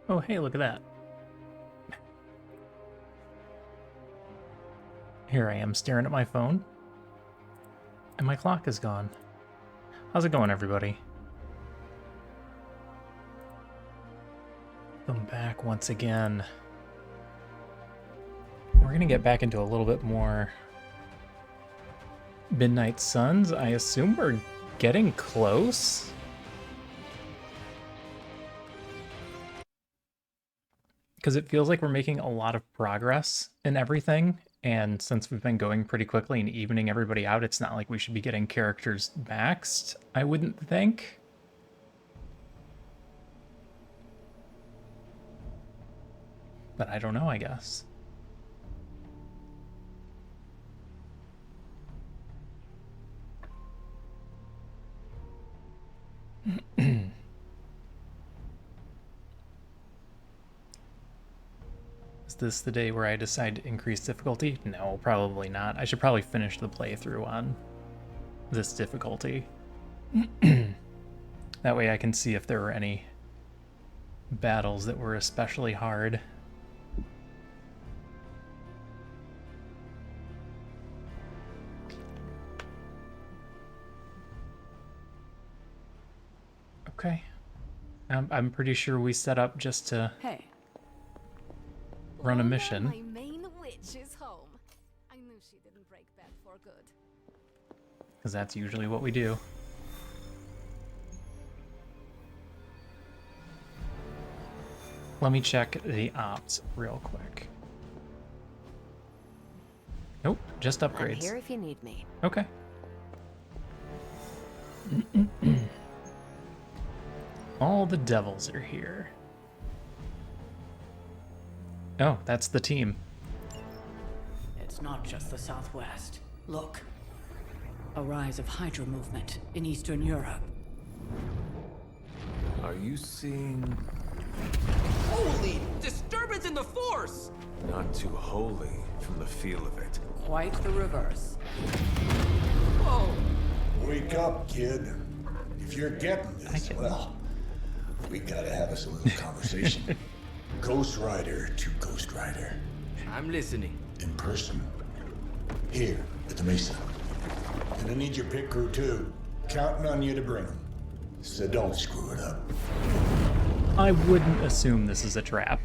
Oh, hey, look at that. Here I am staring at my phone, and my clock is gone. How's it going, everybody? Come back once again. We're gonna get back into a little bit more Midnight Suns. I assume we're getting close. Because it feels like we're making a lot of progress in everything, and since we've been going pretty quickly and evening everybody out, it's not like we should be getting characters maxed, I wouldn't think. But I don't know, I guess. Is this the day where I decide to increase difficulty? No, probably not. I should probably finish the playthrough on this difficulty. That way I can see if there were any battles that were especially hard. Okay. I'm pretty sure we set up just to run a mission. My main witch is home. I knew she didn't break bed for good. Because that's usually what we do. Let me check the ops real quick. Nope, just upgrades. I'm here if you need me. Okay. All the devils are here. Oh, that's the team. It's not just the Southwest. Look. A rise of Hydra movement in Eastern Europe. Are you seeing... Holy disturbance in the Force! Not too holy from the feel of it. Quite the reverse. Whoa! Wake up, kid. If you're getting this, well, we gotta have us a little conversation. Ghost Rider to Ghost Rider. I'm listening. In person. Here, at the Mesa. And I need your pit crew too. Counting on you to bring them. So don't screw it up. I wouldn't assume this is a trap.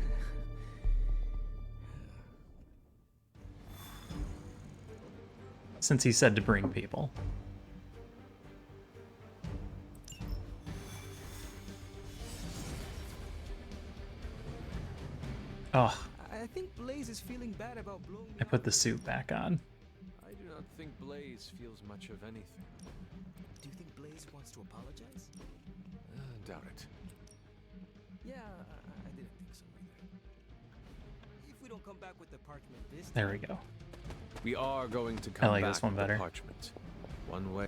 Since he said to bring people. Oh, I think Blaze is feeling bad about blowing. I put the suit back on. I do not think Blaze feels much of anything. Do you think Blaze wants to apologize? Doubt it. Yeah, I didn't think so either. If we don't come back with the parchment this There we go. We are going to come like back this one with the better. parchment. One way.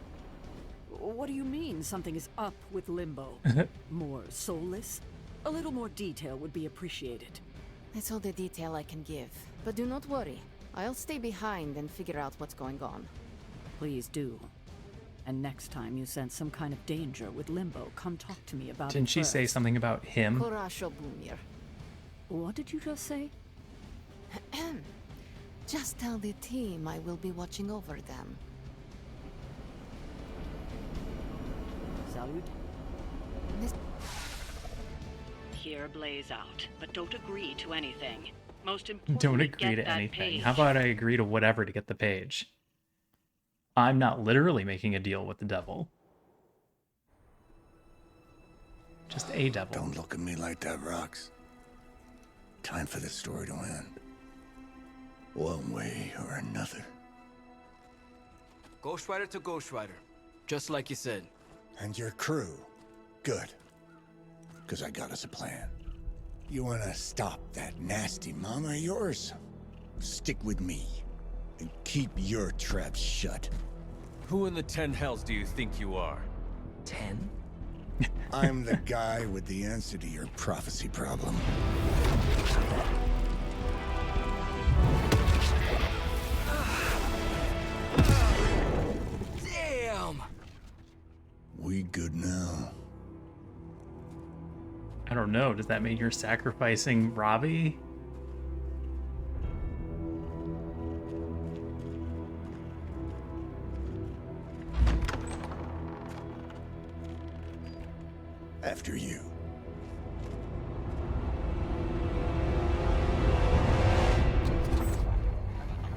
What do you mean something is up with Limbo? More soulless? A little more detail would be appreciated. That's all the detail I can give. But do not worry. I'll stay behind and figure out what's going on. Please do. And next time you sense some kind of danger with Limbo, come talk to me about it Didn't she say first. something about him? Korasho Bumir. What did you just say? Just tell the team I will be watching over them. Salute. This Hear Blaze out, but don't agree to anything. Most importantly, Don't agree to anything. How about I agree to whatever to get the page? I'm not literally making a deal with the devil. Just a devil. Don't look at me like that, Rox. Time for this story to end. One way or another. Ghost Rider to Ghost Rider. Just like you said. And your crew. Good. Because I got us a plan. You want to stop that nasty mama of yours? Stick with me. And keep your traps shut. Who in the 10 hells do you think you are? 10? I'm the guy with the answer to your prophecy problem. Damn! We good now? I don't know. Does that mean you're sacrificing Robbie? After you.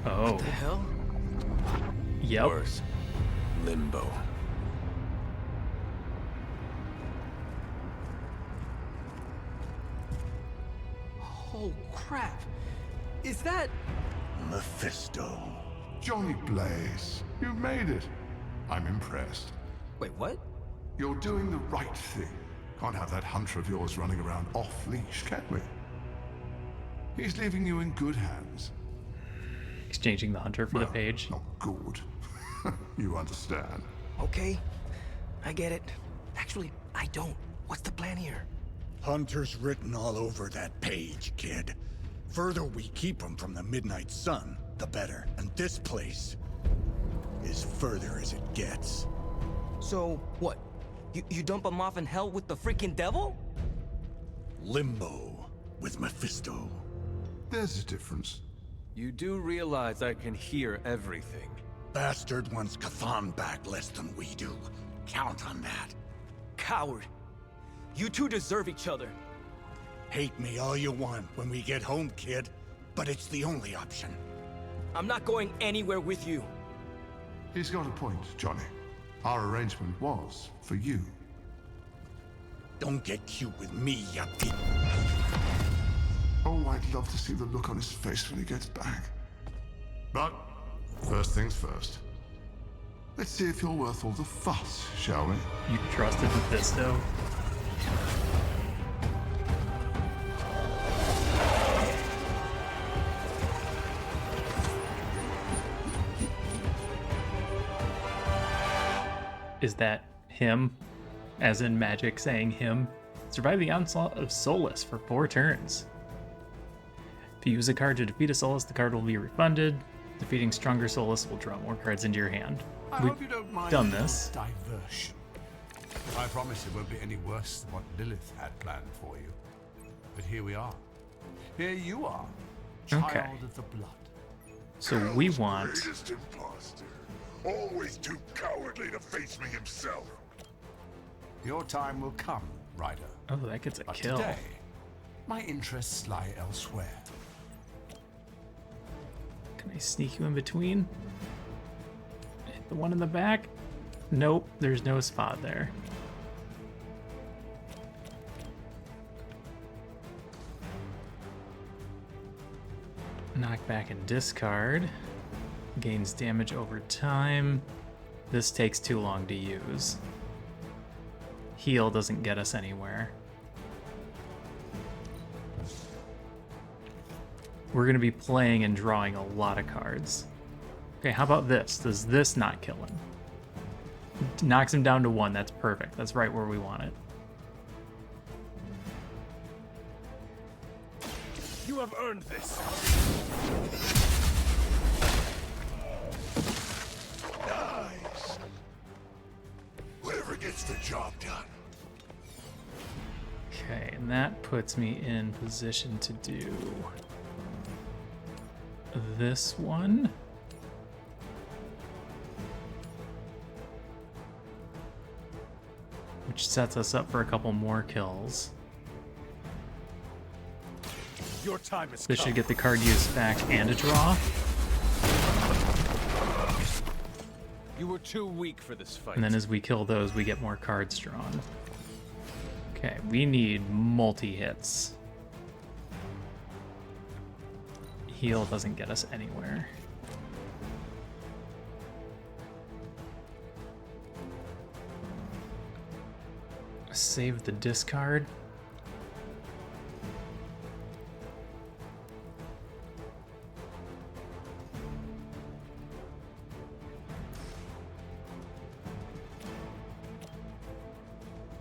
Oh. The hell? Yep. Worse. Limbo. Oh, crap. Is that... Mephisto. Johnny Blaze, you made it. I'm impressed. Wait, what? You're doing the right thing. Can't have that hunter of yours running around off-leash, can we? He's leaving you in good hands. Exchanging the hunter for the Well, page. not good. You understand. Okay, I get it. Actually, I don't. What's the plan here? Hunter's written all over that page, kid. Further we keep him from the midnight sun, the better. And this place is further as it gets. So, what? You dump him off in hell with the freaking devil? Limbo with Mephisto. There's a difference. You do realize I can hear everything. Bastard wants Cathan back less than we do. Count on that. Coward. You two deserve each other. Hate me all you want when we get home, kid. But it's the only option. I'm not going anywhere with you. He's got a point, Johnny. Our arrangement was for you. Don't get cute with me, ya pe- Oh, I'd love to see the look on his face when he gets back. But, first things first. Let's see if you're worth all the fuss, shall we? You trusted Mephisto? Is that him? As in magic saying him? Survive the onslaught of Solus for 4 turns. If you use a card to defeat a Solus, the card will be refunded. Defeating stronger Solus will draw more cards into your hand. I We've hope you don't mind done a little this. diversion. I promise it won't be any worse than what Lilith had planned for you. But here we are. Here you are, child Okay. of the blood. So we want... Greatest imposter. Always too cowardly to face me himself. Your time will come, Ryder. Oh, that gets a But kill. today, my interests lie elsewhere. Can I sneak you in between? Hit the one in the back? Nope, there's no spot there. Knock back and discard. Gains damage over time. This takes too long to use. Heal doesn't get us anywhere. We're going to be playing and drawing a lot of cards. Okay, how about this? Does this not kill him? Knocks him down to 1. That's perfect. That's right where we want it. You have earned this. Nice. Whoever gets the job done. Okay, and that puts me in position to do this one. Which sets us up for a couple more kills. Your time is This come. should get the card use back and a draw. You were too weak for this fight. And then as we kill those, we get more cards drawn. Okay, we need multi-hits. Heal doesn't get us anywhere. Save the discard.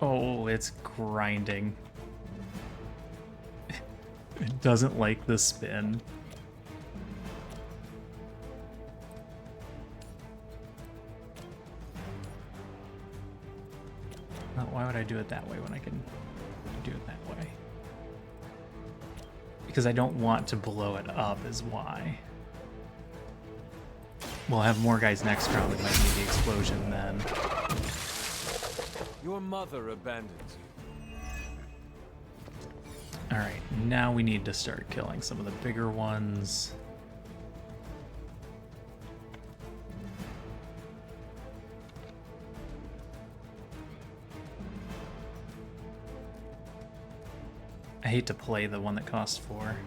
Oh, it's grinding. It doesn't like the spin. Why would I do it that way when I can do it that way? Because I don't want to blow it up is why. We'll have more guys next round. We might need the explosion then. Your mother abandoned you. Alright, now we need to start killing some of the bigger ones. I hate to play the one that costs 4.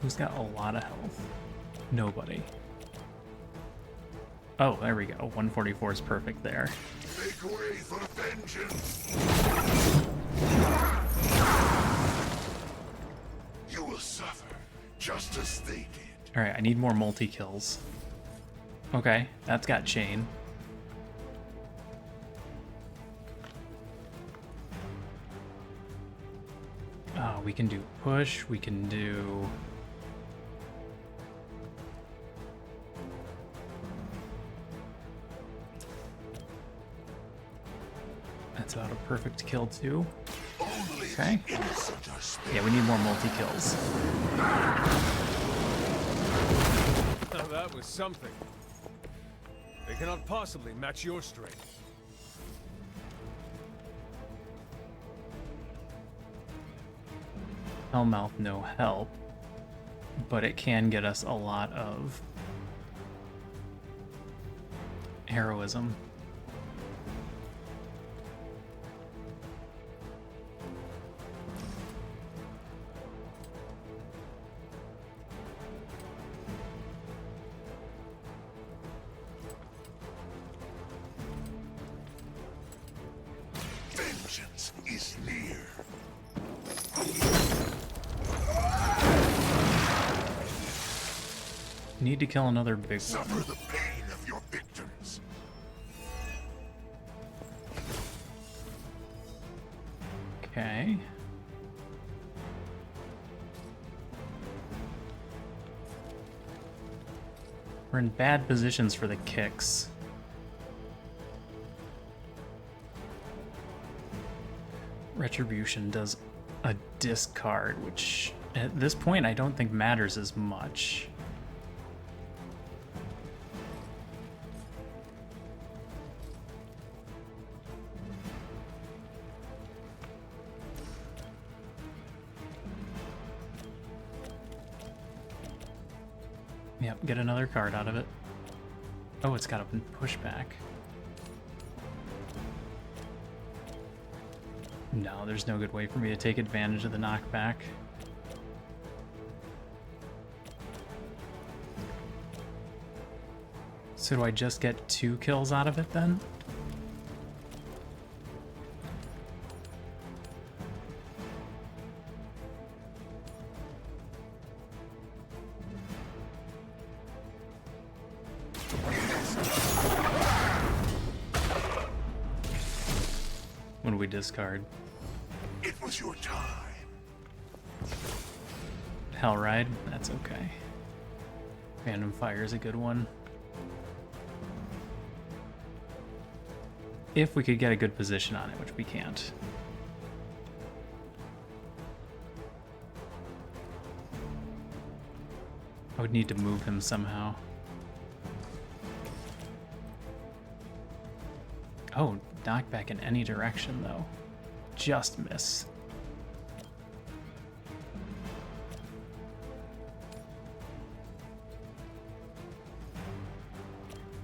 Who's got a lot of health? Nobody. Oh, there we go. 144 is perfect there. Make way for vengeance! You will suffer, just as they did. Alright, I need more multi-kills. Okay, that's got chain. We can do push, we can do... That's about a perfect kill too. Okay. Yeah, we need more multi-kills. Now that was something. They cannot possibly match your strength. Hellmouth, no help. But it can get us a lot of heroism. Vengeance is near. Need to kill another big Suffer one. the pain of your victims. Okay. We're in bad positions for the kicks. Retribution does a discard, which at this point I don't think matters as much. Yep, get another card out of it. Oh, it's got a pushback. No, there's no good way for me to take advantage of the knockback. So do I just get 2 kills out of it then? When we discard. It was your time. Hellride, that's okay. Random fire is a good one. If we could get a good position on it, which we can't. I would need to move him somehow. Oh, knockback in any direction, though. Just miss.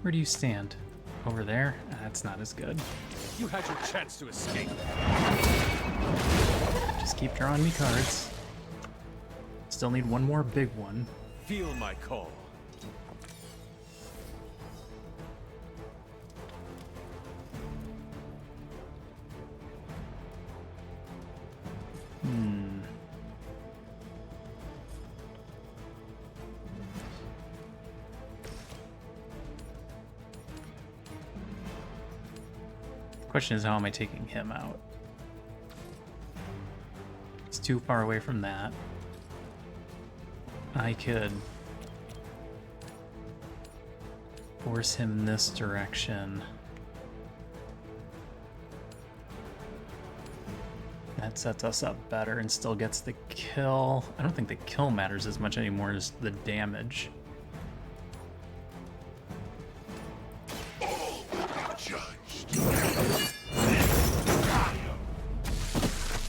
Where do you stand? Over there? That's not as good. You had your chance to escape. Just keep drawing me cards. Still need one more big one. Feel my call. Question is, how am I taking him out? It's too far away from that. I could force him this direction. That sets us up better and still gets the kill. I don't think the kill matters as much anymore as the damage.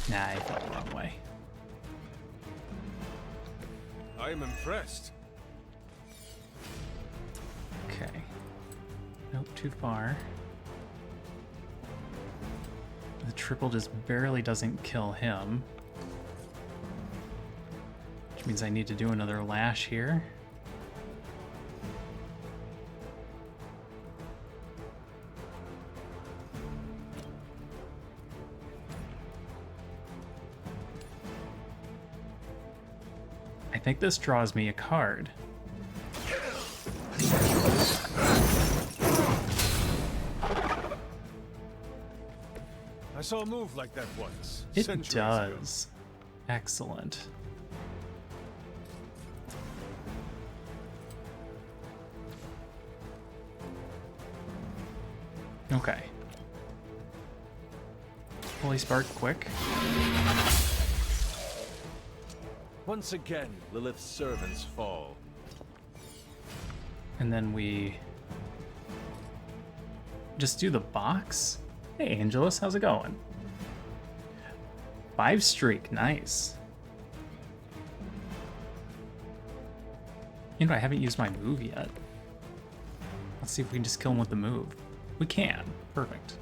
Nah, I felt the wrong way. I am impressed. Okay. Nope, too far. The triple just barely doesn't kill him. Which means I need to do another lash here. I think this draws me a card. I saw a move like that once. It centuries does. Excellent. Okay. Holy Spark quick. Once again, Lilith's servants fall. And then we just do the box. Hey, Angelus, how's it going? 5 streak, nice. You know, I haven't used my move yet. Let's see if we can just kill him with the move. We can. Perfect.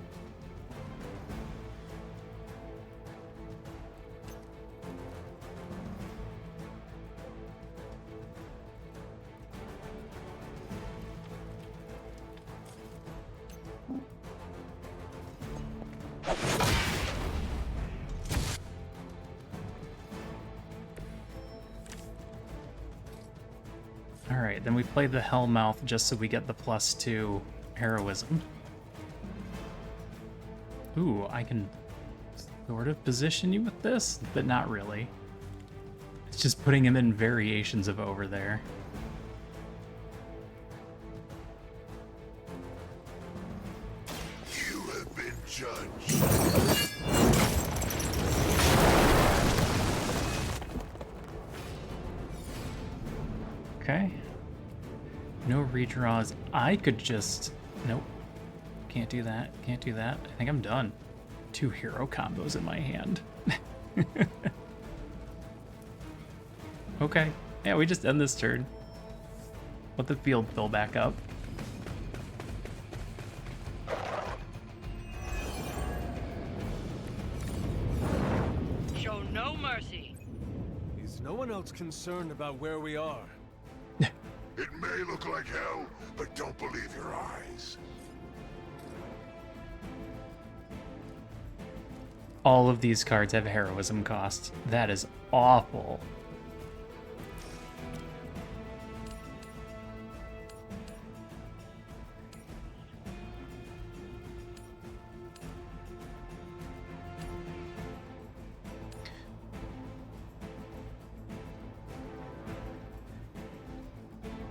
Alright, then we play the Hellmouth just so we get the +2 heroism. Ooh, I can sort of position you with this, but not really. It's just putting him in variations of over there. You have been judged. Okay. No redraws. I could just... Nope. Can't do that. Can't do that. I think I'm done. 2 hero combos in my hand. Okay. Yeah, we just end this turn. Let the field fill back up. Show no mercy. Is no one else concerned about where we are? It may look like hell, but don't believe your eyes. All of these cards have heroism cost. That is awful.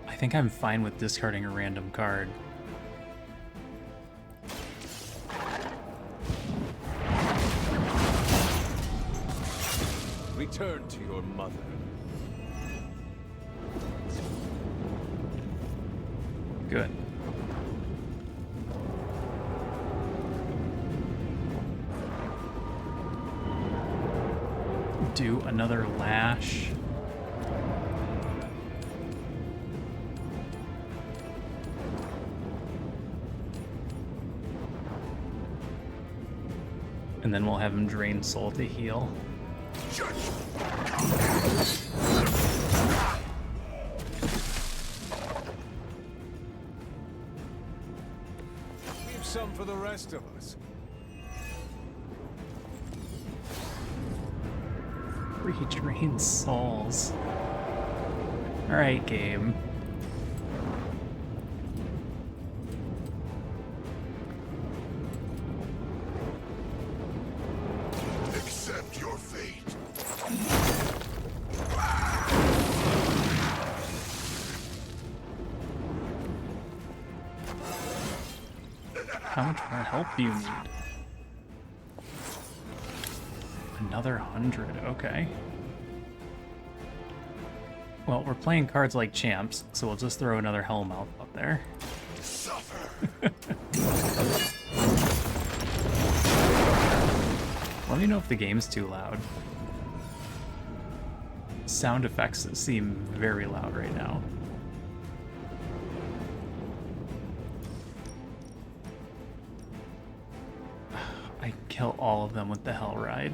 I think I'm fine with discarding a random card. Return to your mother. Good. Do another lash. And then we'll have him drain soul to heal. Leave some for the rest of us. Redrain souls. Alright, game. Accept your fate. How much more help do you need? Another 100, okay. Well, we're playing cards like champs, so we'll just throw another Hellmouth up there. Let me know if the game's too loud. Sound effects seem very loud right now. I kill all of them with the Hell Ride.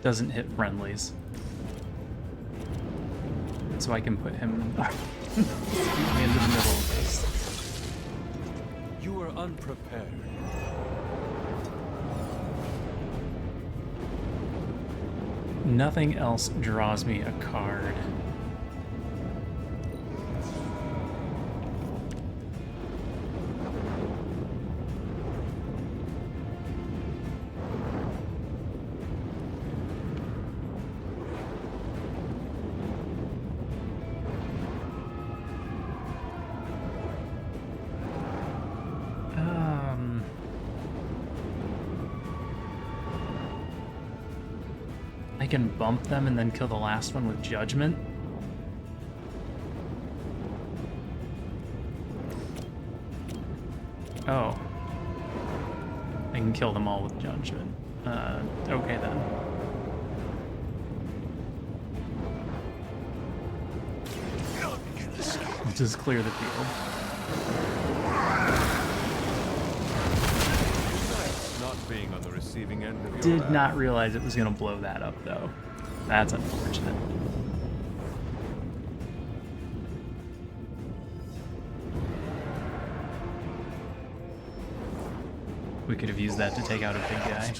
Doesn't hit friendlies. So I can put him into the middle of this. You were unprepared. Nothing else draws me a card. I can bump them and then kill the last one with Judgment. Oh. I can kill them all with Judgment. Okay then. Just clear the field. Not being on the receiving end of your Did not realize it was going to blow that up, though. That's unfortunate. We could have used that to take out a big guy.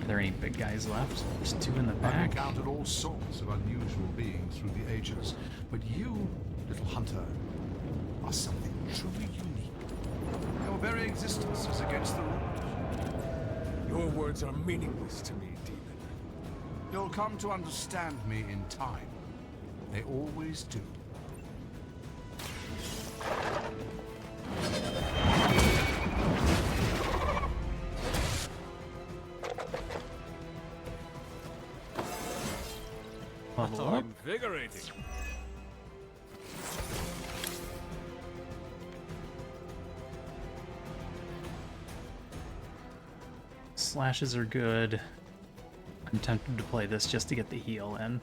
Are there any big guys left? There's two in the I've back. encountered all sorts of unusual beings through the ages, but you, little hunter, are something truly unique. Your very existence is against the rules. Your words are meaningless to me, demon. You'll come to understand me in time. They always do. Level How up. invigorating. Slashes are good. I'm tempted to play this just to get the heal in.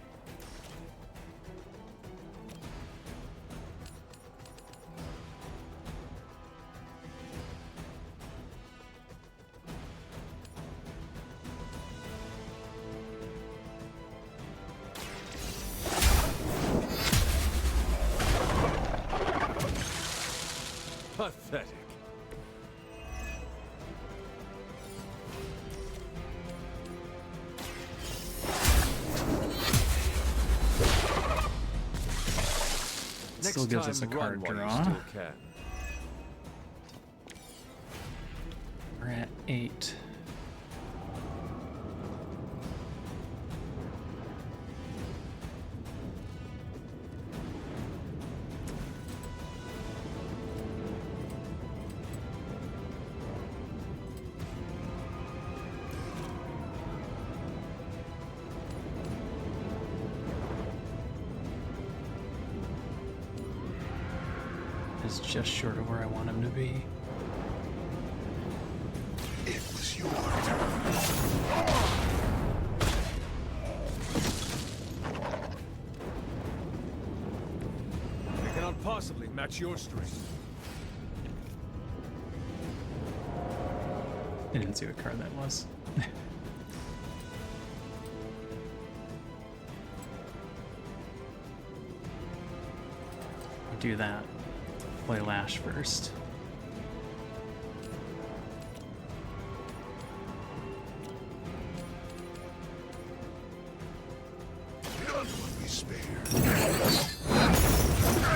Pathetic. Still gives us a Next time, card run while draw. you still can. We're at 8. Is just short of where I want him to be. It was your turn. They cannot possibly match your strength. I didn't see what card that was. Do that. Play Lash first.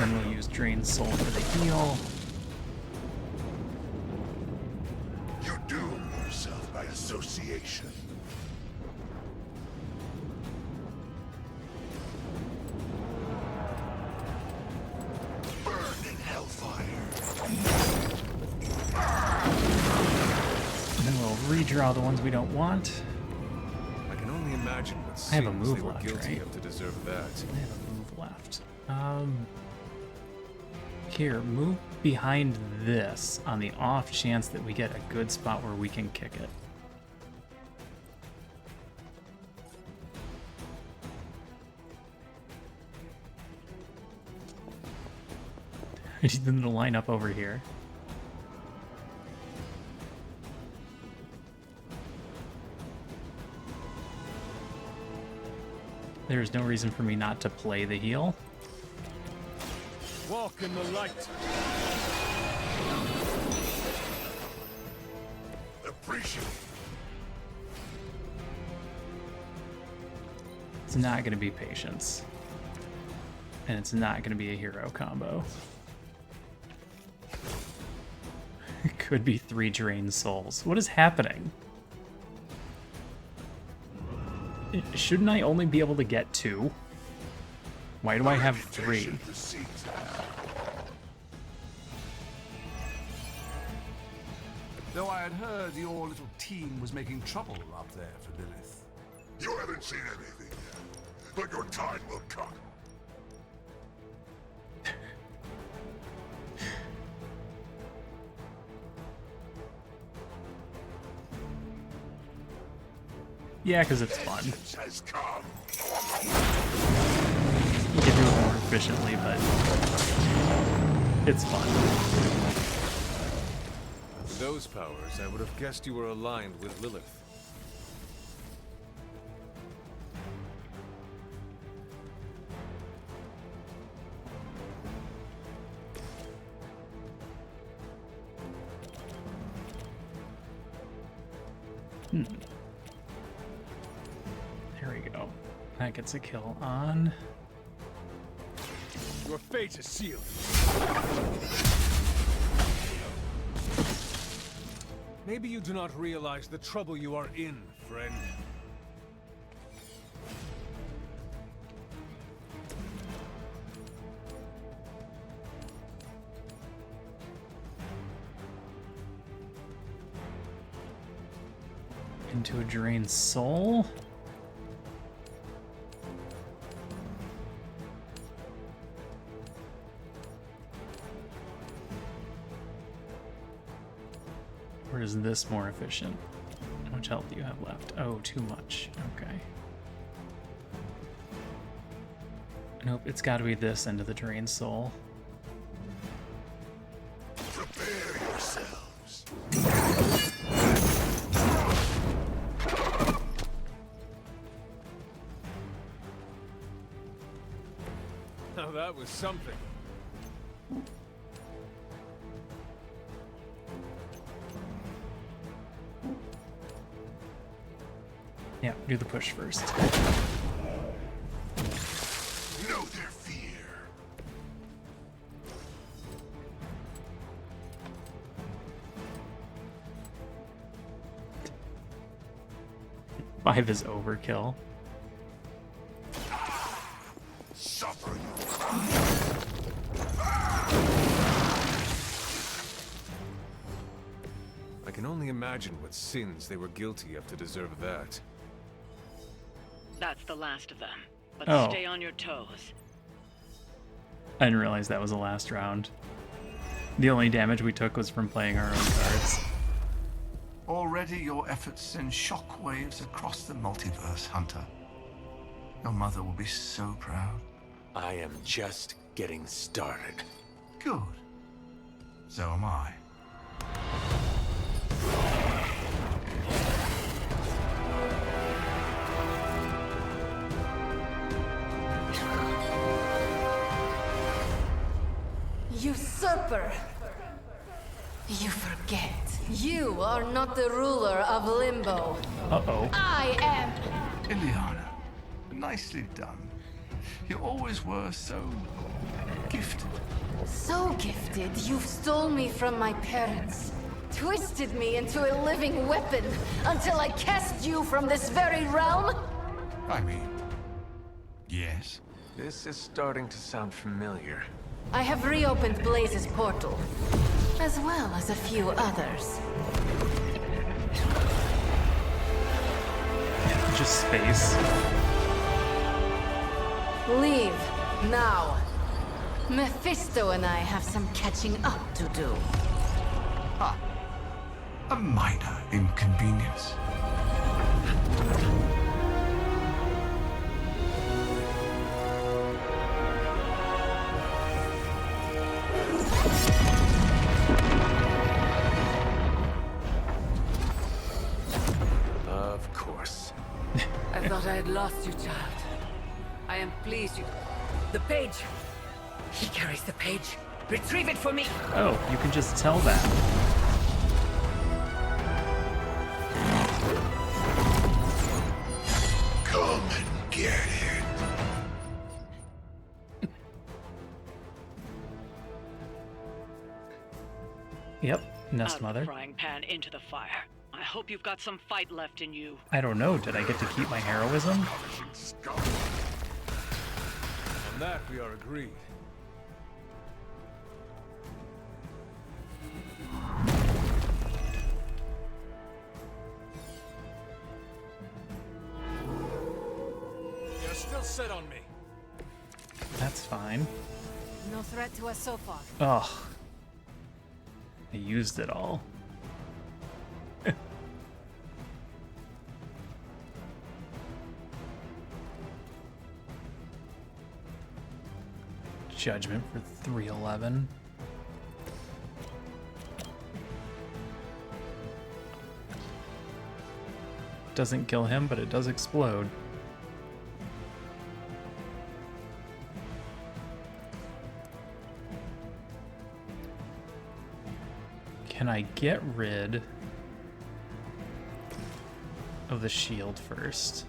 Then we'll use Drain Soul for the heal. You doom yourself by association. Burning hellfire. And then we'll redraw the ones we don't want. I can only imagine what I have a sins move they were left, guilty right? of to deserve that. I have a move left. Here, move behind this on the off chance that we get a good spot where we can kick it. I just didn't line up over here. There's no reason for me not to play the heal. Walk in the light. Appreciate. It's not going to be patience. And it's not going to be a hero combo. It could be 3 drained souls. What is happening? Shouldn't I only be able to get 2? Why do I have 3? Though I had heard your little team was making trouble up there for Lilith. You haven't seen anything yet, but your time will come. Yeah, because it's fun. Has come. You can do it more efficiently, but it's fun. With those powers, I would have guessed you were aligned with Lilith. There we go. That gets a kill on. Your fate is sealed. Maybe you do not realize the trouble you are in, friend. Into a drained soul. Or is this more efficient? How much health do you have left? Oh, too much. Okay. Nope, it's got to be this end of the drained soul. Prepare yourselves. Now that was something. Yeah, do the push first. Know their fear. Five is overkill. Suffer you. I can only imagine what sins they were guilty of to deserve that. That's the last of them. But Oh. stay on your toes. I didn't realize that was the last round. The only damage we took was from playing our own cards. Already your efforts send shockwaves across the multiverse, Hunter. Your mother will be so proud. I am just getting started. Good. So am I. Usurper! You forget. You are not the ruler of Limbo. Uh-oh. I am. Ileana, nicely done. You always were so gifted. So gifted, you've stole me from my parents. Twisted me into a living weapon until I cast you from this very realm? I mean, yes. This is starting to sound familiar. I have reopened Blaze's portal, as well as a few others. Just space. Leave, now. Mephisto and I have some catching up to do. Ah, a minor inconvenience. Of course. I thought I had lost you, child. I am pleased you... The page! He carries the page. Retrieve it for me! Oh, you can just tell that. Come and get it. Yep, Out Nest of the Mother. frying pan into the fire. I hope you've got some fight left in you. I don't know, did I get to keep my heroism? On that, we are agreed. You're still set on me. That's fine. No threat to us so far. Ugh. I used it all. Judgment for 311. Doesn't kill him, but it does explode. Can I get rid of the shield first?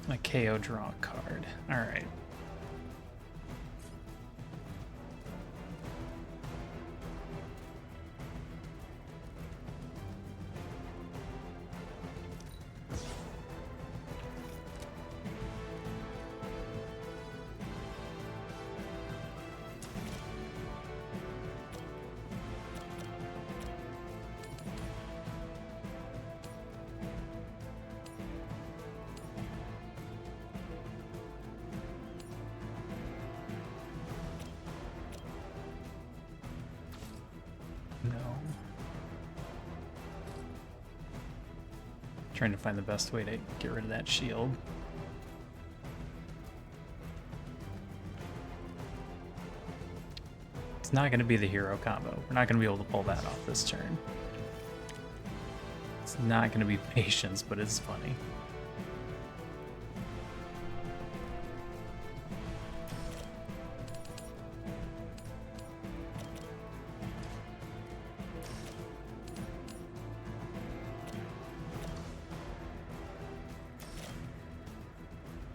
A KO draw card. Alright. No. Trying to find the best way to get rid of that shield. It's not going to be the hero combo. We're not going to be able to pull that off this turn. It's not going to be patience, but it's funny.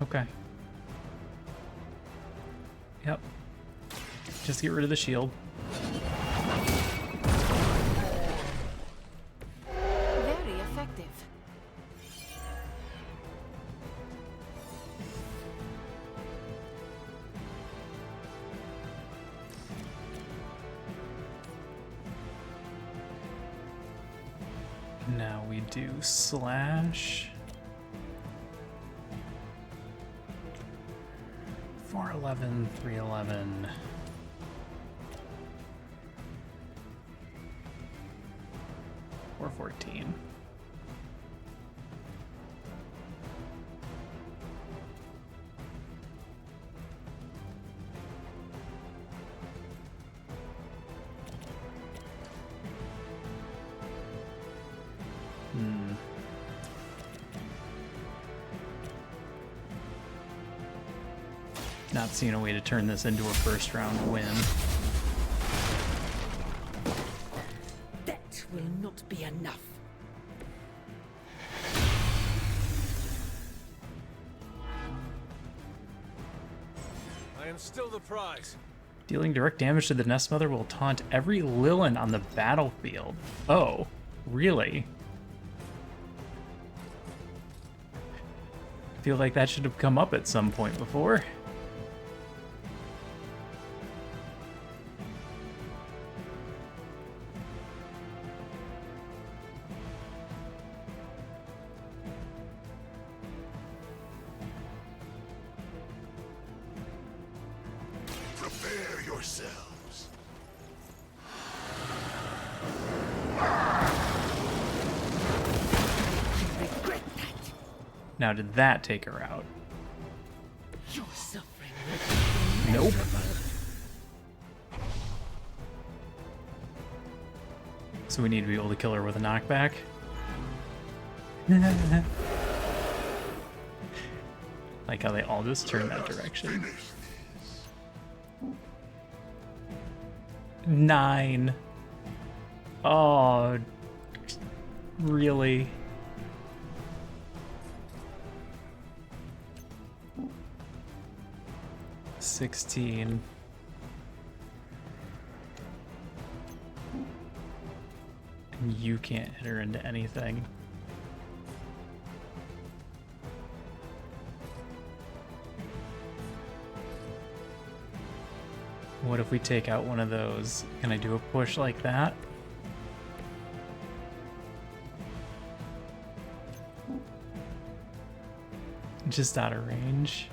Okay. Yep. Just get rid of the shield. Very effective. Now we do slash. 411, 311. Or 14. Not seeing a way to turn this into a first round win. That will not be enough. am still the prize. Dealing direct damage to the Nest Mother will taunt every Lilin on the battlefield. Oh, really? I feel like that should have come up at some point before. Prepare yourselves. Now, did that take her out? You're suffering. Nope. So we need to be able to kill her with a knockback. Like how they all just turn that direction. 9. Oh, really? $16. And you can't hit her into anything. What if we take out one of those? Can I do a push like that? Just out of range.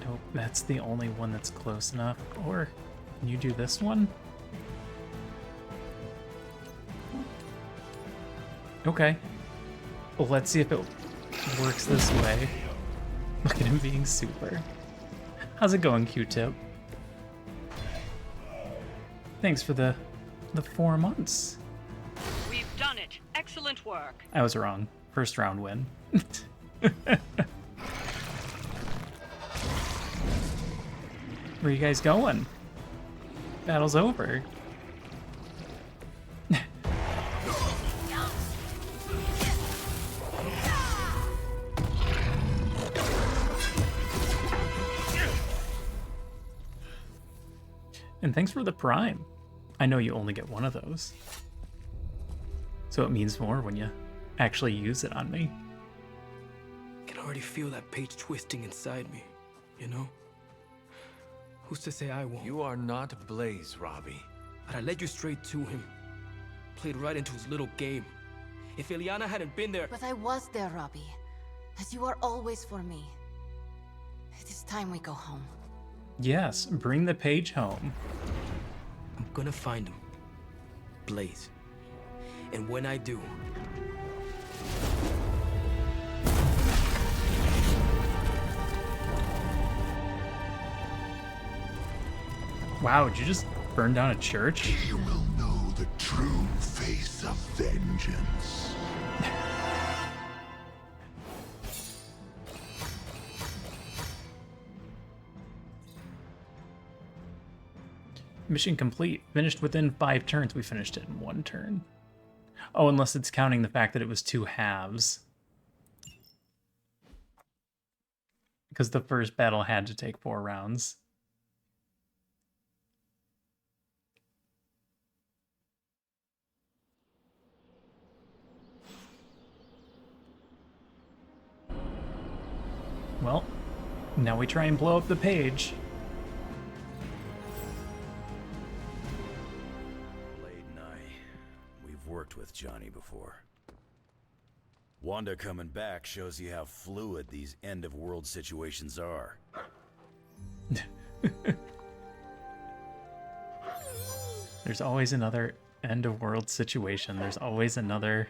Nope, that's the only one that's close enough. Or can you do this one? Okay. Well, let's see if it works this way. Look at him being super. How's it going, Q-Tip? Thanks for the 4 months. We've done it. Excellent work. I was wrong. First round win. Where are you guys going? Battle's over. And thanks for the Prime. I know you only get one of those. So it means more when you actually use it on me. I can already feel that page twisting inside me, you know? Who's to say I won't? You are not Blaze, Robbie. But I led you straight to him. Played right into his little game. If Ileana hadn't been there... But I was there, Robbie. As you are always for me. It is time we go home. Yes, bring the page home. I'm gonna find him. Blaze. And when I do... Wow, did you just burn down a church? You will know the true face of vengeance. Mission complete. Finished within 5 turns. We finished it in 1 turn. Oh, unless it's counting the fact that it was 2 halves. Because the first battle had to take 4 rounds. Well, now we try and blow up the page. Blade and we've worked with Johnny before. Wanda coming back shows you how fluid these end-of-world situations are. There's always another end-of-world situation. There's always another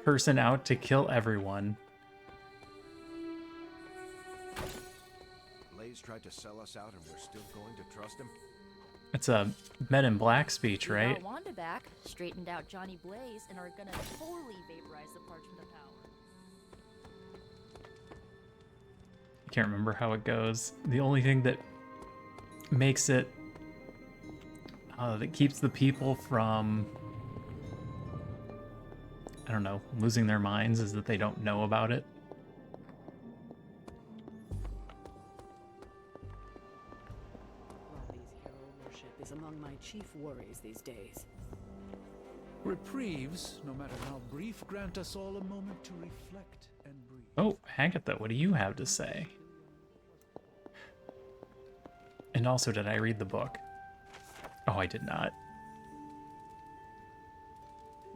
person out to kill everyone. Blaze tried to sell us out and we're still going to trust him? It's a Men in Black speech, We right? got Wanda back, straightened out Johnny Blaze, and are gonna totally vaporize the Parchment of Power. Can't remember how it goes. The only thing that makes it that keeps the people from, I don't know, losing their minds is that they don't know about it. Robbie's hero worship is among my chief worries these days. Reprieves, no matter how brief, grant us all a moment to reflect and breathe. Oh, Agatha, what do you have to say? And also, did I read the book? Oh, I did not.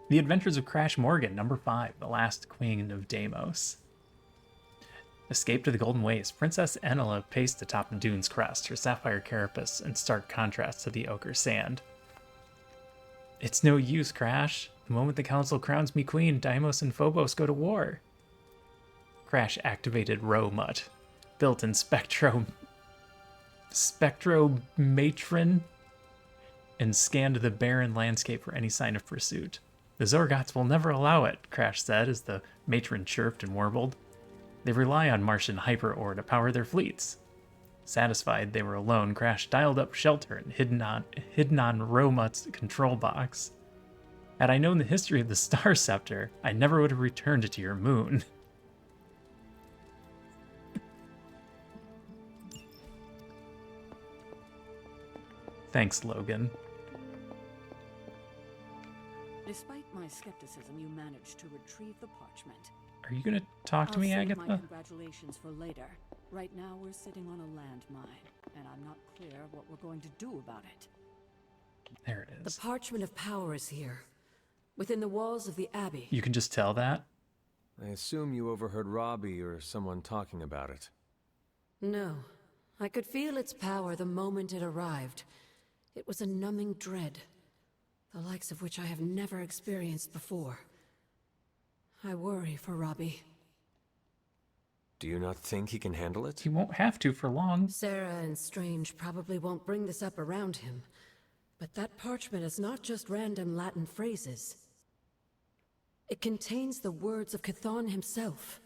The Adventures of Crash Morgan, number 5, The Last Queen of Deimos. Escape to the Golden Waste. Princess Enela paced atop Dune's crest, her sapphire carapace in stark contrast to the ochre sand. It's no use, Crash. The moment the council crowns me queen, Deimos and Phobos go to war. Crash activated Ro-Mutt, built in Spectromatron, and scanned the barren landscape for any sign of pursuit. The Zorgots will never allow it, Crash said as the matron chirped and warbled. They rely on Martian hyper-ore to power their fleets. Satisfied they were alone, Crash dialed up shelter and hidden on Ro-Mutt's control box. Had I known the history of the Star Scepter, I never would have returned it to your moon. Thanks, Logan. Despite my skepticism, you managed to retrieve the parchment. Are you gonna talk to me, I'll save Agatha? my congratulations for later. Right now, we're sitting on a landmine, and I'm not clear what we're going to do about it. There it is. The parchment of power is here, within the walls of the Abbey. You can just tell that? I assume you overheard Robbie or someone talking about it. No. I could feel its power the moment it arrived. It was a numbing dread, the likes of which I have never experienced before. I worry for Robbie. Do you not think he can handle it? He won't have to for long. Sarah and Strange probably won't bring this up around him. But that parchment is not just random Latin phrases. It contains the words of Chthon himself.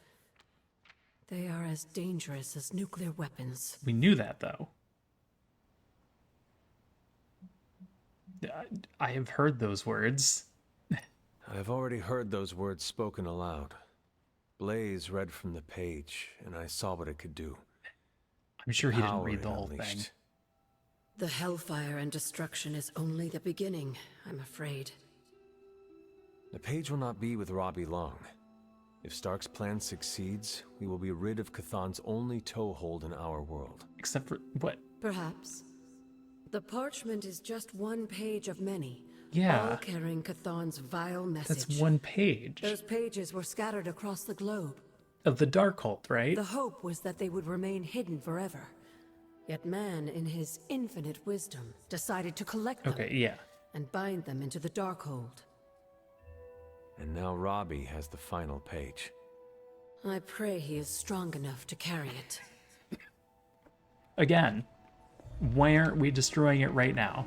They are as dangerous as nuclear weapons. We knew that, though. I have heard those words. I've already heard those words spoken aloud. Blaze read from the page, and I saw what it could do. I'm sure he didn't Power read the it whole thing. unleashed. The hellfire and destruction is only the beginning, I'm afraid. The page will not be with Robbie long. If Stark's plan succeeds, we will be rid of Chthon's only toehold in our world. Except for what? Perhaps. The parchment is just one page of many. Yeah. All carrying Chthon's vile message. That's one page. Those pages were scattered across the globe. Of the Darkhold, right? The hope was that they would remain hidden forever. Yet man, in his infinite wisdom, decided to collect them. Okay, yeah. And bind them into the Darkhold. And now Robbie has the final page. I pray he is strong enough to carry it. Again, why aren't we destroying it right now?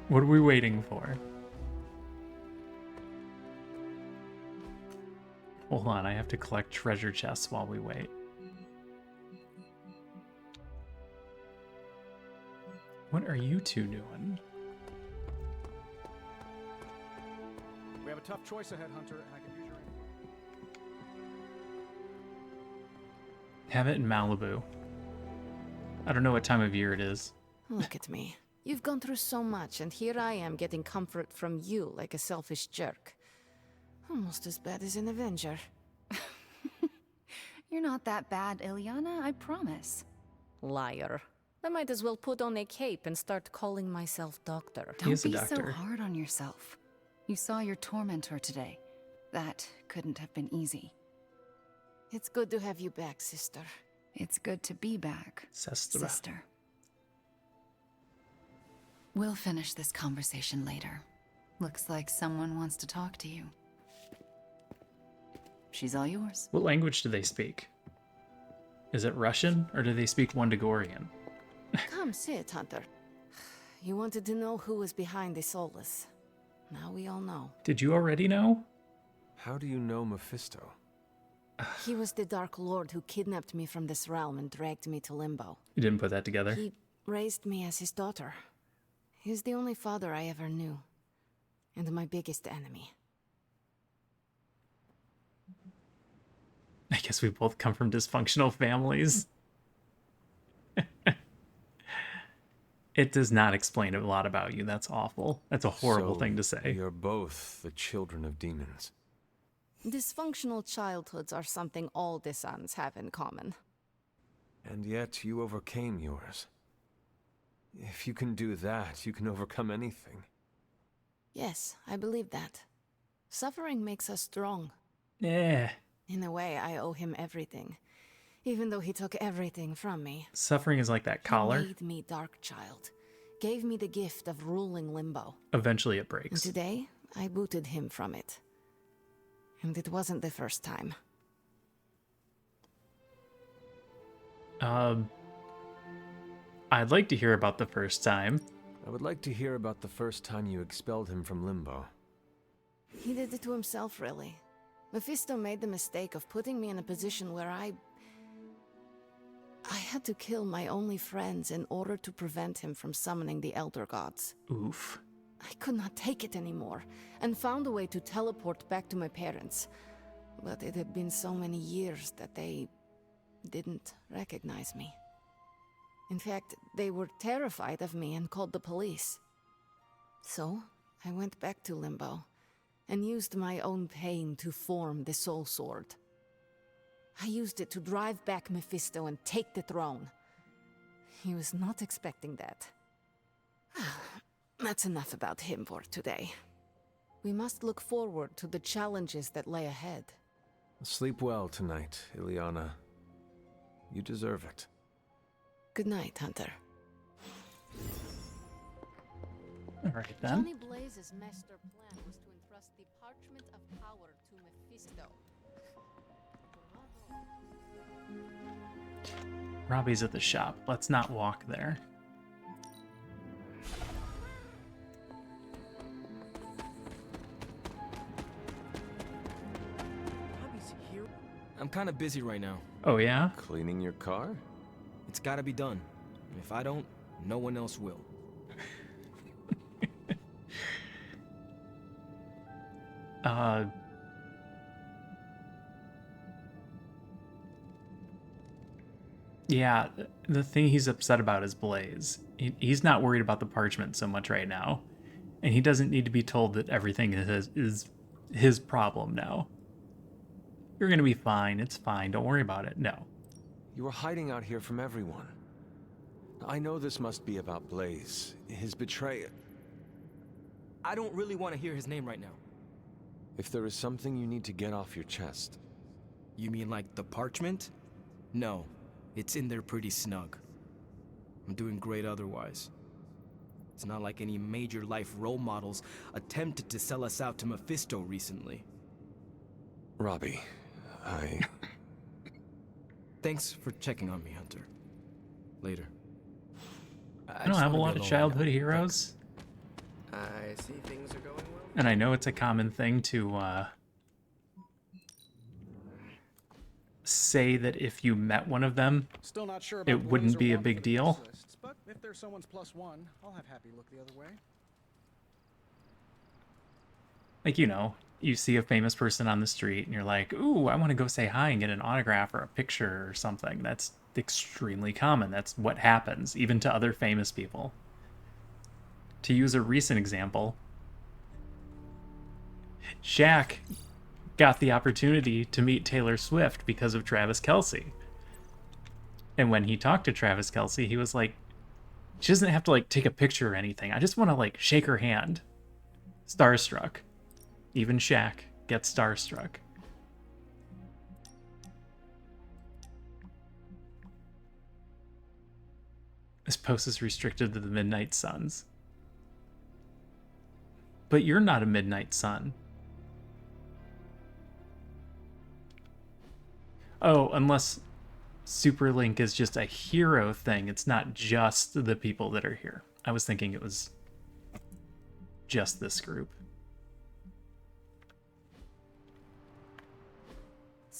What are we waiting for? Hold on, I have to collect treasure chests while we wait. What are you two doing? We have a tough choice ahead, Hunter, and I can use your input. Have it in Malibu. I don't know what time of year it is. Look at me. You've gone through so much, and here I am getting comfort from you like a selfish jerk. Almost as bad as an Avenger. You're not that bad, Ilyana, I promise. Liar. I might as well put on a cape and start calling myself doctor. Don't be so hard on yourself. You saw your tormentor today. That couldn't have been easy. It's good to have you back, sister. It's good to be back, Sister. sister. We'll finish this conversation later. Looks like someone wants to talk to you. She's all yours. What language do they speak? Is it Russian, or do they speak Wondagorian? Come sit, Hunter. You wanted to know who was behind the Solus. Now we all know. Did you already know? How do you know Mephisto? He was the Dark Lord who kidnapped me from this realm and dragged me to Limbo. You didn't put that together? He raised me as his daughter. He's the only father I ever knew. And my biggest enemy. I guess we both come from dysfunctional families. It does not explain a lot about you. That's awful. That's a horrible thing to say. You're both the children of demons. Dysfunctional childhoods are something all Desans have in common. And yet you overcame yours. If you can do that, you can overcome anything. Yes, I believe that. Suffering makes us strong. Yeah. In a way, I owe him everything. Even though he took everything from me. Suffering is like that collar. He made me Darkchild. Gave me the gift of ruling Limbo. Eventually it breaks. And today, I booted him from it. And it wasn't the first time. I'd like to hear about the first time. I would like to hear about the first time you expelled him from Limbo. He did it to himself, really. Mephisto made the mistake of putting me in a position where I had to kill my only friends in order to prevent him from summoning the Elder Gods. Oof. I could not take it anymore, and found a way to teleport back to my parents. But it had been so many years that they didn't recognize me. In fact, they were terrified of me and called the police. So, I went back to Limbo, and used my own pain to form the Soul Sword. I used it to drive back Mephisto and take the throne. He was not expecting that. That's enough about him for today. We must look forward to the challenges that lay ahead. Sleep well tonight, Ileana. You deserve it. Good night, Hunter. All right, then. Johnny Blaze's master plan was to entrust the Parchment of Power to Mephisto. Robbie's at the shop. Let's not walk there. Robbie's here. I'm kind of busy right now. Oh, yeah? Cleaning your car? It's gotta be done. If I don't, no one else will. Yeah, the thing he's upset about is Blaze. He's not worried about the parchment so much right now. And he doesn't need to be told that everything is his problem now. You're gonna be fine. It's fine. Don't worry about it. No. You were hiding out here from everyone. I know this must be about Blaze, his betrayal. I don't really want to hear his name right now. If there is something you need to get off your chest. You mean like the parchment? No, it's in there pretty snug. I'm doing great otherwise. It's not like any major life role models attempted to sell us out to Mephisto recently. Robbie, Thanks for checking on me, Hunter. Later. I don't have a lot of childhood heroes. I see things are going well. And I know it's a common thing to say that if you met one of them, Still not sure it about wouldn't Blaze or be a Wanda big for the deal. guest lists, but if there's someone's +1, I'll have happy look the other way. Like, you know, you see a famous person on the street and you're like, ooh, I want to go say hi and get an autograph or a picture or something. That's extremely common. That's what happens, even to other famous people. To use a recent example, Shaq got the opportunity to meet Taylor Swift because of Travis Kelce. And when he talked to Travis Kelce, he was like, she doesn't have to like take a picture or anything. I just want to like shake her hand. Starstruck. Even Shaq gets starstruck. This post is restricted to the Midnight Suns. But you're not a Midnight Sun. Oh, unless Superlink is just a hero thing. It's not just the people that are here. I was thinking it was just this group.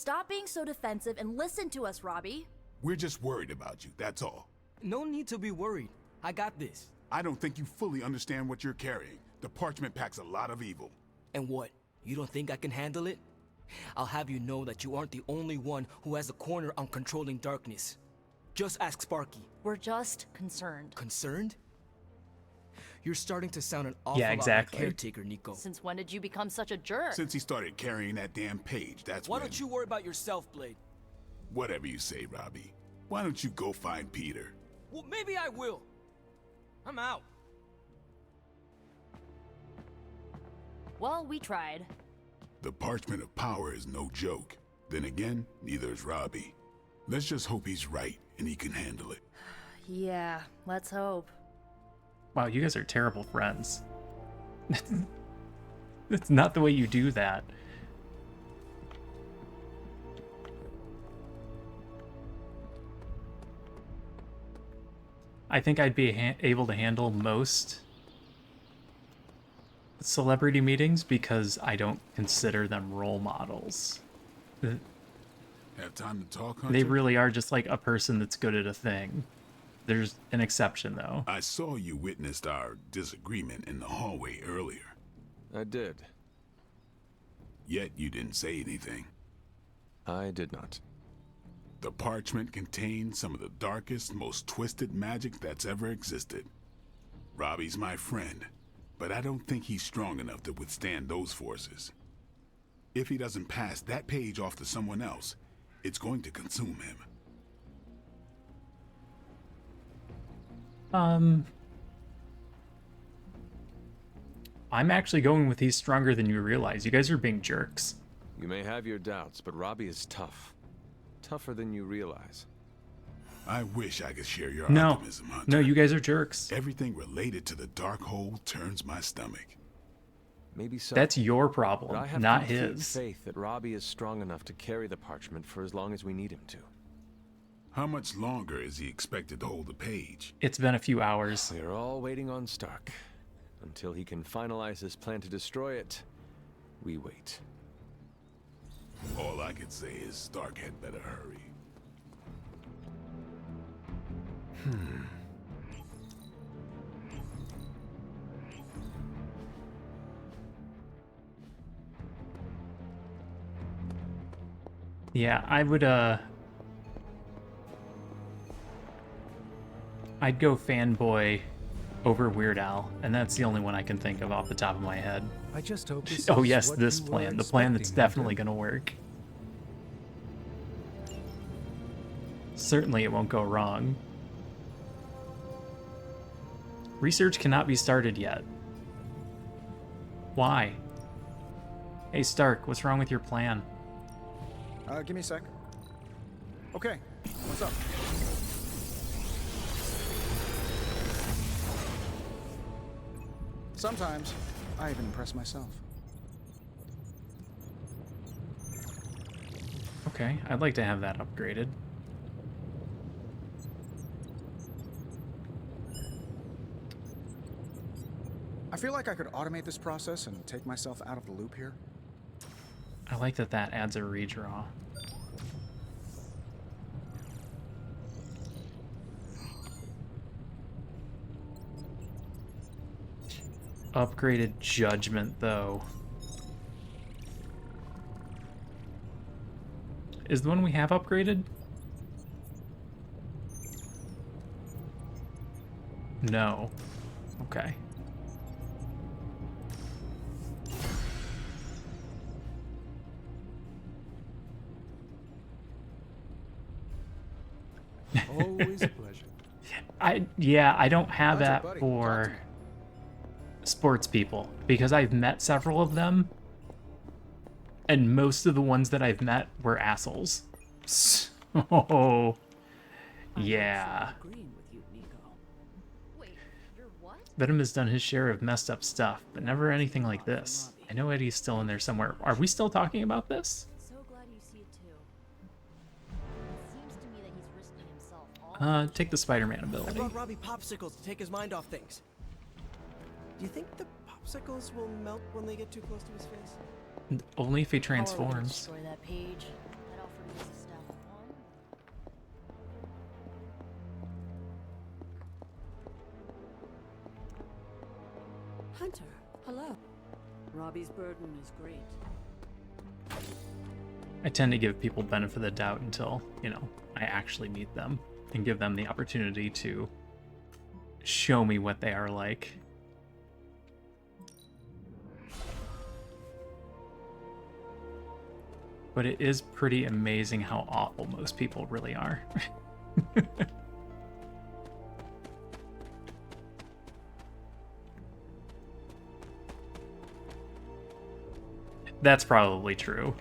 Stop being so defensive and listen to us, Robbie. We're just worried about you, that's all. No need to be worried. I got this. I don't think you fully understand what you're carrying. The parchment packs a lot of evil. And what? You don't think I can handle it? I'll have you know that you aren't the only one who has a corner on controlling darkness. Just ask Sparky. We're just concerned. Concerned? You're starting to sound an awful Yeah, exactly. lot like caretaker, Nico. Since when did you become such a jerk? Since he started carrying that damn page, that's Why when... don't you worry about yourself, Blade? Whatever you say, Robbie. Why don't you go find Peter? Well, maybe I will. I'm out. Well, we tried. The parchment of power is no joke. Then again, neither is Robbie. Let's just hope he's right and he can handle it. Yeah, let's hope. Wow, you guys are terrible friends. That's not the way you do that. I think I'd be able to handle most celebrity meetings because I don't consider them role models. Have time to talk, Hunter? They really are just like a person that's good at a thing. There's an exception, though. I saw you witnessed our disagreement in the hallway earlier. I did. Yet you didn't say anything. I did not. The parchment contains some of the darkest, most twisted magic that's ever existed. Robbie's my friend, but I don't think he's strong enough to withstand those forces. If he doesn't pass that page off to someone else, it's going to consume him. I'm actually going with he's stronger than you realize. You guys are being jerks. You may have your doubts, but Robbie is tough. Tougher than you realize. I wish I could share your No. optimism, Hunter. No, you guys are jerks. Everything related to the dark hole turns my stomach. Maybe so. That's your But I problem, have not complete his. faith that Robbie is strong enough to carry the parchment for as long as we need him to. How much longer is he expected to hold the page? It's been a few hours. We're all waiting on Stark. Until he can finalize his plan to destroy it, we wait. All I can say is Stark had better hurry. Yeah, I would, I'd go fanboy over Weird Al, and that's the only one I can think of off the top of my head. I just hope this Oh is yes, what this you were plan. The plan that's expecting, definitely gonna work. Certainly it won't go wrong. Research cannot be started yet. Why? Hey Stark, what's wrong with your plan? Give me a sec. Okay, what's up? Sometimes, I even impress myself. Okay, I'd like to have that upgraded. I feel like I could automate this process and take myself out of the loop here. I like that that adds a redraw. Upgraded judgment, though. Is the one we have upgraded? No. Okay. Always a pleasure. I don't have Pleasure, that buddy. for sports people because I've met several of them, and most of the ones that I've met were assholes. So, yeah. Venom has done his share of messed up stuff, but never anything like this. I know Eddie's still in there somewhere. Are we still talking about this? So glad you see it too. It seems to me that he's risking himself all Take the Spider-Man I ability. brought Robbie popsicles to take his mind off things. Do you think the popsicles will melt when they get too close to his face? Only if he How are we gonna transforms. destroy that page? That Robbie's burden is great. I tend to give people benefit of the doubt until, I actually meet them and give them the opportunity to show me what they are like. But it is pretty amazing how awful most people really are. That's probably true.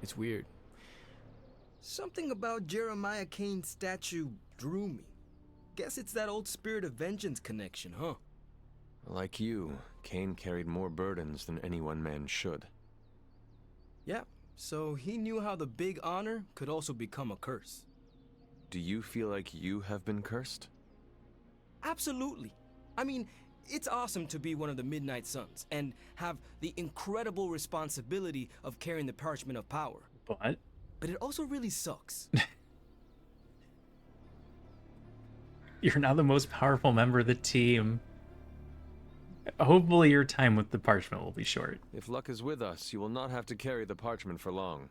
It's weird. Something about Jeremiah Kane's statue drew me. Guess it's that old spirit of vengeance connection, huh? Like you, Kane carried more burdens than any one man should. Yeah, so he knew how the big honor could also become a curse. Do you feel like you have been cursed? Absolutely. I mean, it's awesome to be one of the Midnight Suns and have the incredible responsibility of carrying the Parchment of Power. But it also really sucks. You're now the most powerful member of the team. Hopefully your time with the parchment will be short. If luck is with us, you will not have to carry the parchment for long.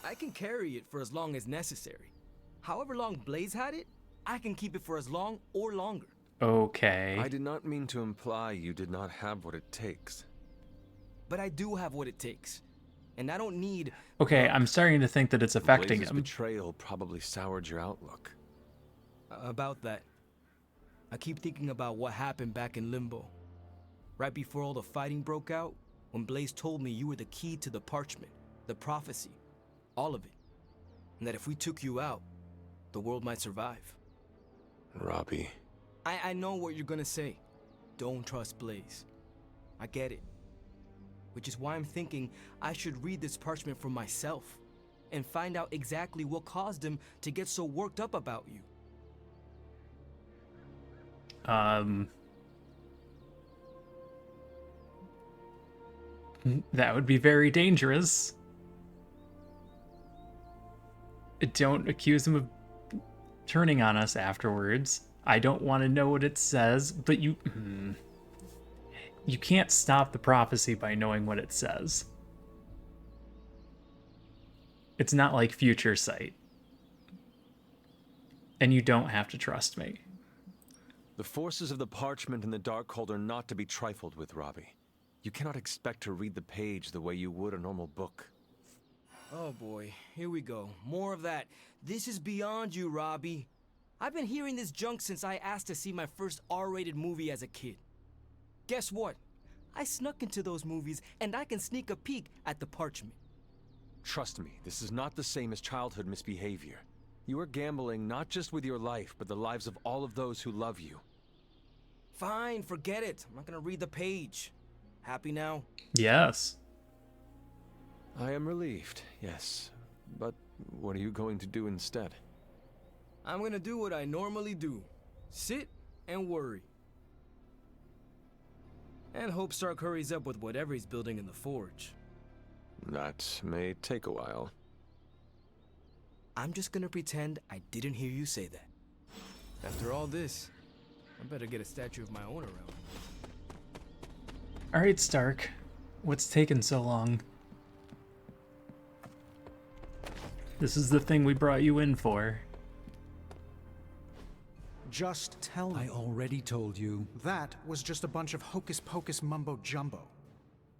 I can carry it for as long as necessary. However long Blaze had it, I can keep it for as long or longer. Okay. I did not mean to imply you did not have what it takes. But I do have what it takes. And I don't need... Okay, I'm starting to think that it's affecting Blaze's him. betrayal probably soured your outlook. About that. I keep thinking about what happened back in Limbo. Right before all the fighting broke out, when Blaze told me you were the key to the parchment, the prophecy, all of it. And that if we took you out, the world might survive. Robbie. I know what you're gonna say. Don't trust Blaze. I get it. Which is why I'm thinking I should read this parchment for myself and find out exactly what caused him to get so worked up about you. That would be very dangerous. Don't accuse him of turning on us afterwards. I don't want to know what it says, but you can't stop the prophecy by knowing what it says. It's not like future sight. And you don't have to trust me. The forces of the parchment and the Darkhold are not to be trifled with, Robbie. You cannot expect to read the page the way you would a normal book. Oh boy, here we go. More of that. This is beyond you, Robbie. I've been hearing this junk since I asked to see my first R-rated movie as a kid. Guess what? I snuck into those movies and I can sneak a peek at the parchment. Trust me, this is not the same as childhood misbehavior. You are gambling not just with your life, but the lives of all of those who love you. Fine, forget it. I'm not gonna read the page. Happy now? Yes. I am relieved, yes. But what are you going to do instead? I'm gonna do what I normally do. Sit and worry. And hope Stark hurries up with whatever he's building in the forge. That may take a while. I'm just gonna pretend I didn't hear you say that. After all this, I better get a statue of my own around. Alright, Stark. What's taken so long? This is the thing we brought you in for. Just tell me. I already told you. That was just a bunch of hocus-pocus mumbo-jumbo.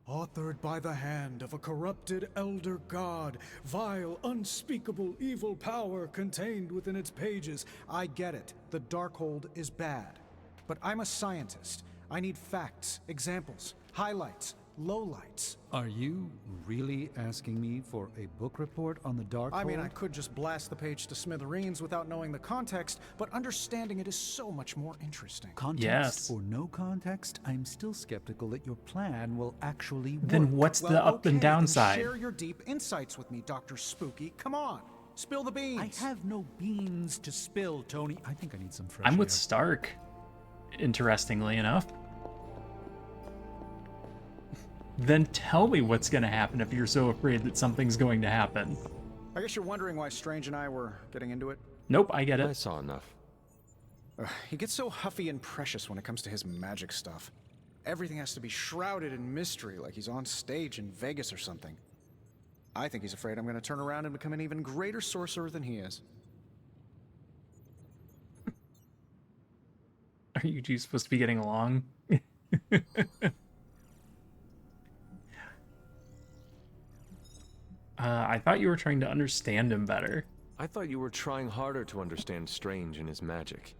Authored by the hand of a corrupted elder god, vile, unspeakable evil power contained within its pages. I get it. The Darkhold is bad. But I'm a scientist. I need facts, examples, highlights, lowlights. Are you really asking me for a book report on the Darkhold? I mean, I could just blast the page to smithereens without knowing the context, but understanding it is so much more interesting. Context or no context, I'm still skeptical that your plan will actually work. Then what's the up and then downside? share your deep insights with me, Dr. Spooky. Come on. Spill the beans. I have no beans to spill, Tony. I think I need some fresh I'm with air. Stark, interestingly enough. Then tell me what's going to happen if you're so afraid that something's going to happen. I guess you're wondering why Strange and I were getting into it? Nope, I get it. I saw enough. He gets so huffy and precious when it comes to his magic stuff. Everything has to be shrouded in mystery, like he's on stage in Vegas or something. I think he's afraid I'm going to turn around and become an even greater sorcerer than he is. Are you two supposed to be getting along? I thought you were trying to understand him better. I thought you were trying harder to understand Strange and his magic.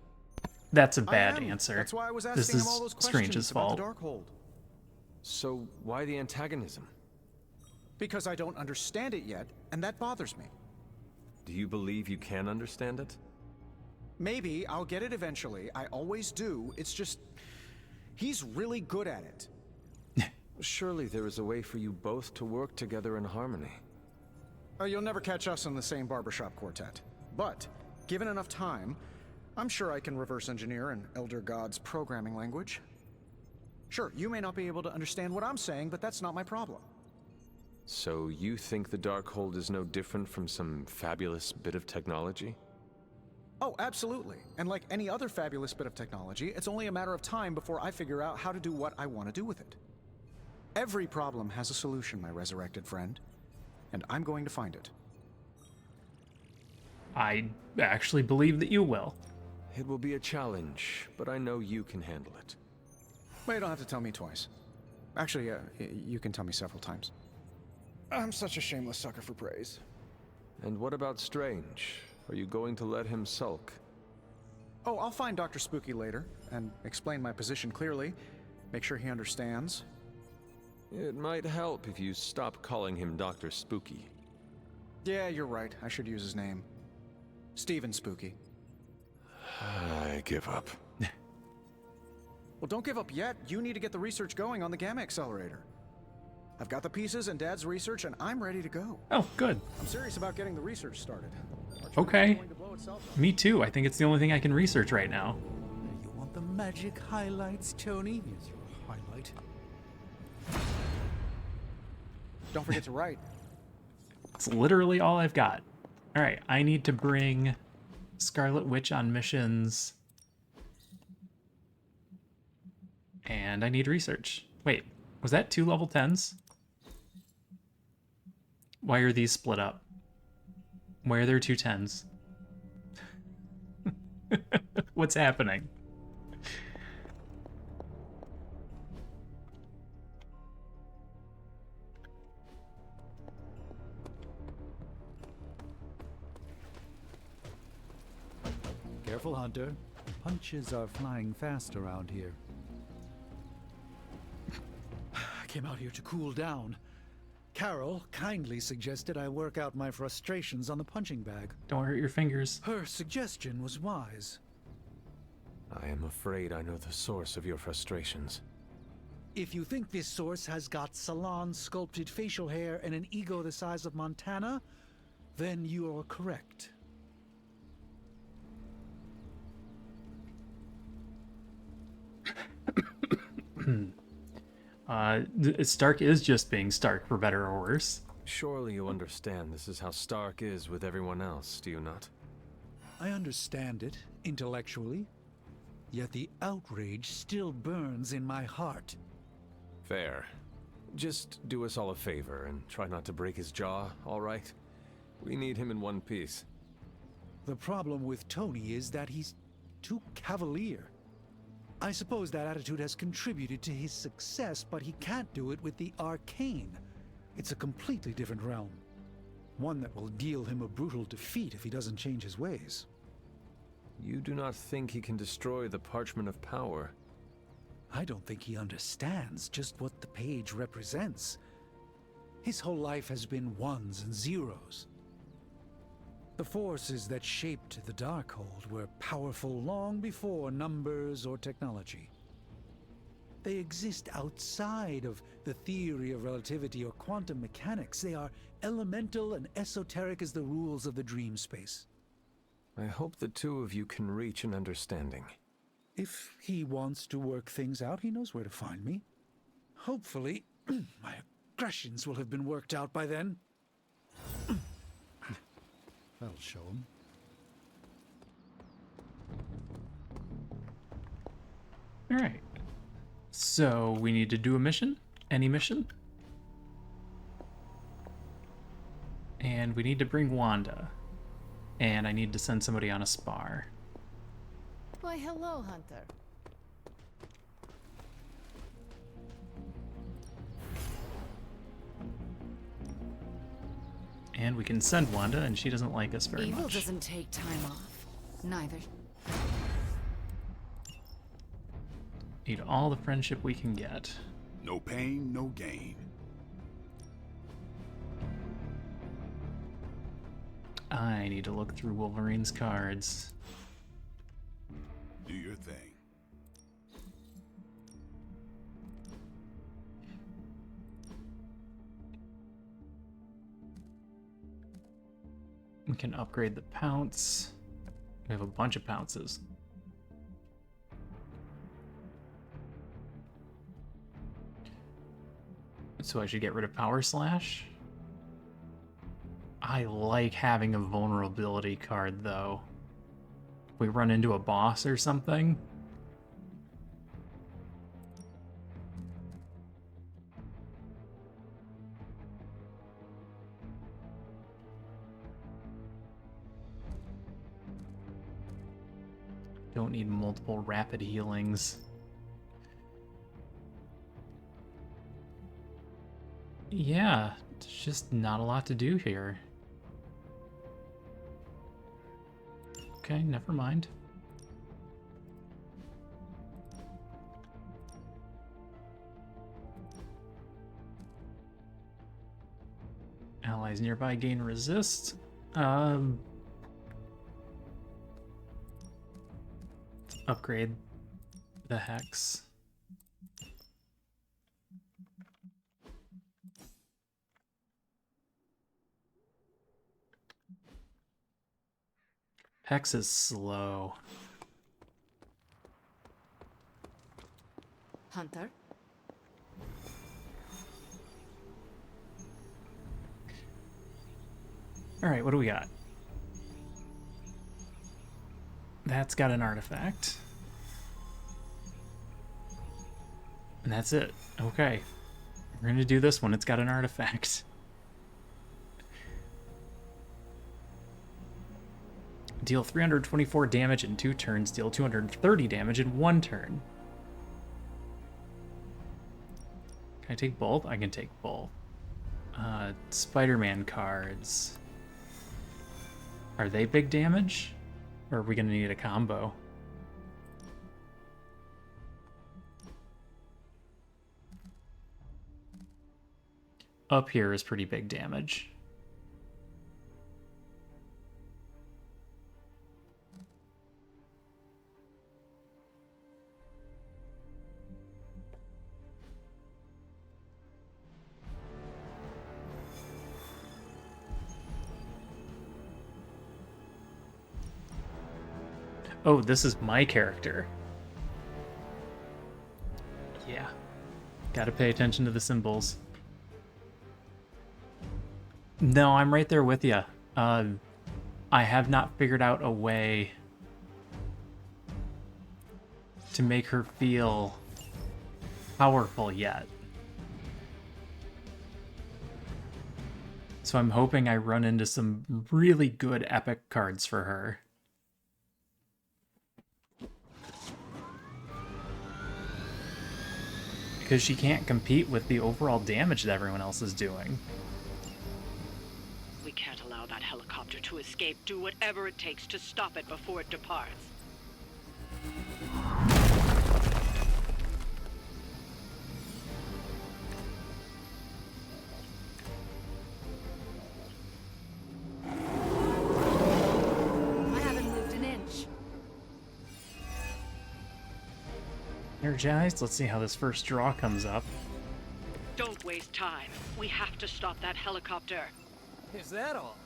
That's a bad answer. That's why I was This asking is him all those Strange's questions about fault. the Darkhold. So why the antagonism? Because I don't understand it yet, and that bothers me. Do you believe you can understand it? Maybe I'll get it eventually. I always do. It's just... he's really good at it. Surely there is a way for you both to work together in harmony. You'll never catch us in the same barbershop quartet. But, given enough time, I'm sure I can reverse engineer an Elder God's programming language. Sure, you may not be able to understand what I'm saying, but that's not my problem. So you think the Darkhold is no different from some fabulous bit of technology? Oh, absolutely. And like any other fabulous bit of technology, it's only a matter of time before I figure out how to do what I want to do with it. Every problem has a solution, my resurrected friend. And I'm going to find it. I actually believe that you will. It will be a challenge, but I know you can handle it. Well, you don't have to tell me twice. Actually, you can tell me several times. I'm such a shameless sucker for praise. And what about Strange? Are you going to let him sulk? Oh, I'll find Dr. Spooky later and explain my position clearly. Make sure he understands. It might help if you stop calling him Dr. Spooky. Yeah, you're right. I should use his name. Stephen Spooky. I give up. Well, don't give up yet. You need to get the research going on the Gamma Accelerator. I've got the pieces and Dad's research, and I'm ready to go. Oh, good. I'm serious about getting the research started. Okay. Me too. I think it's the only thing I can research right now. You want the magic highlights, Tony? Here's your highlight. Don't forget to write. It's literally all I've got. All right, I need to bring Scarlet Witch on missions. And I need research. Wait, was that 2 level 10s? Why are these split up? Why are there 2 10s? What's happening? Careful, Hunter. Punches are flying fast around here. I came out here to cool down. Carol kindly suggested I work out my frustrations on the punching bag. Don't hurt your fingers. Her suggestion was wise. I am afraid I know the source of your frustrations. If you think this source has got salon-sculpted facial hair and an ego the size of Montana, then you are correct. Stark is just being Stark, for better or worse. Surely you understand this is how Stark is with everyone else, do you not? I understand it, intellectually. Yet the outrage still burns in my heart. Fair. Just do us all a favor and try not to break his jaw, all right? We need him in one piece. The problem with Tony is that he's too cavalier. I suppose that attitude has contributed to his success, but he can't do it with the arcane. It's a completely different realm. One that will deal him a brutal defeat if he doesn't change his ways. You do not think he can destroy the Parchment of Power? I don't think he understands just what the page represents. His whole life has been ones and zeros. The forces that shaped the Darkhold were powerful long before numbers or technology. They exist outside of the theory of relativity or quantum mechanics. They are elemental and esoteric as the rules of the dream space. I hope the two of you can reach an understanding. If he wants to work things out, he knows where to find me. Hopefully, my aggressions will have been worked out by then. That'll show him. All right. So we need to do a mission. Any mission. And we need to bring Wanda. And I need to send somebody on a spar. Why, hello, Hunter. And we can send Wanda, and she doesn't like us very Evil much. doesn't take time off. Neither. Need all the friendship we can get. No pain, no gain. I need to look through Wolverine's cards. Do your thing. We can upgrade the pounce. We have a bunch of pounces. So I should get rid of Power Slash. I like having a vulnerability card, though. If we run into a boss or something. Don't need multiple rapid healings. Yeah, there's just not a lot to do here. Okay, never mind. Allies nearby gain resist. Let's upgrade the Hex. Hex is slow. Hunter? Alright, what do we got? That's got an artifact. And that's it. Okay. We're gonna do this one. It's got an artifact. Deal 324 damage in 2 turns. Deal 230 damage in 1 turn. Can I take both? I can take both. Spider-Man cards. Are they big damage? Or are we gonna need a combo? Up here is pretty big damage. Oh, this is my character. Yeah. Gotta pay attention to the symbols. No, I'm right there with you. I have not figured out a way to make her feel powerful yet. So I'm hoping I run into some really good epic cards for her. Because she can't compete with the overall damage that everyone else is doing. We can't allow that helicopter to escape. Do whatever it takes to stop it before it departs. I haven't moved an inch. Energized. Let's see how this first draw comes up. Don't waste time. We have to stop that helicopter. Is that all?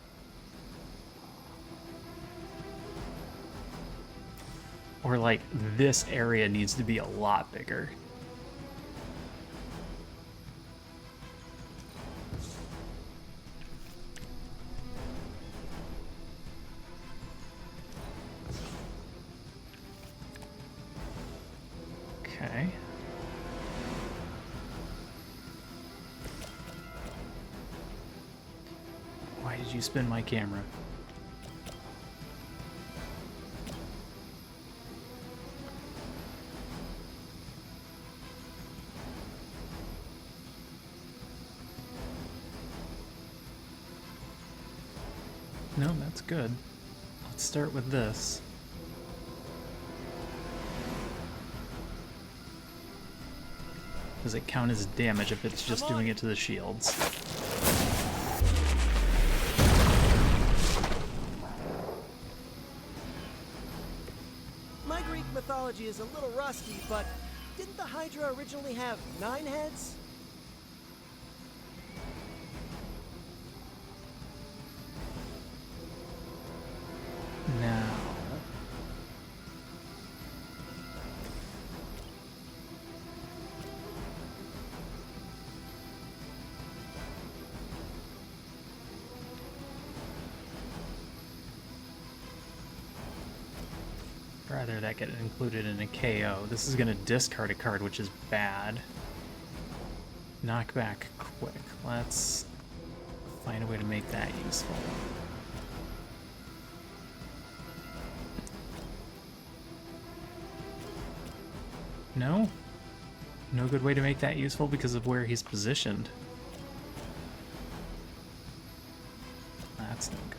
Or like, this area needs to be a lot bigger. Okay. Why did you spin my camera? No, that's good. Let's start with this. Does it count as damage if it's just doing it to the shields? My Greek mythology is a little rusty, but didn't the Hydra originally have 9 heads? Now... rather that get included in a KO. This is going to discard a card, which is bad. Knockback quick. Let's find a way to make that useful. No? No good way to make that useful because of where he's positioned. That's no good.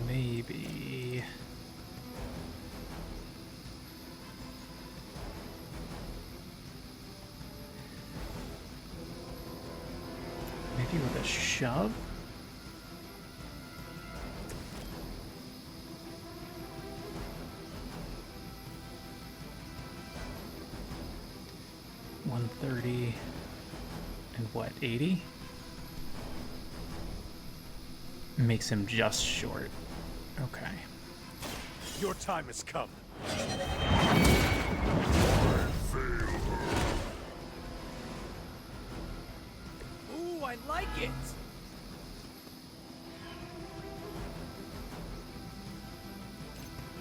Maybe... maybe with a shove? $130 and what, 80? Makes him just short. Okay. Your time has come. Ooh, I like it!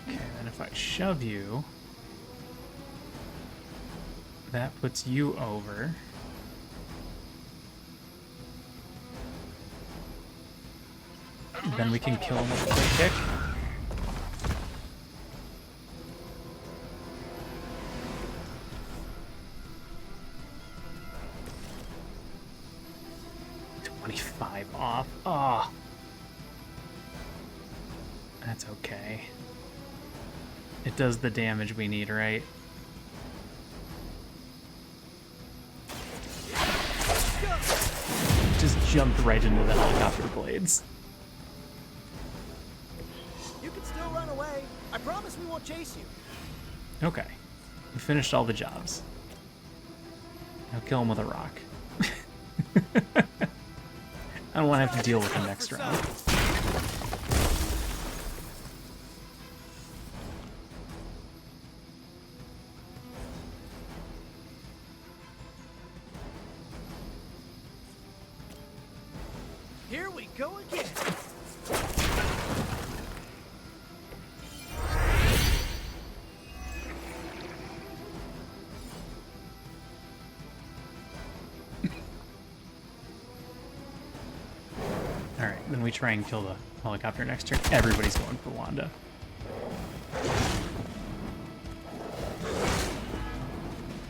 Okay, then if I shove you, that puts you over. Then we can kill him with a quick kick. $25 off. Ah, that's okay. It does the damage we need, right? Just jumped right into the helicopter blades. You can still run away. I promise we won't chase you. Okay. We finished all the jobs. Now kill him with a rock. I don't want to have to deal with him next round. Here we go again. Alright, then we try and kill the helicopter next turn. Everybody's going for Wanda.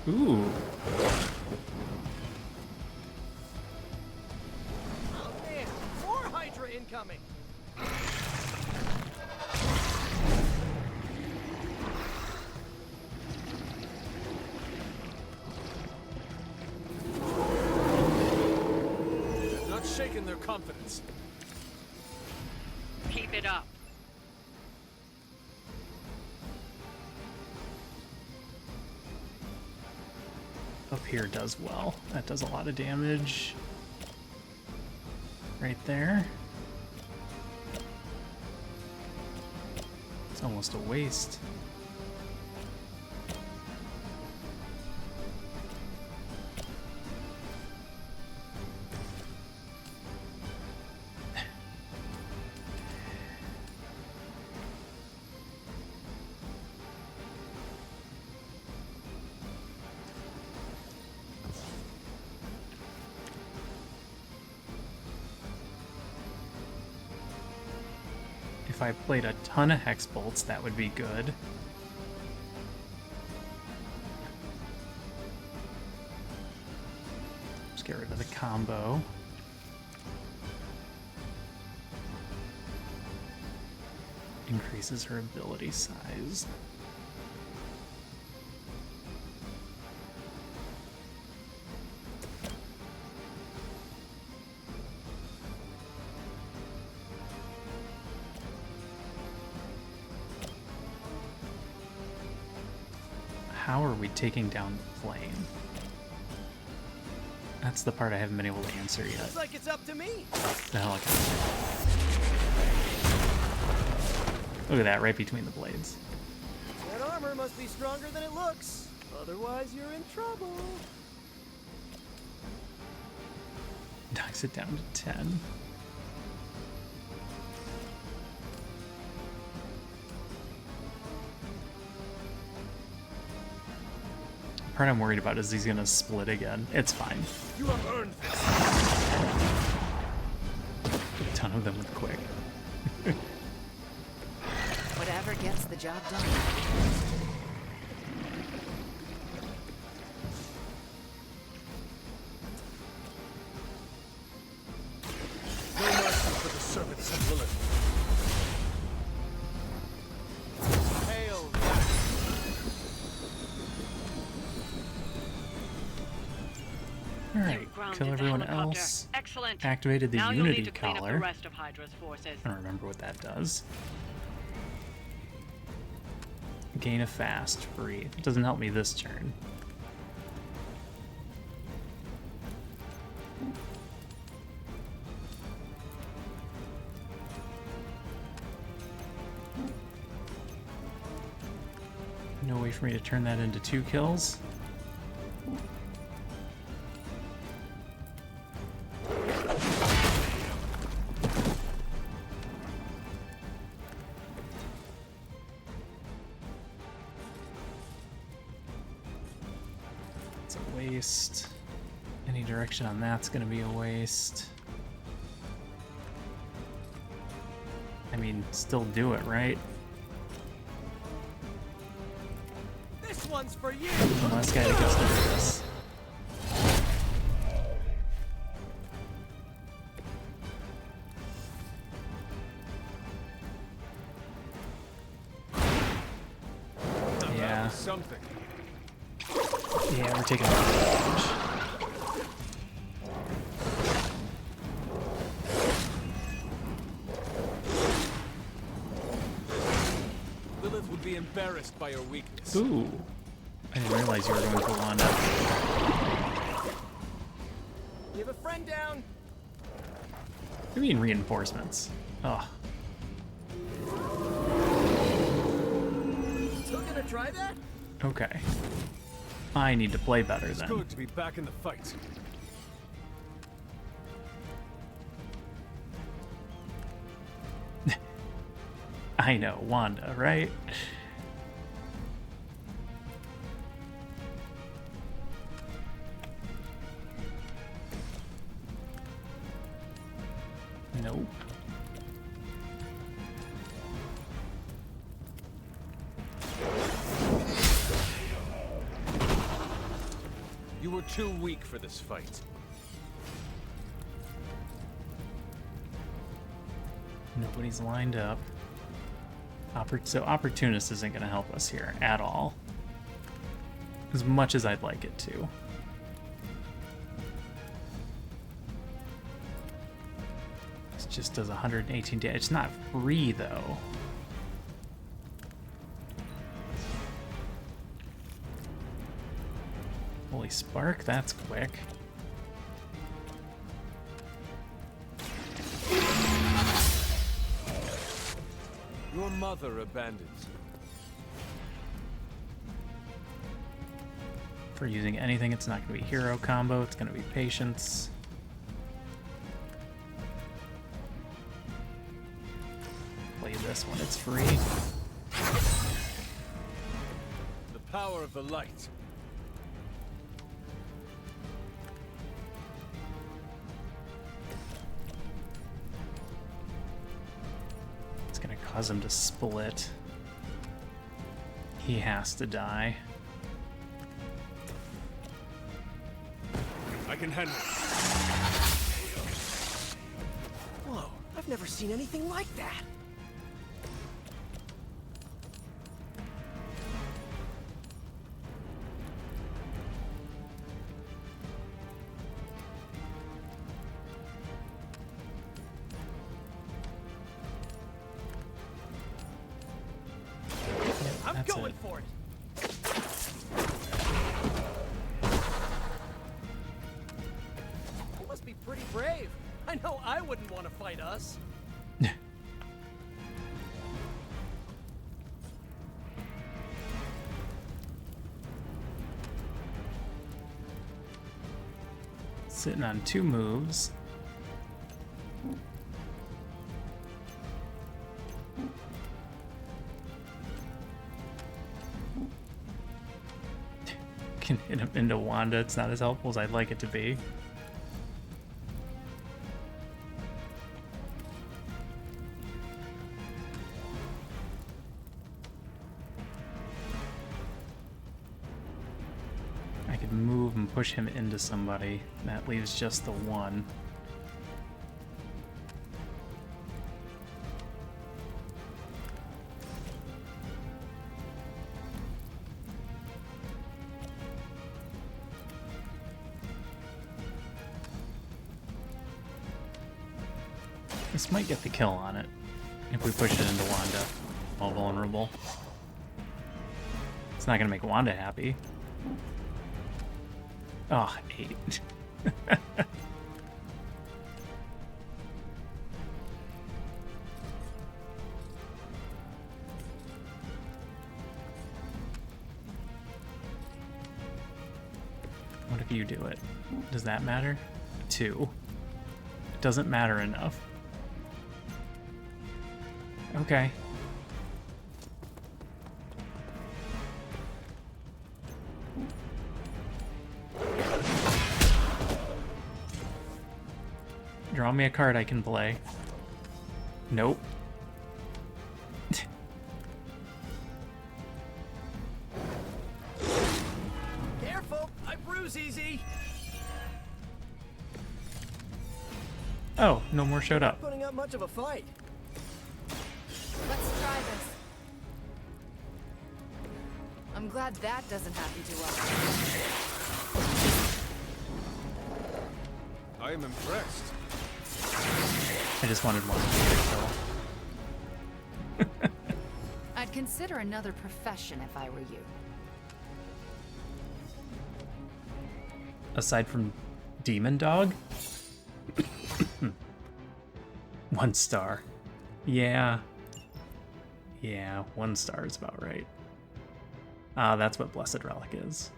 Ooh. coming. Not shaking their confidence. Keep it up. Up here does well. That does a lot of damage. Right there. It's almost a waste. If I played a ton of hex bolts, that would be good. Just get rid of the combo. Increases her ability size. How are we taking down the plane? That's the part I haven't been able to answer yet. Looks like it's up to me. The helicopter. Look at that, right between the blades. That armor must be stronger than it looks. Otherwise, you're in trouble. Knocks it down to 10. The part I'm worried about is he's gonna split again. It's fine. You have earned this. A ton of them with quick. Whatever gets the job done. No mercy for the servants of Lilith. Hail that. Alright, Grounded kill the everyone helicopter. else. Excellent. Activated the Now you'll Unity need to clean up the collar. rest of Hydra's forces. I don't remember what that does. Gain a fast free. It doesn't help me this turn. No way for me to turn that into 2 kills. It's a waste. Any direction on that's gonna be a waste. I mean, still do it, right? This one's for you. The last guy that gets to do this. Yeah. Something. Yeah, we're taking a lot of damage. Lilith would be embarrassed by your weakness. Ooh. I didn't realize you were going for Wanda. You have a friend down. What do you mean reinforcements? Oh. Still gonna try that? Okay. I need to play better It's then. good to be back in the fight. I know, Wanda, right? Nope. You were too weak for this fight. Nobody's lined up. So Opportunist isn't going to help us here at all. As much as I'd like it to. This just does 118 damage. It's not free, though. Holy spark, that's quick. Your mother abandons you. For using anything, it's not going to be hero combo, it's going to be patience. Play this when it's free. The power of the light. It's going to cause him to split. He has to die. I can handle it. Whoa, I've never seen anything like that. I'm going for it. You must be pretty brave. I know I wouldn't want to fight us. Sitting on 2 moves. Can hit him into Wanda. It's not as helpful as I'd like it to be. I could move and push him into somebody. That leaves just the one. This might get the kill on it if we push it into Wanda while vulnerable. It's not gonna make Wanda happy. Oh, 8. What if you do it? Does that matter? 2. It doesn't matter enough. Okay. Draw me a card I can play. Nope. Careful, I bruise easy. Oh, no more showed up. Putting up much of a fight. Let's try this. I'm glad that doesn't happen too often. I am impressed. I just wanted one to get a kill. I'd consider another profession if I were you. Aside from Demon Dog? 1 star. Yeah. Yeah, 1 star is about right. Ah, that's what Blessed Relic is.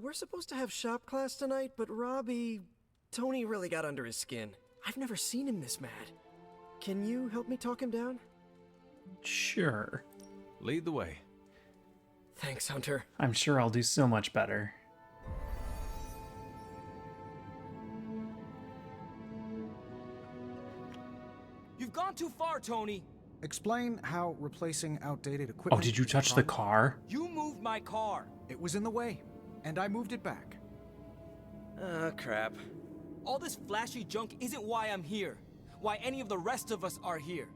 We're supposed to have shop class tonight, but Tony really got under his skin. I've never seen him this mad. Can you help me talk him down? Sure. Lead the way. Thanks, Hunter. I'm sure I'll do so much better. You've gone too far, Tony. Explain how replacing outdated Oh, equipment. did you is a touch the problem. car? You moved my car. It was in the way, and I moved it back. Ah, crap. All this flashy junk isn't why I'm here. Why any of the rest of us are here.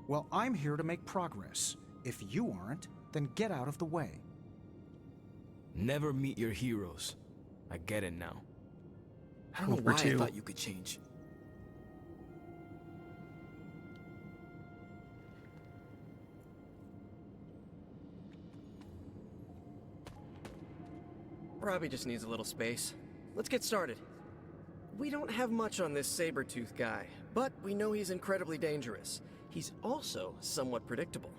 Well, I'm here to make progress. If you aren't, then get out of the way. Never meet your heroes. I get it now. I don't know Over why I two. thought you could change. Robbie just needs a little space. Let's get started. We don't have much on this saber-tooth guy, but we know he's incredibly dangerous. He's also somewhat predictable.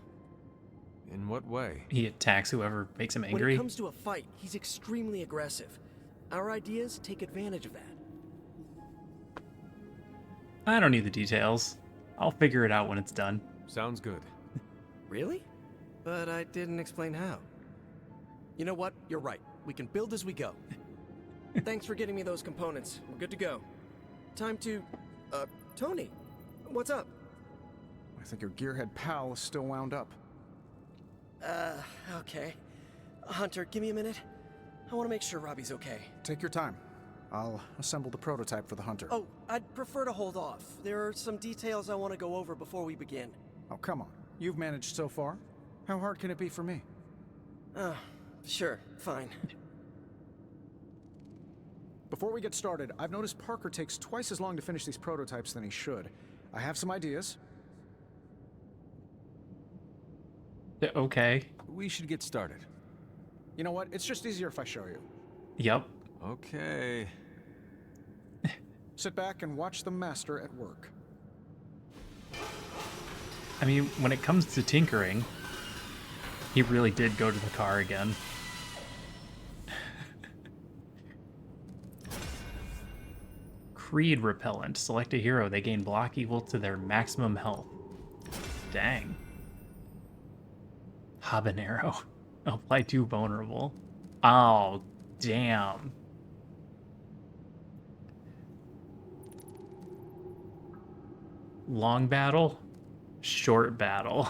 In what way? He attacks whoever makes him When angry. it comes to a fight, he's extremely aggressive. Our ideas take advantage of that. I don't need the details. I'll figure it out when it's done. Sounds good. Really? But I didn't explain how. You know what? You're right. We can build as we go. Thanks for getting me those components. We're good to go. Time to... Tony, what's up? I think your gearhead pal is still wound up. Okay. Hunter, give me a minute. I want to make sure Robbie's okay. Take your time. I'll assemble the prototype for the Hunter. Oh, I'd prefer to hold off. There are some details I want to go over before we begin. Oh, come on. You've managed so far. How hard can it be for me? Sure, fine. Before we get started, I've noticed Parker takes twice as long to finish these prototypes than he should. I have some ideas. Okay. We should get started. You know what? It's just easier if I show you. Yep. Okay. Sit back and watch the master at work. I mean, when it comes to tinkering, he really did go to the car again. Creed repellent. Select a hero. They gain block equal to their maximum health. Dang. Habanero. Apply to vulnerable. Oh, damn. Long battle. Short battle.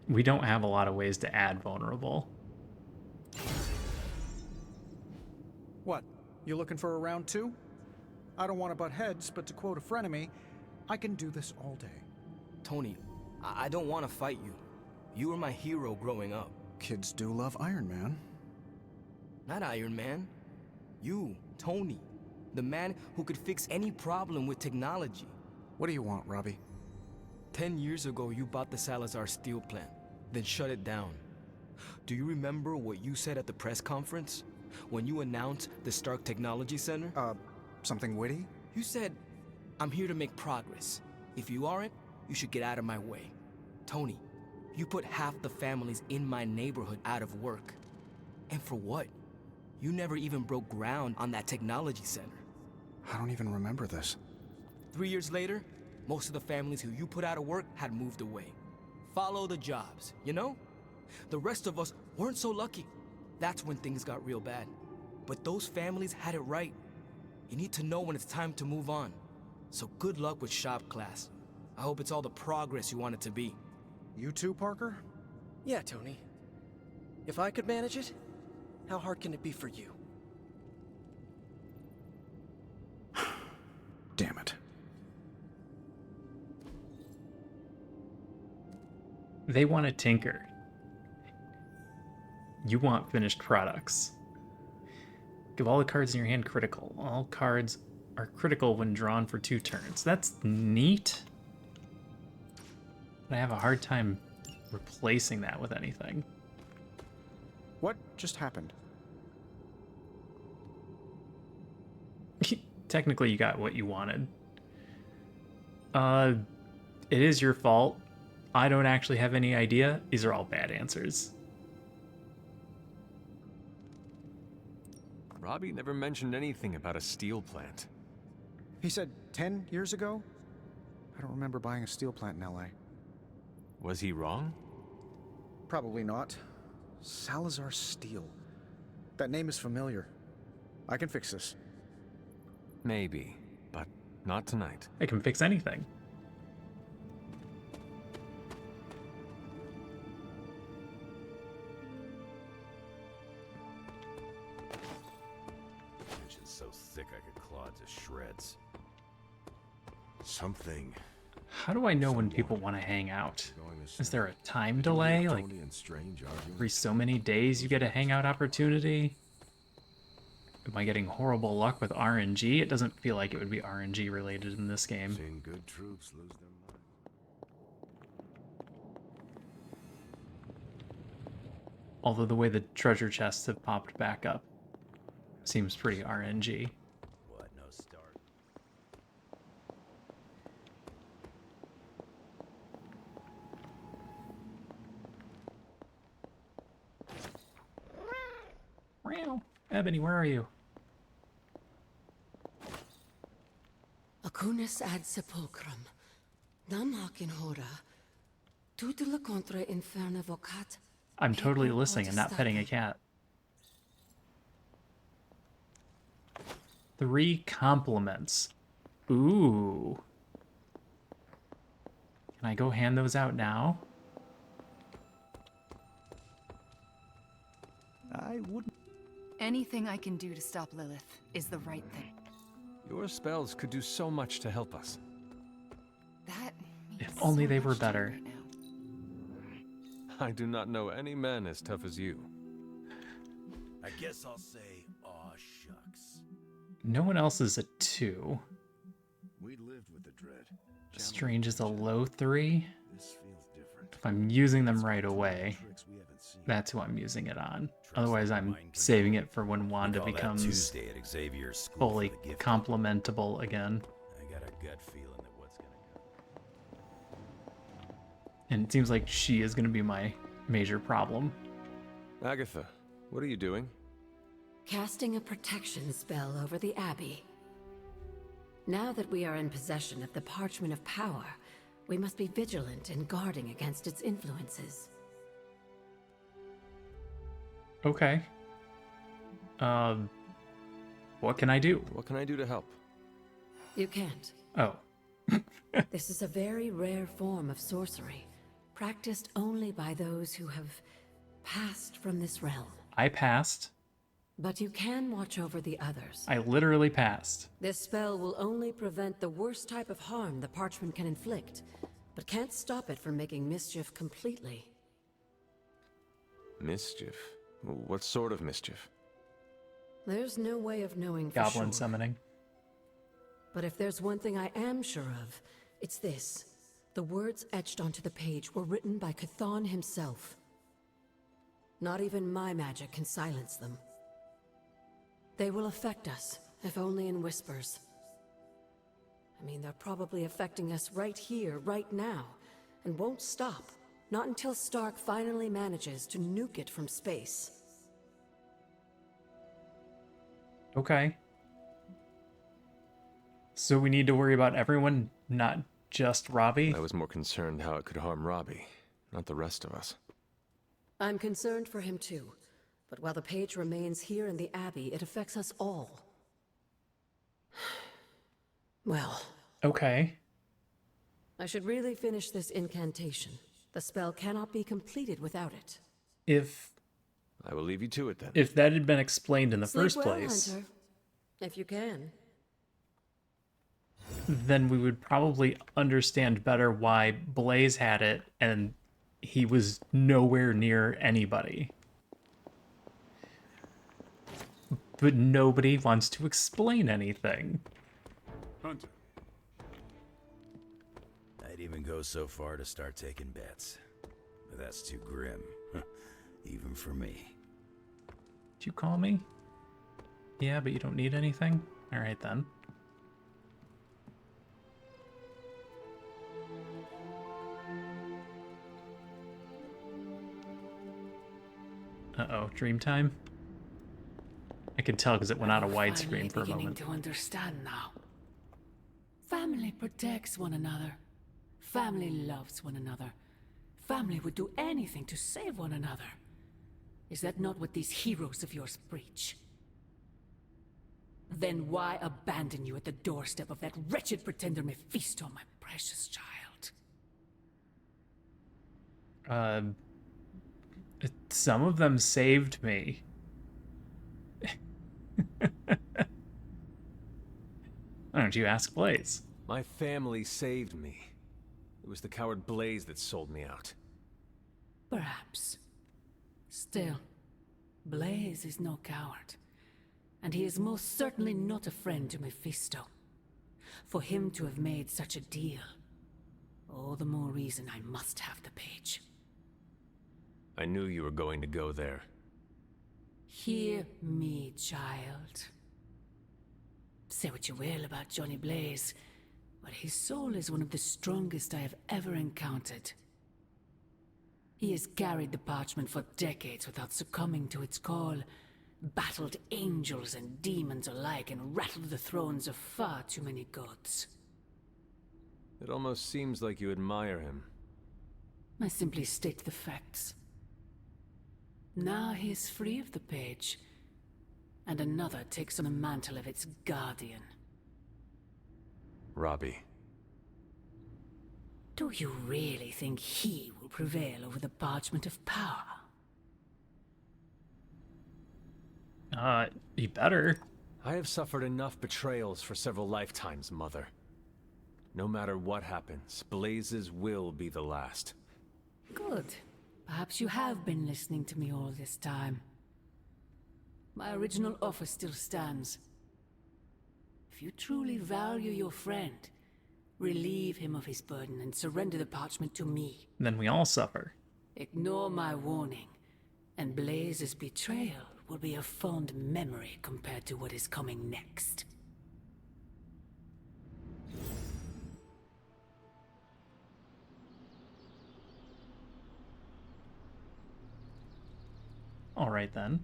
We don't have a lot of ways to add vulnerable. What? You looking for a round two? I don't want to butt heads, but to quote a frenemy, I can do this all day. Tony, I don't want to fight you. You were my hero growing up. Kids do love Iron Man. Not Iron Man. You, Tony. The man who could fix any problem with technology. What do you want, Robbie? 10 years ago, you bought the Salazar steel plant, then shut it down. Do you remember what you said at the press conference? When you announced the Stark Technology Center? Something witty? You said, I'm here to make progress. If you aren't, you should get out of my way. Tony, you put half the families in my neighborhood out of work. And for what? You never even broke ground on that technology center. I don't even remember this. 3 years later, most of the families who you put out of work had moved away. Follow the jobs, you know? The rest of us weren't so lucky. That's when things got real bad. But those families had it right. You need to know when it's time to move on. So good luck with shop class. I hope it's all the progress you want it to be. You too, Parker? Yeah, Tony. If I could manage it, how hard can it be for you? Damn it. They want to tinker. You want finished products. Give all the cards in your hand critical. All cards are critical when drawn for 2 turns. That's neat. But I have a hard time replacing that with anything. What just happened? Technically, you got what you wanted. It is your fault. I don't actually have any idea. These are all bad answers. Robbie never mentioned anything about a steel plant. He said 10 years ago? I don't remember buying a steel plant in LA. Was he wrong? Probably not. Salazar Steel. That name is familiar. I can fix this. Maybe, but not tonight. I can fix anything. Tension's so thick I could claw it to shreds. Something. How do I know when people want to hang out? Is there a time delay? Like, every so many days you get a hangout opportunity? Am I getting horrible luck with RNG? It doesn't feel like it would be RNG related in this game. Seen good troops lose their mind. Although the way the treasure chests have popped back up seems pretty RNG. What? No start. Meow. Ebony, where are you? Acunis ad sepulchrum. Nam hac in hora. Tutela contra inferna vocat. I'm totally listening and not petting a cat. 3 compliments. Ooh. Can I go hand those out now? I wouldn't. Anything I can do to stop Lilith is the right thing. Your spells could do so much to help us. That means If only so they were much to me better. right now. I do not know any man as tough as you. I guess I'll say, aw shucks. No one else is a 2. We lived with the dread. Strange is a low 3. This feels different. If I'm using them right away, that's who I'm using it on. Otherwise, I'm saving it for when Wanda Call that becomes Tuesday at Xavier's school fully for the gifted. complimentable again. I got a gut feeling that what's gonna go. And it seems like she is going to be my major problem. Agatha, what are you doing? Casting a protection spell over the Abbey. Now that we are in possession of the Parchment of Power, we must be vigilant in guarding against its influences. Okay. What can I do? What can I do to help? You can't. Oh. This is a very rare form of sorcery, practiced only by those who have passed from this realm. I passed. But you can watch over the others. I literally passed. This spell will only prevent the worst type of harm the parchment can inflict, but can't stop it from making mischief completely. Mischief? What sort of mischief? There's no way of knowing for Goblin sure. summoning. But if there's one thing I am sure of, it's this. The words etched onto the page were written by Chthon himself. Not even my magic can silence them. They will affect us, if only in whispers. I mean, they're probably affecting us right here, right now, and won't stop. Not until Stark finally manages to nuke it from space. Okay. So we need to worry about everyone, not just Robbie? I was more concerned how it could harm Robbie, not the rest of us. I'm concerned for him too. But while the page remains here in the Abbey, it affects us all. Well. Okay. I should really finish this incantation. The spell cannot be completed without it. If I will leave you to it then. If that had been explained in the Sleep first well, place, Hunter. If you can. then we would probably understand better why Blaze had it and he was nowhere near anybody. But nobody wants to explain anything. Hunter. I'd even go so far to start taking bets. But that's too grim. Even for me. Did you call me? Yeah, but you don't need anything? Alright then. Uh-oh, dream time? I could tell because it went out of widescreen for a moment. To understand now. Family protects one another. Family loves one another. Family would do anything to save one another. Is that not what these heroes of yours preach? Then why abandon you at the doorstep of that wretched pretender Mephisto, my precious child? Some of them saved me. Why don't you ask Blaze? My family saved me. It was the coward Blaze that sold me out. Perhaps. Still, Blaze is no coward. And he is most certainly not a friend to Mephisto. For him to have made such a deal, all the more reason I must have the page. I knew you were going to go there. Hear me, child. Say what you will about Johnny Blaze, but his soul is one of the strongest I have ever encountered. He has carried the parchment for decades without succumbing to its call, battled angels and demons alike, and rattled the thrones of far too many gods. It almost seems like you admire him. I simply state the facts. Now he is free of the page, and another takes on the mantle of its guardian. Robbie. Do you really think he will prevail over the parchment of power? He better. I have suffered enough betrayals for several lifetimes, Mother. No matter what happens, Blaze's will be the last. Good. Perhaps you have been listening to me all this time. My original offer still stands. If you truly value your friend, relieve him of his burden and surrender the parchment to me. Then we all suffer. Ignore my warning, and Blaze's betrayal will be a fond memory compared to what is coming next. All right then.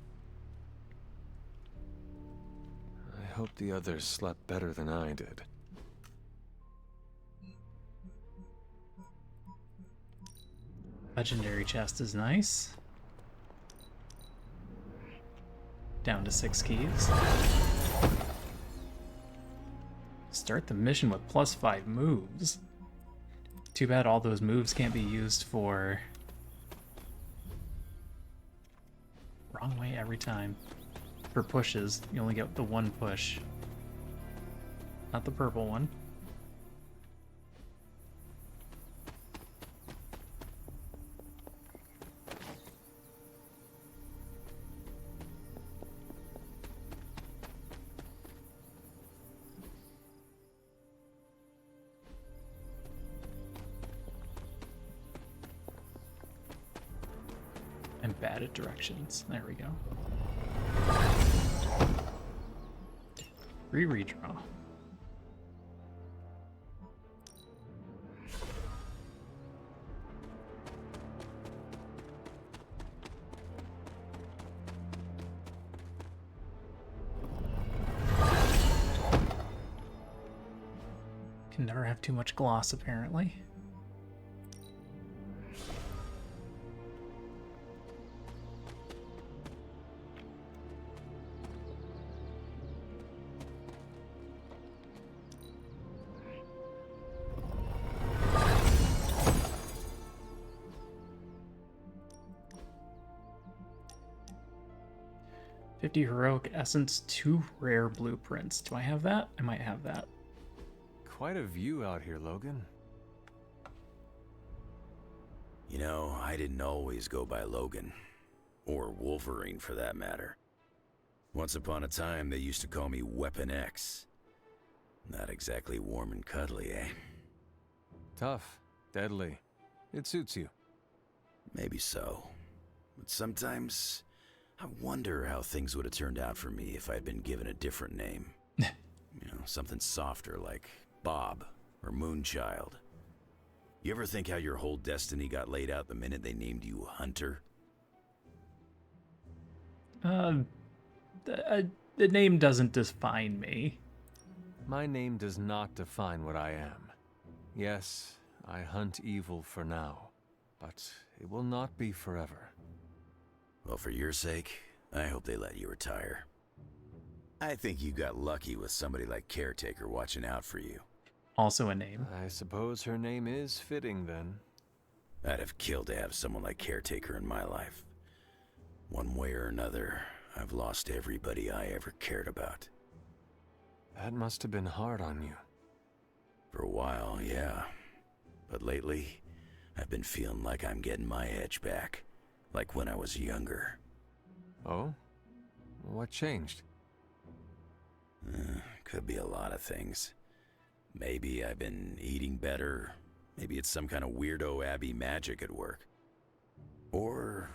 I hope the others slept better than I did. Legendary chest is nice. Down to 6 keys. Start the mission with +5 moves. Too bad all those moves can't be used for... Wrong way every time. For pushes, you only get the one push. Not the purple one. And bad at directions. There we go. Redraw. Can never have too much gloss, apparently. Heroic Essence, 2 rare blueprints. Do I have that? I might have that. Quite a view out here, Logan. You know, I didn't always go by Logan. Or Wolverine, for that matter. Once upon a time, they used to call me Weapon X. Not exactly warm and cuddly, eh? Tough. Deadly. It suits you. Maybe so. But sometimes... I wonder how things would have turned out for me if I'd been given a different name. You know, something softer like Bob or Moonchild. You ever think how your whole destiny got laid out the minute they named you Hunter? The name doesn't define me. My name does not define what I am. Yes, I hunt evil for now, but it will not be forever. Well, for your sake, I hope they let you retire. I think you got lucky with somebody like Caretaker watching out for you. Also a name. I suppose her name is fitting then. I'd have killed to have someone like Caretaker in my life. One way or another, I've lost everybody I ever cared about. That must have been hard on you. For a while, yeah. But lately, I've been feeling like I'm getting my edge back. Like when I was younger. Oh? What changed? Could be a lot of things. Maybe I've been eating better. Maybe it's some kind of weirdo Abbey magic at work. Or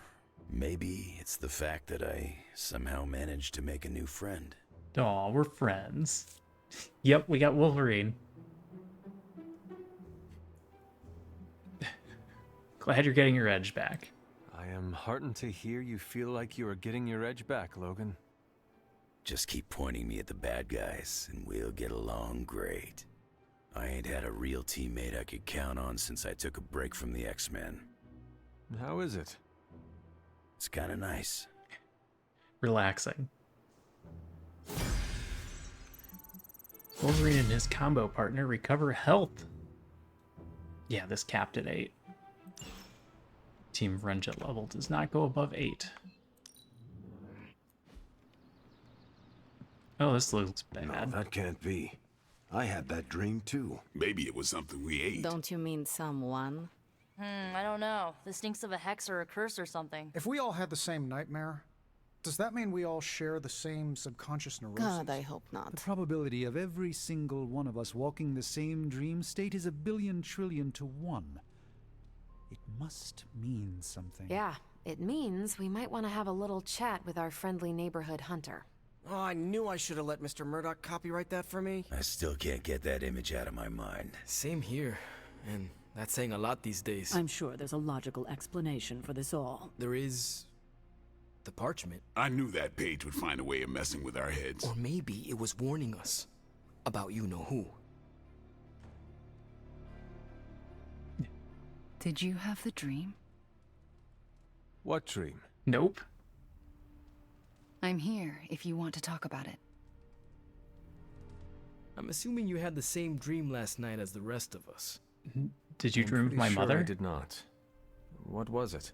maybe it's the fact that I somehow managed to make a new friend. Aw, we're friends. Yep, we got Wolverine. Glad you're getting your edge back. I am heartened to hear you feel like you are getting your edge back, Logan. Just keep pointing me at the bad guys, and we'll get along great. I ain't had a real teammate I could count on since I took a break from the X-Men. How is it? It's kinda nice. Relaxing. Wolverine and his combo partner recover health. Yeah, this capped at 8. Team friendship level does not go above 8. Oh, this looks bad. No, that can't be. I had that dream too. Maybe it was something we ate. Don't you mean someone? I don't know. This stinks of a hex or a curse or something. If we all had the same nightmare, does that mean we all share the same subconscious neurosis? God, I hope not. The probability of every single one of us walking the same dream state is 1,000,000,000 trillion to 1. It must mean something. Yeah, it means we might want to have a little chat with our friendly neighborhood hunter. Oh, I knew I should have let Mr. Murdoch copyright that for me. I still can't get that image out of my mind. Same here, and that's saying a lot these days. I'm sure there's a logical explanation for this all. There is... the parchment. I knew that page would find a way of messing with our heads. Or maybe it was warning us about you-know-who. Did you have the dream? What dream? Nope. I'm here if you want to talk about it. I'm assuming you had the same dream last night as the rest of us. Did you dream of my mother? I did not. What was it?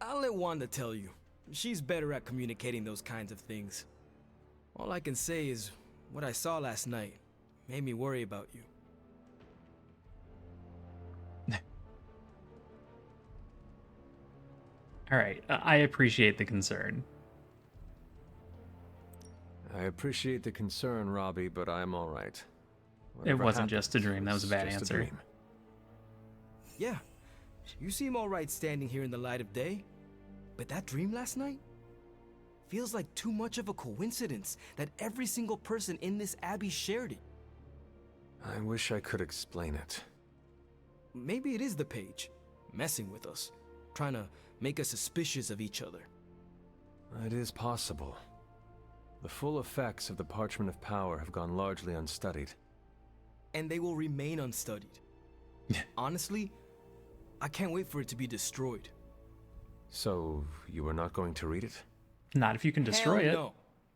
I'll let Wanda tell you. She's better at communicating those kinds of things. All I can say is, what I saw last night made me worry about you. Alright, I appreciate the concern. I appreciate the concern, Robbie, but I'm alright. It wasn't just a dream, that was a bad answer. Yeah, you seem alright standing here in the light of day. But that dream last night feels like too much of a coincidence that every single person in this abbey shared it. I wish I could explain it. Maybe it is the page, messing with us, trying to make us suspicious of each other. It is possible. The full effects of the Parchment of Power have gone largely unstudied. And they will remain unstudied. Honestly, I can't wait for it to be destroyed. So, you are not going to read it? Not if you can destroy it. No.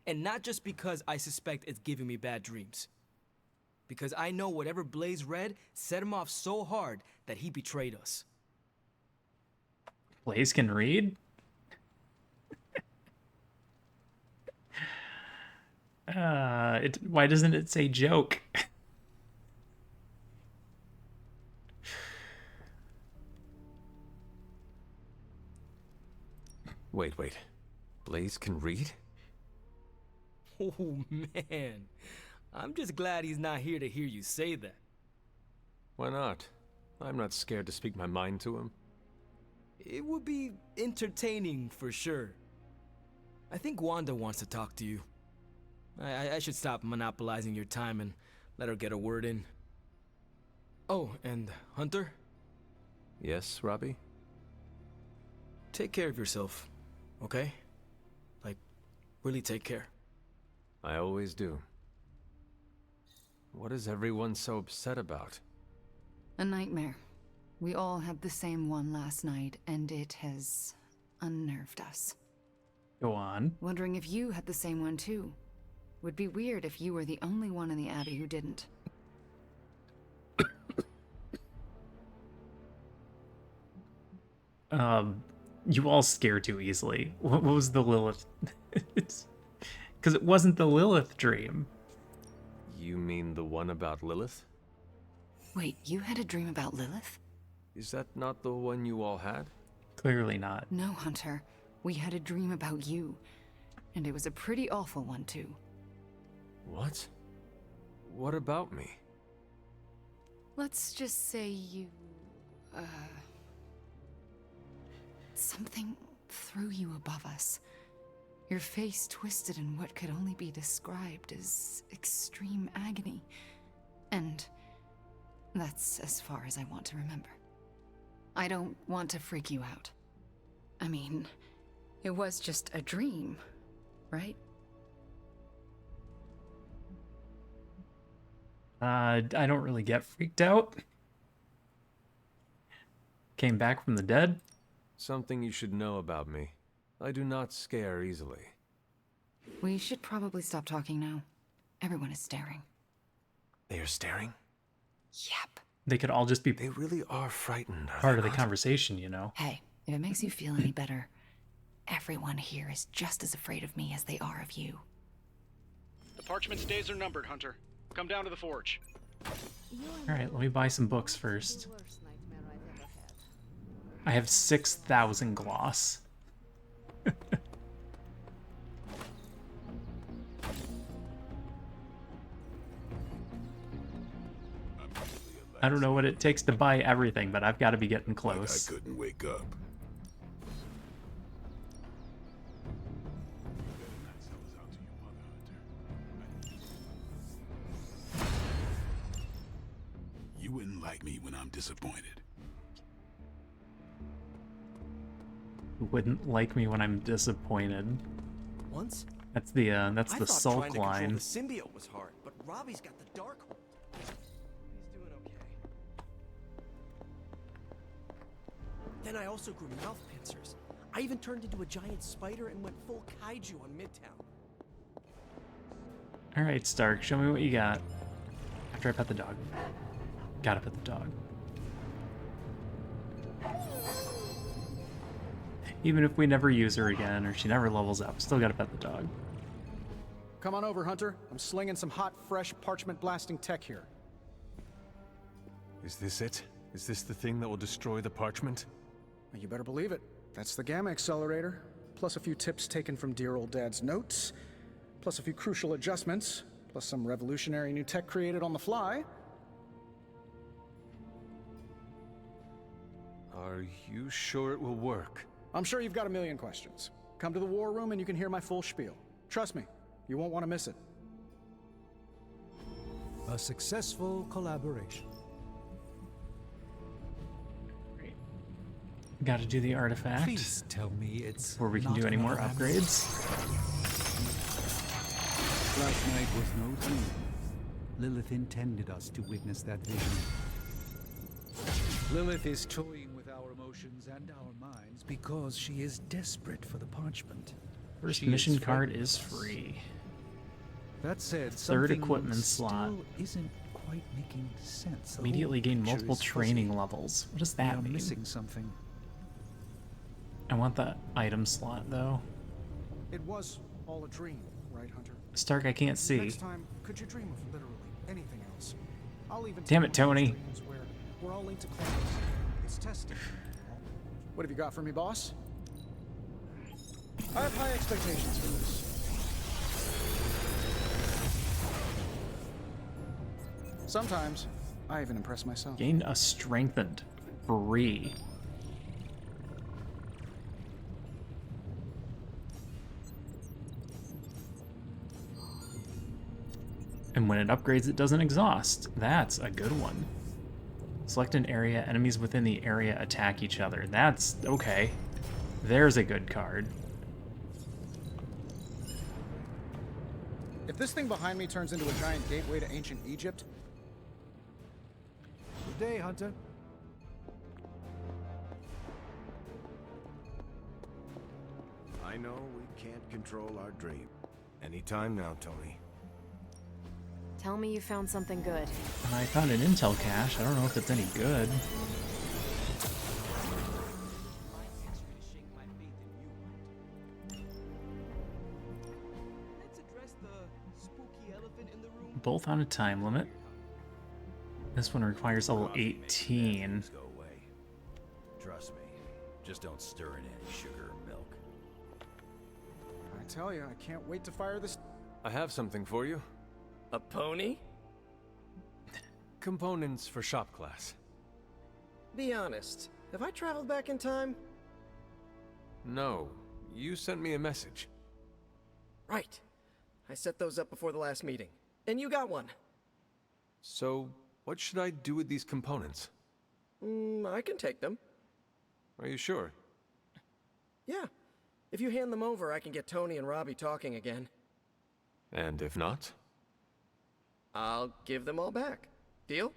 And not just because I suspect it's giving me bad dreams. Because I know whatever Blaze read set him off so hard that he betrayed us. Blaze can read? Why doesn't it say joke? Wait. Blaze can read? Oh, man. I'm just glad he's not here to hear you say that. Why not? I'm not scared to speak my mind to him. It would be entertaining for sure. I think Wanda wants to talk to you. I should stop monopolizing your time and let her get a word in. Oh, and Hunter? Yes, Robbie? Take care of yourself, okay? Like, really take care. I always do. What is everyone so upset about? A nightmare. We all had the same one last night, and it has unnerved us. Go on. Wondering if you had the same one too. Would be weird if you were the only one in the Abbey who didn't. You all scare too easily. What was the Lilith? Because it wasn't the Lilith dream. You mean the one about Lilith? Wait, you had a dream about Lilith? Is that not the one you all had? Clearly not. No, Hunter. We had a dream about you. And it was a pretty awful one, too. What? What about me? Let's just say you... something threw you above us. Your face twisted in what could only be described as extreme agony. And that's as far as I want to remember. I don't want to freak you out. I mean, it was just a dream, right? I don't really get freaked out. Came back from the dead. Something you should know about me. I do not scare easily. We should probably stop talking now. Everyone is staring. They are staring? Yep. They could all just be They really are frightened. part of the conversation, you know? Hey, if it makes you feel any better, everyone here is just as afraid of me as they are of you. The parchment's days are numbered, Hunter. Come down to the forge. Alright, let me buy some books first. I have 6,000 gloss. I don't know what it takes to buy everything, but I've got to be getting close. I couldn't wake up. You wouldn't like me when I'm disappointed. Who wouldn't like me when I'm disappointed? Once? That's the I thought sulk trying to control line. the symbiote was hard, but Robbie's got the dark hold. He's doing okay. Then I also grew mouth pincers. I even turned into a giant spider and went full kaiju on Midtown. Alright, Stark, show me what you got. After I pet the dog. Gotta pet the dog. Even if we never use her again, or she never levels up, still gotta pet the dog. Come on over, Hunter. I'm slinging some hot, fresh parchment blasting tech here. Is this it? Is this the thing that will destroy the parchment? You better believe it. That's the Gamma Accelerator. Plus a few tips taken from dear old Dad's notes. Plus a few crucial adjustments. Plus some revolutionary new tech created on the fly. Are you sure it will work? I'm sure you've got a million questions. Come to the war room and you can hear my full spiel. Trust me, you won't want to miss it. A successful collaboration. Gotta do the artifact. Please tell me it's before we can do any more upgrades. Last night was no dream. Lilith intended us to witness that vision. Lilith is toying with our emotions and our minds because she is desperate for the parchment. First She mission is card frightening is us. free. That said, Third something equipment slot. still isn't quite making sense. The Immediately whole gain picture multiple is training fuzzy. levels. What does We that are mean? missing something. I want the item slot though. It was all a dream, right, Hunter? Stark, I can't see. Next time, could you dream of literally anything else? I'll even Damn take it, one of those Tony. dreams where we're all linked to clouds. It's testing. What have you got for me, boss? I have high expectations for this. Sometimes, I even impress myself. Gain a strengthened. Free. And when it upgrades, it doesn't exhaust. That's a good one. Select an area. Enemies within the area attack each other. That's okay. There's a good card. If this thing behind me turns into a giant gateway to ancient Egypt, Good day, Hunter. I know we can't control our dream. Anytime now, Tony. Tell me you found something good. I found an intel cache. I don't know if it's any good. Both on a time limit. This one requires level 18. Go away. Trust me. Just don't stir in any sugar or milk. I tell you, I can't wait to fire this. I have something for you. A pony? Components for shop class. Be honest. Have I traveled back in time? No, you sent me a message. Right. I set those up before the last meeting. And you got one. So, what should I do with these components? I can take them. Are you sure? Yeah. If you hand them over, I can get Tony and Robbie talking again. And if not? I'll give them all back. Deal?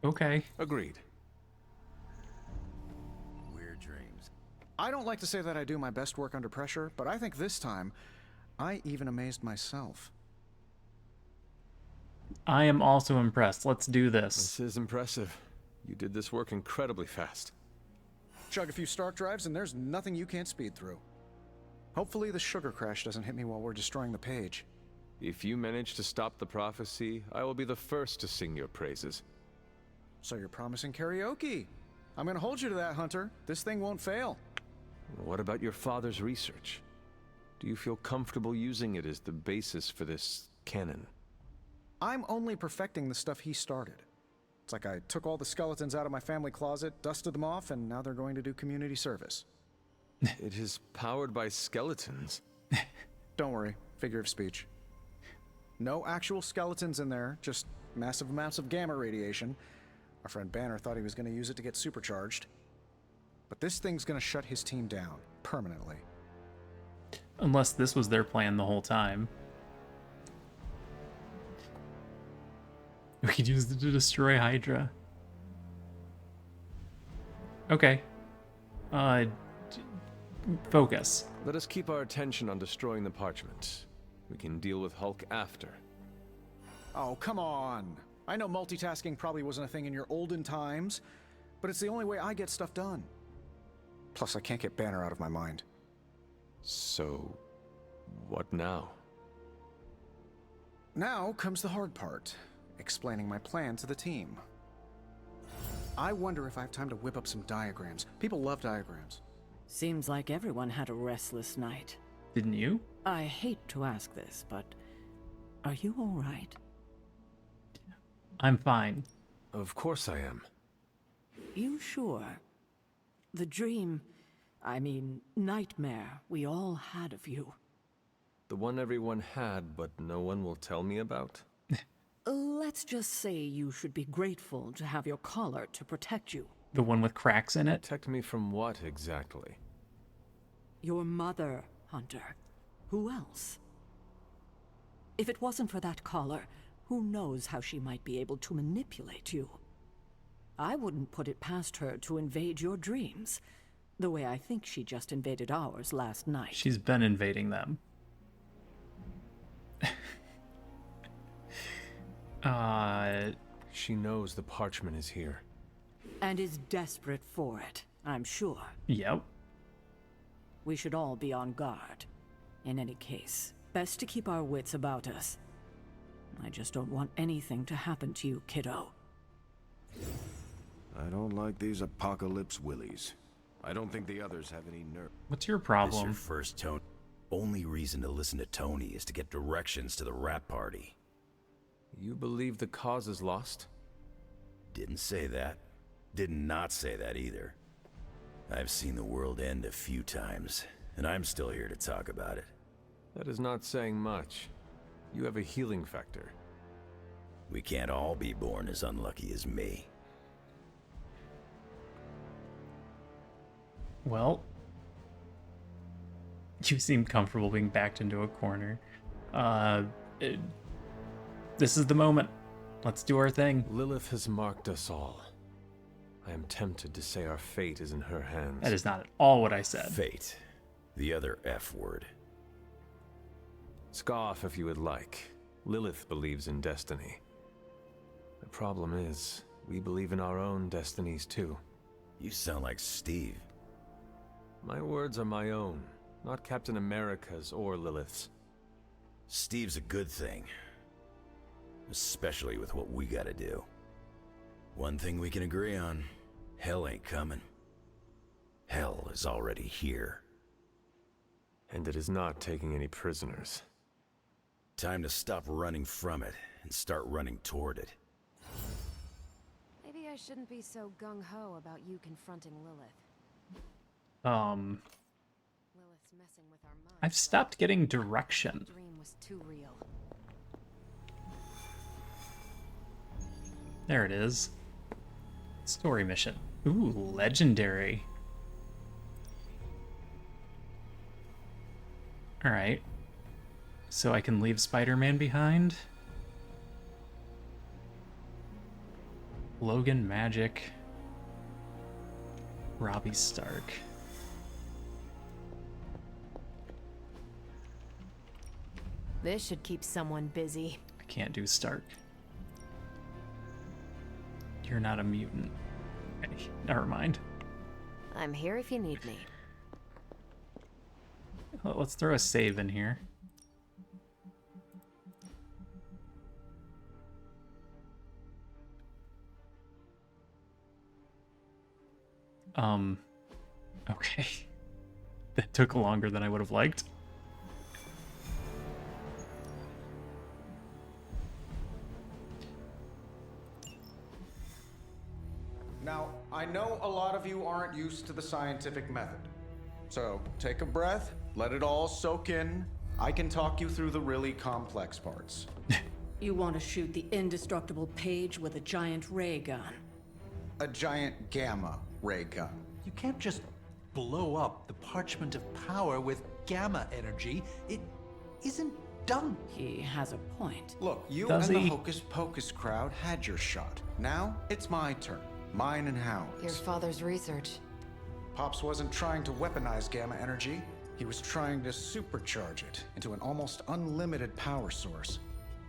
Okay. Agreed. Weird dreams. I don't like to say that I do my best work under pressure, but I think this time, I even amazed myself. I am also impressed. Let's do this. This is impressive. You did this work incredibly fast. Chug a few Stark drives and there's nothing you can't speed through. Hopefully the sugar crash doesn't hit me while we're destroying the page. If you manage to stop the prophecy, I will be the first to sing your praises. So you're promising karaoke. I'm gonna hold you to that, Hunter. This thing won't fail. What about your father's research? Do you feel comfortable using it as the basis for this canon? I'm only perfecting the stuff he started. It's like I took all the skeletons out of my family closet, dusted them off, and now they're going to do community service. It is powered by skeletons. Don't worry, figure of speech. No actual skeletons in there, just massive amounts of gamma radiation. Our friend Banner thought he was going to use it to get supercharged. But this thing's going to shut his team down, permanently. Unless this was their plan the whole time. We could use it to destroy Hydra. Okay. Focus. Let us keep our attention on destroying the parchment. We can deal with Hulk after. Oh, come on. I know multitasking probably wasn't a thing in your olden times, but it's the only way I get stuff done. Plus, I can't get Banner out of my mind. So, what now? Now comes the hard part, explaining my plan to the team. I wonder if I have time to whip up some diagrams. People love diagrams. Seems like everyone had a restless night. Didn't you? I hate to ask this, but are you all right? I'm fine. Of course I am. You sure? The dream, I mean, nightmare we all had of you. The one everyone had, but no one will tell me about? Let's just say you should be grateful to have your collar to protect you. The one with cracks in it? Protect me from what, exactly? Your mother, Hunter. Who else? If it wasn't for that collar, who knows how she might be able to manipulate you? I wouldn't put it past her to invade your dreams, the way I think she just invaded ours last night. She's been invading them. She knows the parchment is here. And is desperate for it, I'm sure. Yep. We should all be on guard. In any case, best to keep our wits about us. I just don't want anything to happen to you, kiddo. I don't like these apocalypse willies. I don't think the others have any nerve. What's your This problem? your first Tony. Only reason to listen to Tony is to get directions to the rat party. You believe the cause is lost? Didn't say that. Did not say that either. I've seen the world end a few times, and I'm still here to talk about it. That is not saying much. You have a healing factor. We can't all be born as unlucky as me. Well, you seem comfortable being backed into a corner. This is the moment. Let's do our thing. Lilith has marked us all. I am tempted to say our fate is in her hands. That is not at all what I said. Fate. The other F word. Scoff if you would like. Lilith believes in destiny. The problem is, we believe in our own destinies too. You sound like Steve. My words are my own, not Captain America's or Lilith's. Steve's a good thing. Especially with what we gotta do. One thing we can agree on, hell ain't coming. Hell is already here. And it is not taking any prisoners. Time to stop running from it and start running toward it. Maybe I shouldn't be so gung-ho about you confronting Lilith. Lilith's messing with our minds. I've stopped getting direction. The dream was too real. There it is. Story mission. Ooh, legendary. Alright. So I can leave Spider-Man behind. Logan Magic. Robbie Stark. This should keep someone busy. I can't do Stark. You're not a mutant. Okay, never mind. I'm here if you need me. Well, let's throw a save in here. Okay. That took longer than I would have liked. Now, I know a lot of you aren't used to the scientific method. So, take a breath, let it all soak in. I can talk you through the really complex parts. You want to shoot the indestructible Page with a giant ray gun. A giant gamma ray gun. You can't just blow up the Parchment of Power with gamma energy. It isn't done. He has a point. Look, you Does and he? the Hocus Pocus crowd had your shot. Now, it's my turn. Mine and Howard's. Your father's research. Pops wasn't trying to weaponize gamma energy. He was trying to supercharge it into an almost unlimited power source.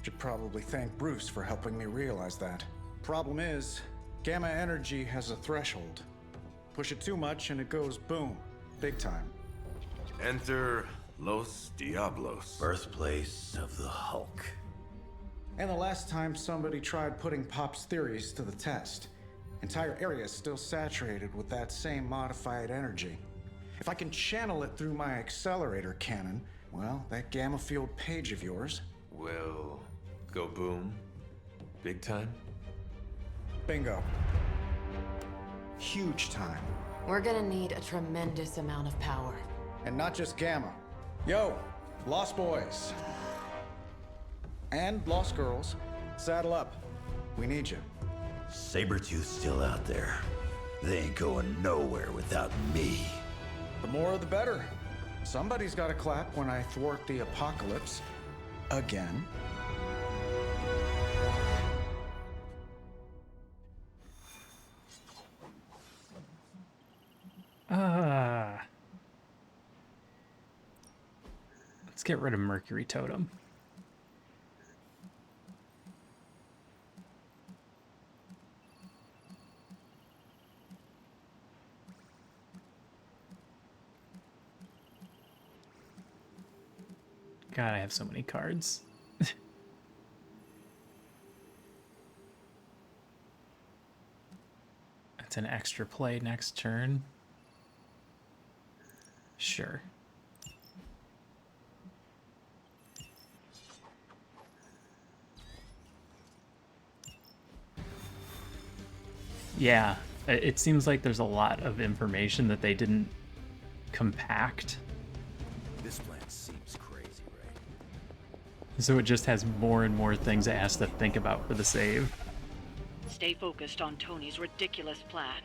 Should probably thank Bruce for helping me realize that. Problem is, gamma energy has a threshold. Push it too much and it goes boom. Big time. Enter Los Diablos. Birthplace of the Hulk. And the last time somebody tried putting Pop's theories to the test, entire area is still saturated with that same modified energy. If I can channel it through my accelerator cannon, well, that gamma field Page of yours Will go boom. Big time? bingo. Huge time. We're gonna need a tremendous amount of power. And not just gamma. Yo, Lost Boys. And Lost Girls, saddle up. We need you. Sabretooth's still out there. They ain't going nowhere without me. The more the better. Somebody's gotta clap when I thwart the apocalypse. Again. Let's get rid of Mercury Totem. God, I have so many cards. That's an extra play next turn. Sure. Yeah, it seems like there's a lot of information that they didn't compact. This plan seems crazy, right? So it just has more and more things it has to think about for the save. Stay focused on Tony's ridiculous plan.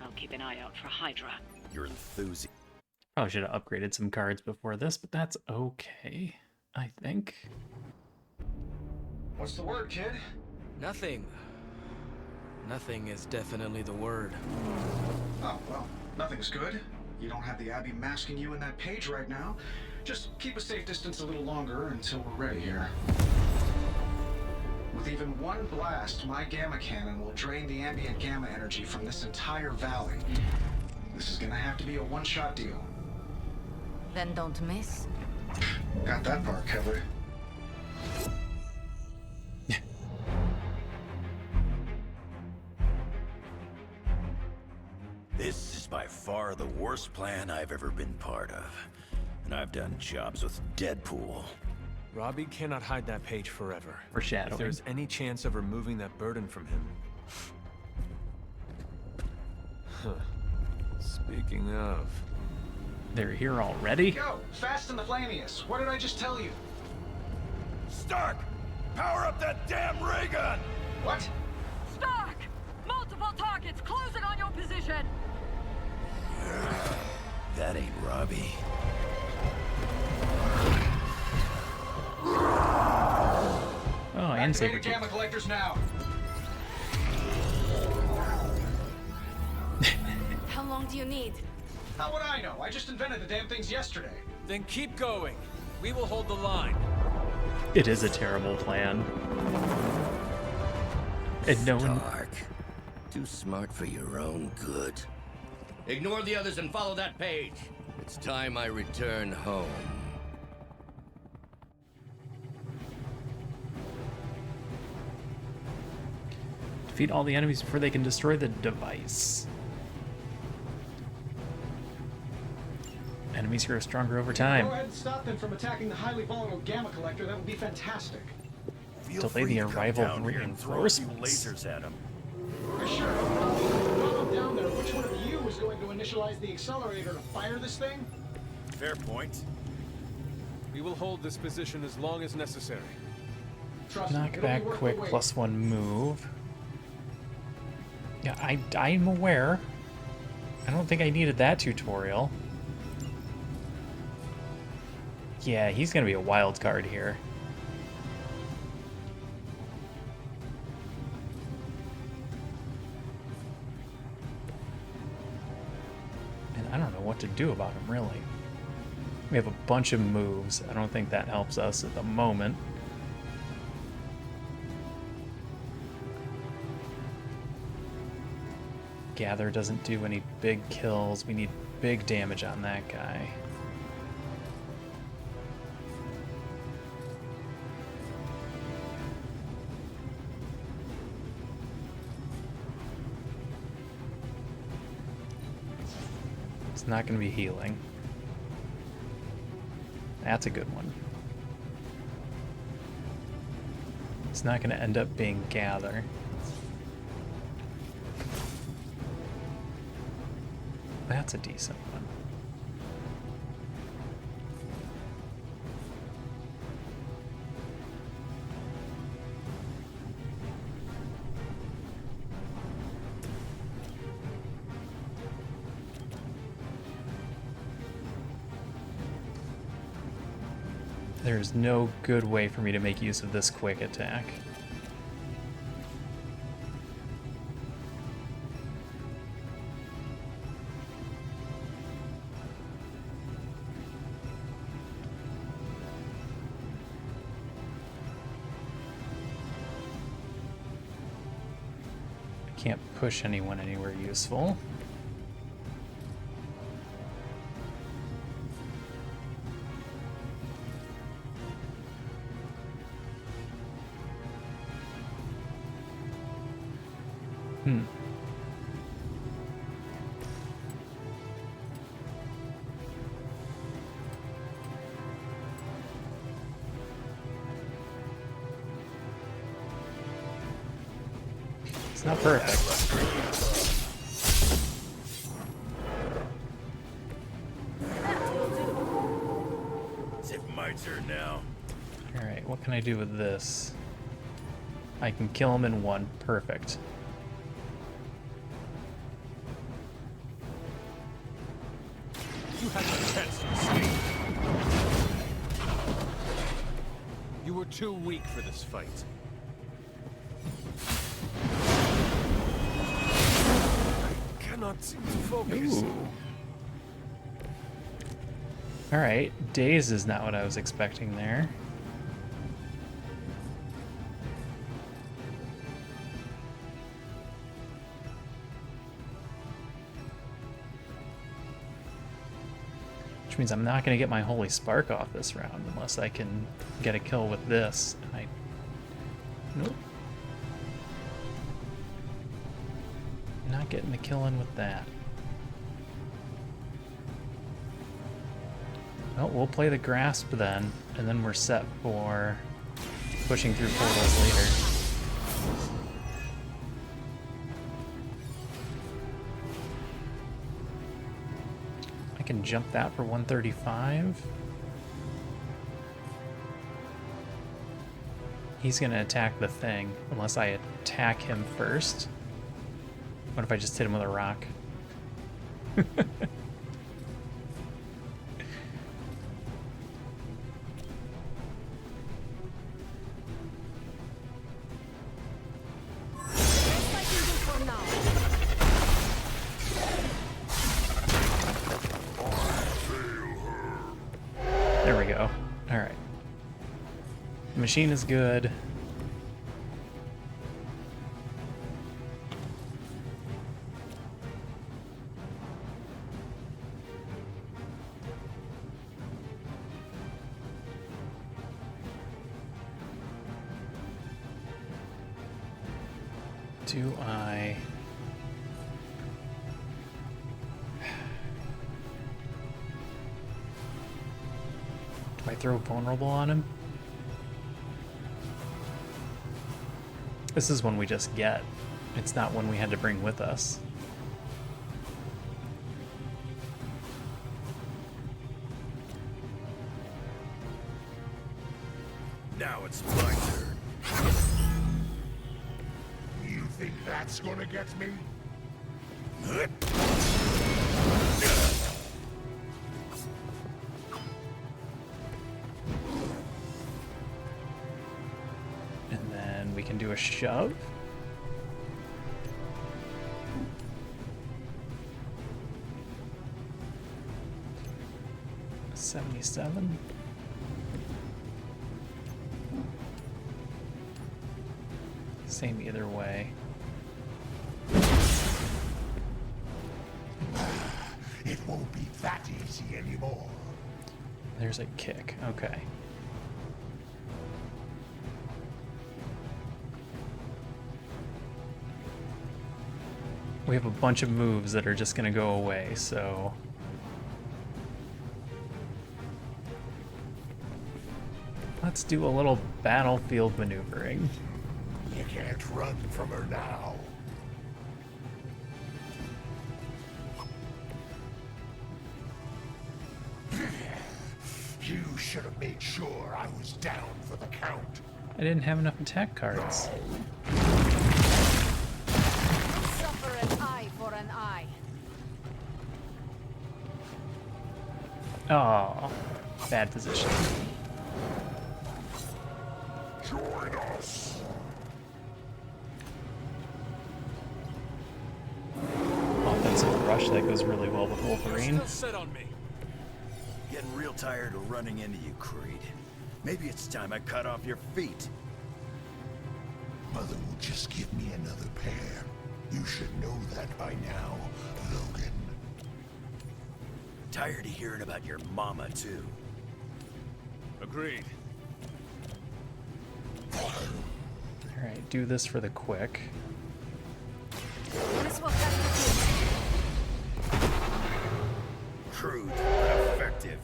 I'll keep an eye out for Hydra. You're enthusiastic. Probably should have upgraded some cards before this, but that's okay, I think. What's the word, kid? Nothing. Nothing is definitely the word. Oh, well, nothing's good. You don't have the Abbey masking you in that page right now. Just keep a safe distance a little longer until we're ready here. With even one blast, my gamma cannon will drain the ambient gamma energy from this entire valley. This is gonna have to be a one-shot deal. Then don't miss. Got that part covered. This is by far the worst plan I've ever been part of. And I've done jobs with Deadpool. Robbie cannot hide that page forever. Foreshadowing. If there's any chance of removing that burden from him. Huh. Speaking of... They're here already? Go! Fast and the Flamius! What did I just tell you? Stark! Power up that damn ray gun! What? Stark! Multiple targets closing on your position! That ain't Robbie. Oh, and saber Activated gamma collectors now. How long do you need? How would I know? I just invented the damn things yesterday. Then keep going. We will hold the line. It is a terrible plan. And no one... Stark. Too smart for your own good. Ignore the others and follow that page. It's time I return home. Defeat all the enemies before they can destroy the device. Enemies grow stronger over time. Go ahead and stop them from attacking the highly volatile gamma collector. That would be fantastic. Delay the arrival of reinforcements. Lasers at him. Sure. While I'm down there, which one of you is going to initialize the accelerator to fire this thing? Fair point. We will hold this position as long as necessary. Trust me, Knock it'll back be worth the quick, wait. +1 move. Yeah, I'm aware. I don't think I needed that tutorial. Yeah, he's gonna be a wild card here. And I don't know what to do about him, really. We have a bunch of moves. I don't think that helps us at the moment. Gather doesn't do any big kills. We need big damage on that guy. It's not going to be healing. That's a good one. It's not going to end up being gather. That's a decent one. There's no good way for me to make use of this quick attack. Can't push anyone anywhere useful. It's not perfect. It's my turn now. Alright, what can I do with this? I can kill him in one. Perfect. You had the chance to escape. You were too weak for this fight. cannot seem to focus. Alright, daze is not what I was expecting there. Which means I'm not going to get my Holy Spark off this round unless I can get a kill with this. Nope. Not getting the kill in with that. Well, we'll play the Grasp then, and then we're set for pushing through portals later. I can jump that for 135. He's gonna attack the thing, unless I attack him first. What if I just hit him with a rock? There we go. Alright. The machine is good. Do I... Do I throw vulnerable on him? This is one we just get. It's not one we had to bring with us. Now it's my turn. You think that's gonna get me? And then we can do a shove. $77. Same either way. It won't be that easy anymore. There's a kick. Okay. We have a bunch of moves that are just going to go away, so... Let's do a little battlefield maneuvering. You can't run from her now. You should have made sure I was down for the count. I didn't have enough attack cards. Suffer an eye for an eye. Oh, bad position. Join us. Offensive rush that goes really well with Wolverine. Still set on me. Getting real tired of running into you, Creed. Maybe it's time I cut off your feet. Mother will just give me another pair. You should know that by now, Logan. Tired of hearing about your mama, too. Agreed. Alright, do this for the quick. This will test Crude, but effective.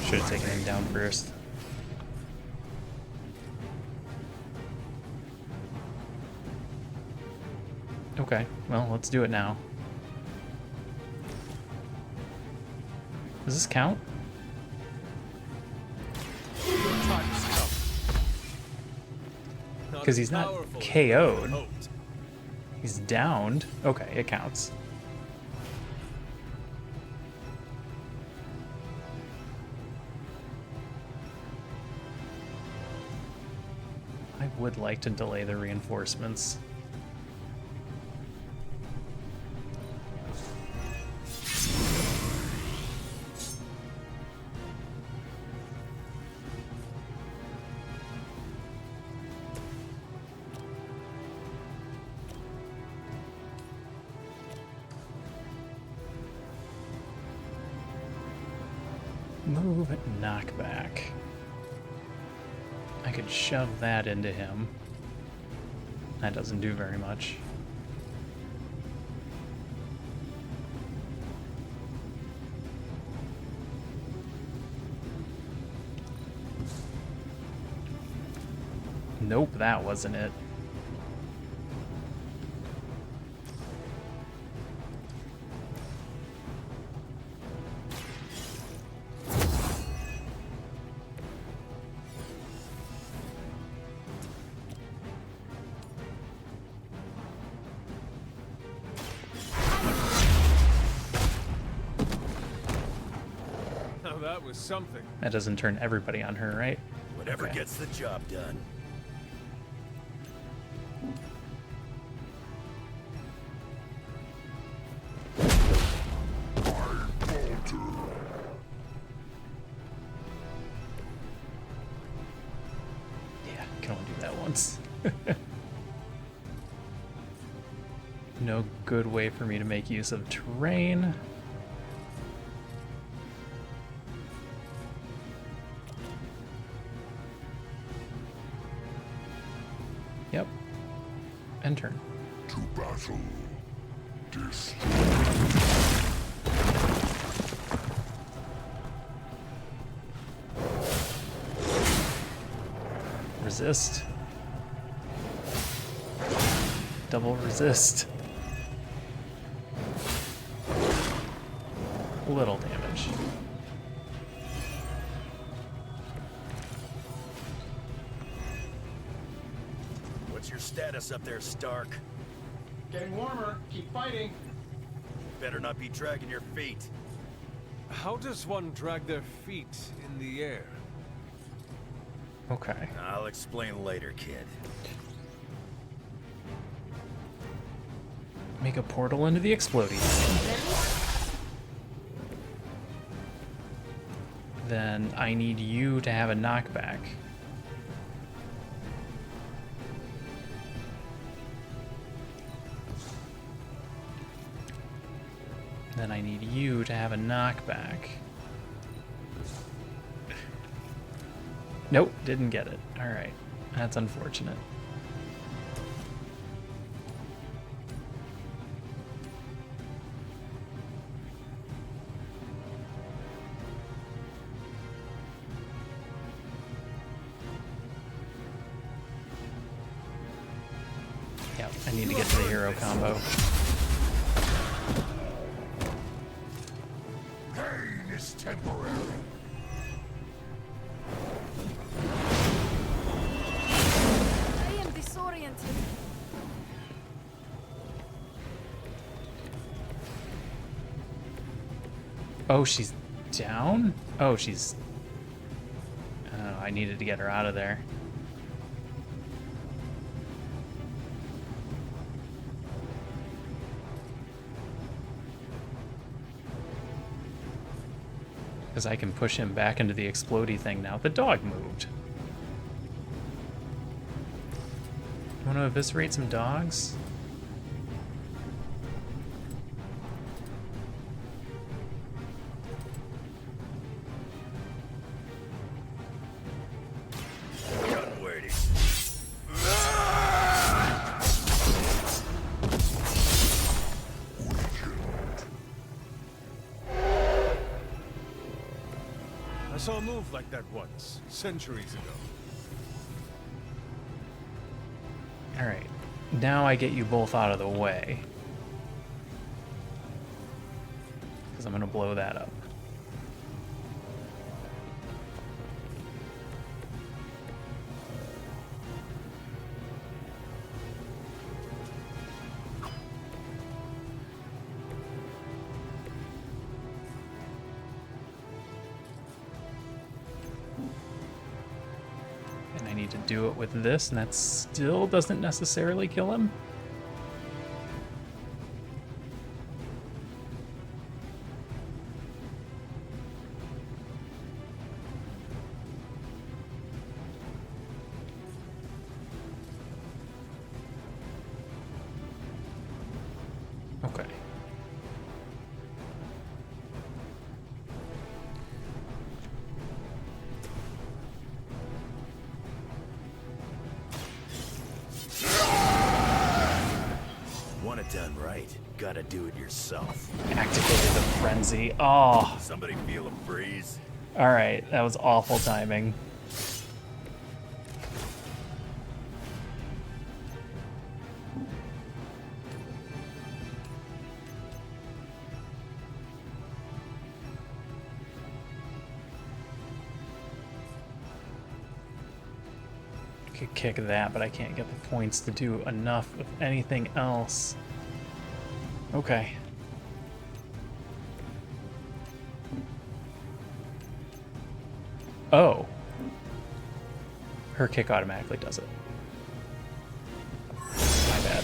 Should have taken him down first. Okay, well, let's do it now. Does this count? Because he's not KO'd. He's downed. Okay, it counts. would like to delay the reinforcements. Move, knockback. I could shove that into him. That doesn't do very much. Nope, that wasn't it. Now that was something. That doesn't turn everybody on her, right? Whatever Okay. gets the job done. Yeah, can only do that once. No good way for me to make use of terrain. Yep. End turn. To battle. Resist. Double resist. Little damage. What's your status up there, Stark? Getting warmer. Keep fighting. Better not be dragging your feet. How does one drag their feet in the air? Okay. I'll explain later, kid. Make a portal into the exploding. Then I need you to have a knockback. Then I need you to have a knockback. Nope, didn't get it. Alright, that's unfortunate. Yep, I need to get to the hero combo. Pain is temporary. I am disoriented. Oh, she's down? Oh, she's... Oh, I needed to get her out of there. Because I can push him back into the explodey thing now. The dog moved. You want to eviscerate some dogs? Gun waiting. I saw a move like that once, centuries ago. Alright, now I get you both out of the way. Because I'm going to blow that up. need to do it with this, and that still doesn't necessarily kill him. Okay. Want it done right, gotta do it yourself. Activated the frenzy. Oh. Somebody feel a breeze? Alright, that was awful timing. Could kick that, but I can't get the points to do enough of anything else. Okay. Oh. Her kick automatically does it. My bad.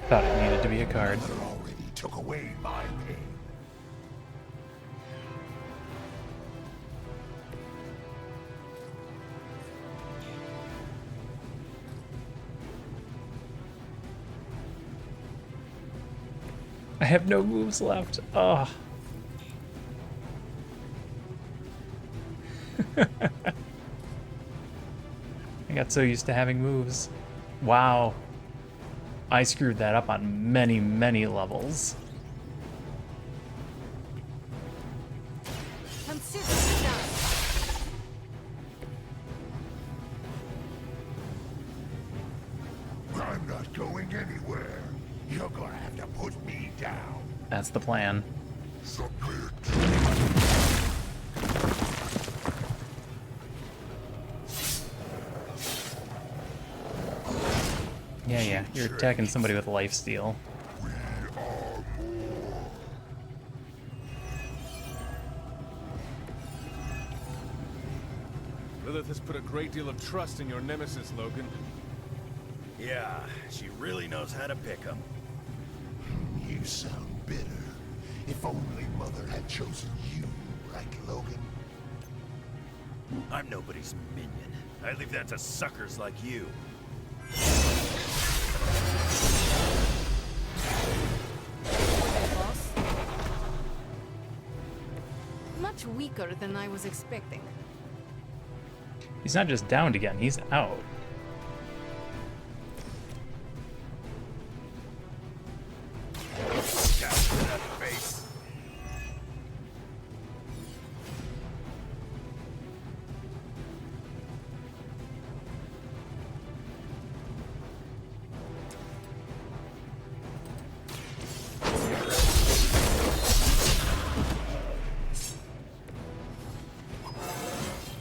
Thought it needed to be a card. Already took away my pain. I have no moves left. Oh. I got so used to having moves. Wow. I screwed that up on many, many levels. I'm not going anywhere. You're gonna have to put me down. That's the plan. Submit. Yeah, you're attacking somebody with lifesteal. Lilith has put a great deal of trust in your nemesis, Logan. Yeah, she really knows how to pick 'em. You sound bitter. If only Mother had chosen you, right, Logan? I'm nobody's minion. I leave that to suckers like you. Much weaker than I was expecting. He's not just downed again, he's out.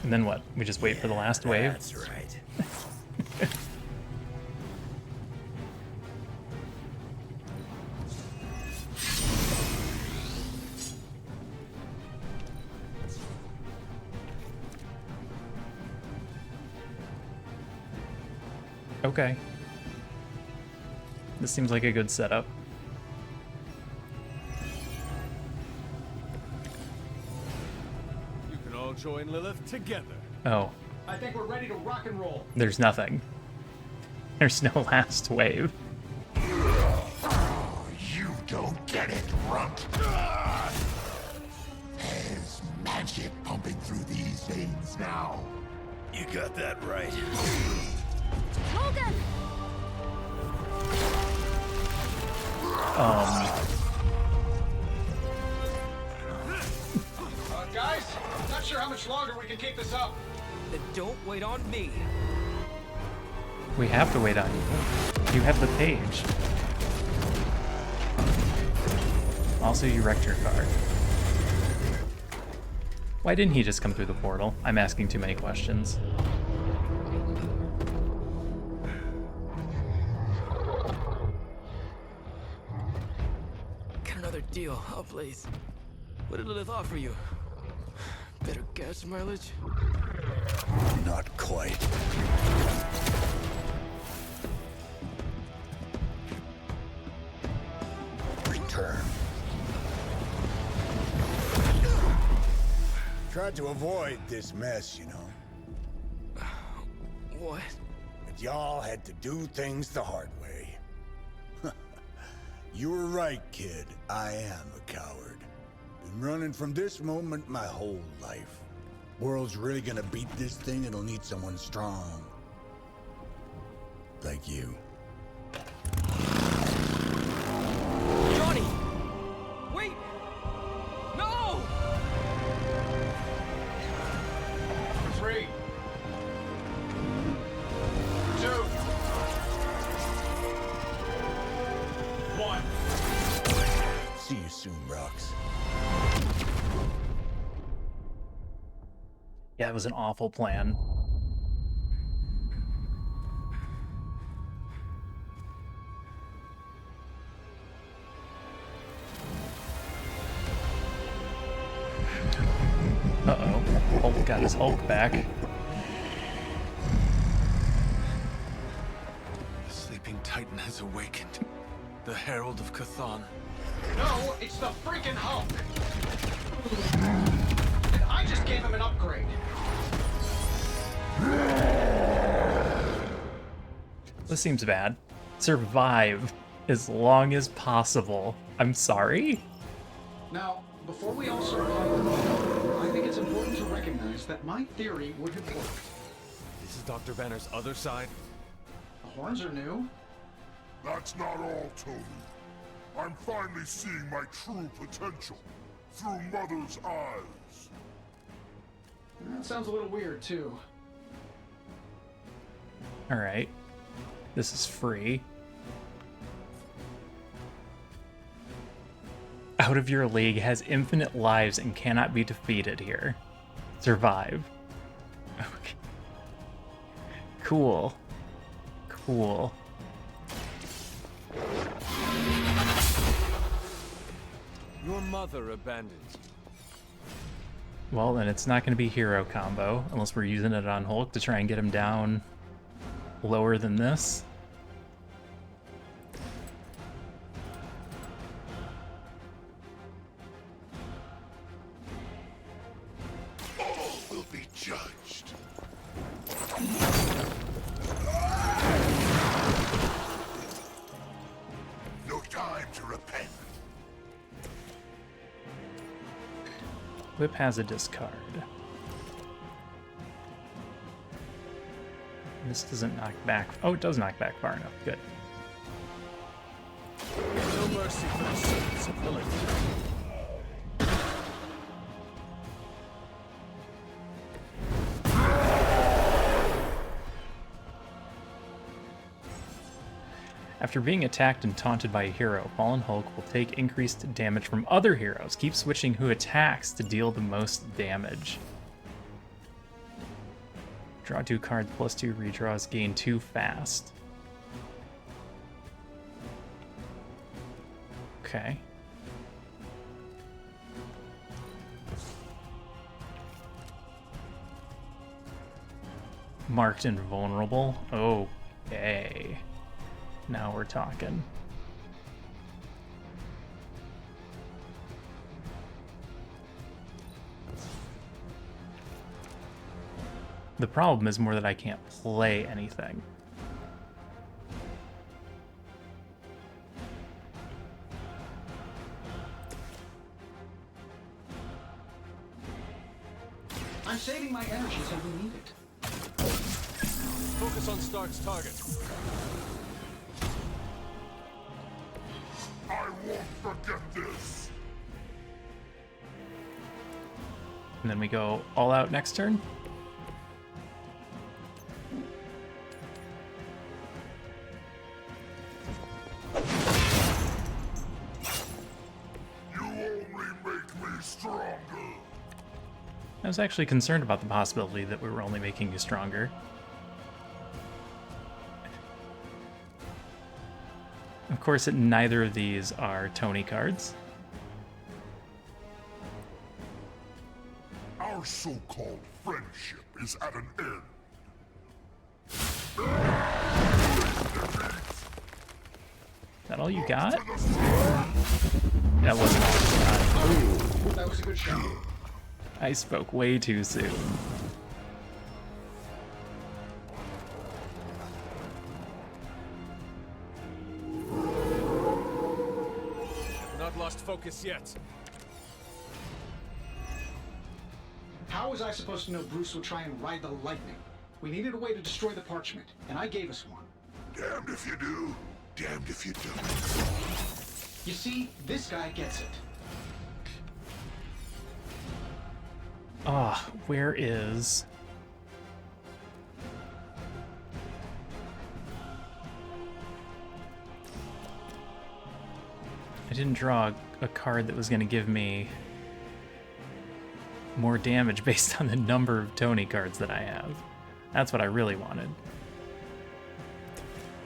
And then what? We just wait for the last wave? That's right. Okay. This seems like a good setup. You can all join Lilith together. Oh, I think we're ready to rock and roll. there's nothing. There's no last wave. You don't get it, runt. There's magic pumping through these veins now. You got that right. Logan! Guys, not sure how much longer we can keep this up. Then don't wait on me. We have to wait on you. You have the page. Also, you wrecked your car. Why didn't he just come through the portal? I'm asking too many questions. Get another deal, oh please. What did Lilith offer you? Better gas mileage? Not quite. Return. Tried to avoid this mess, you know. What? But y'all had to do things the hard way. You were right, kid. I am a coward. Been running from this moment my whole life. World's really gonna beat this thing, it'll need someone strong. Like you. Johnny! Wait! No! 3, 2, 1. See you soon, Rox. Yeah, it was an awful plan. Uh-oh. Hulk got his Hulk back. The sleeping Titan has awakened. The Herald of Chthon. No, it's the freaking Hulk. And I just gave him an upgrade. This seems bad. Survive as long as possible. I'm sorry? Now, before we all survive, I think it's important to recognize that my theory would have worked. This is Dr. Banner's other side? The horns are new. That's not all, Tony. I'm finally seeing my true potential through Mother's eyes. That sounds a little weird, too. Alright. This is free. Out of your league has infinite lives and cannot be defeated here. Survive. Okay. Cool. Cool. Your mother abandoned you. Well, then it's not going to be hero combo, unless we're using it on Hulk to try and get him down lower than this. All will be judged. No time to repent. Whip has a discard. This doesn't knock back. Oh, it does knock back far enough. Good. No mercy for the sins of Lilith. After being attacked and taunted by a hero, Fallen Hulk will take increased damage from other heroes. Keep switching who attacks to deal the most damage. Draw 2 cards, +2 redraws, gain 2 fast. Okay. Marked invulnerable? Okay. Now we're talking. The problem is more that I can't play anything. I'm saving my energy till we need it. Focus on Stark's target. I won't forget this. And then we go all out next turn. You only make me stronger. I was actually concerned about the possibility that we were only making you stronger. Of course, neither of these are Tony cards. Our so-called friendship is at an end. Is that all you got? That wasn't all you got. Ooh, that was a good shot. I spoke way too soon. I've not lost focus yet. How was I supposed to know Bruce would try and ride the lightning? We needed a way to destroy the parchment, and I gave us one. Damned if you do, damned if you don't. You see, this guy gets it. Ah, where is... I didn't draw a card that was going to give me more damage based on the number of Tony cards that I have. That's what I really wanted.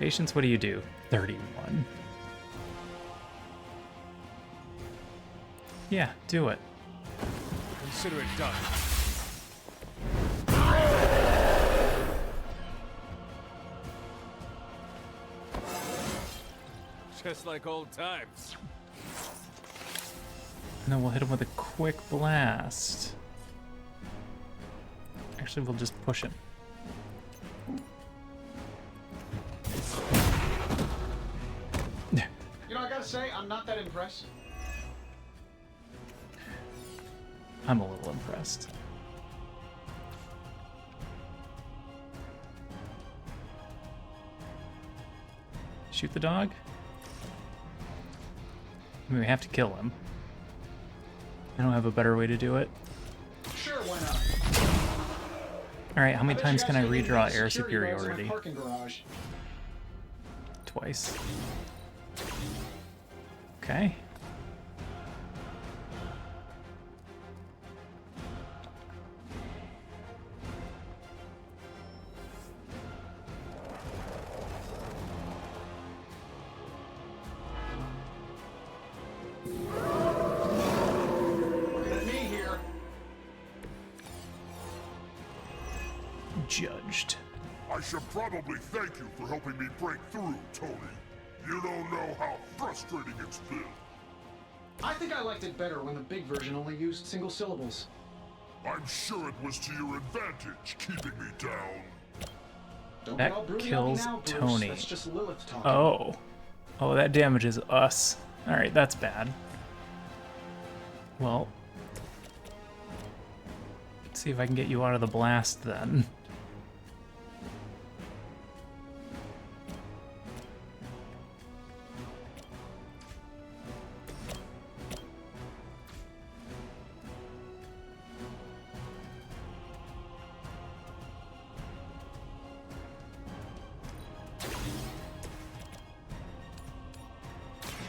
Patience, what do you do? 31. Yeah, do it. Consider it done. Just like old times. And then we'll hit him with a quick blast. Actually, we'll just push him. You know, I gotta say, I'm not that impressed. I'm a little impressed. Shoot the dog? I mean, we have to kill him. I don't have a better way to do it. Sure, why not? Alright, how many times can I redraw air superiority? Parking garage. Twice. Okay. Looking at me here. Judged. I should probably thank you for helping me break through, Tony. You don't know how frustrating it's been. I think I liked it better when the big version only used single syllables. I'm sure it was to your advantage keeping me down. Don't That get all broody on me kills now, Bruce. Tony. That's just Lilith talking. Oh. Oh, that damages us. Alright, that's bad. Well. Let's see if I can get you out of the blast then.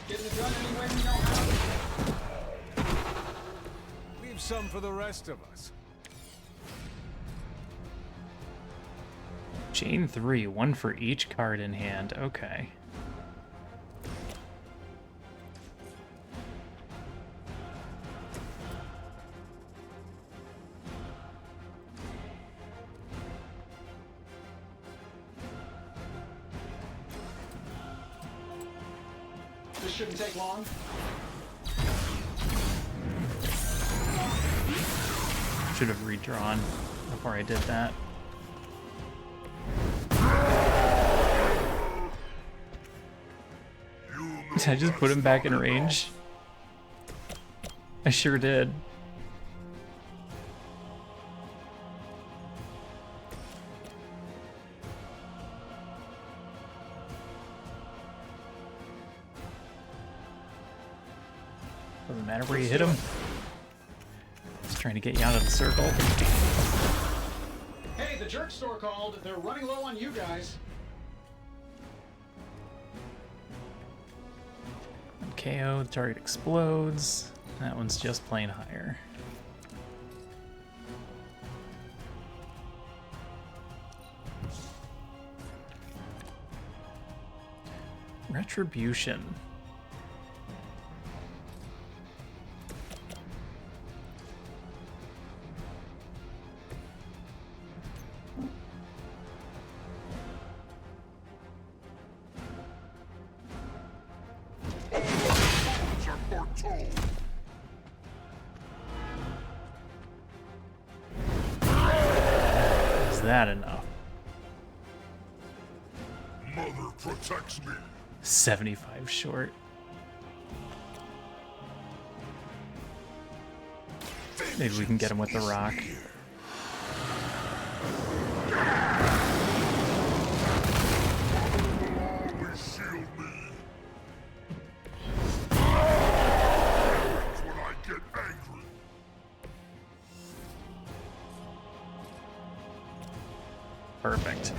Getting it done any way we know how. Leave some for the rest of us. Chain 3, one for each card in hand. Okay. This shouldn't take long. Should have redrawn before I did that. Did I just put him back in range? I sure did. Doesn't matter where you hit him. Just trying to get you out of the circle. Hey, the jerk store called. They're running low on you guys. KO, the target explodes. That one's just plain higher. Retribution. that enough? Mother protects me. 75 short. Maybe we can get him with the rock. Always shield me. That's when I get angry. Perfect.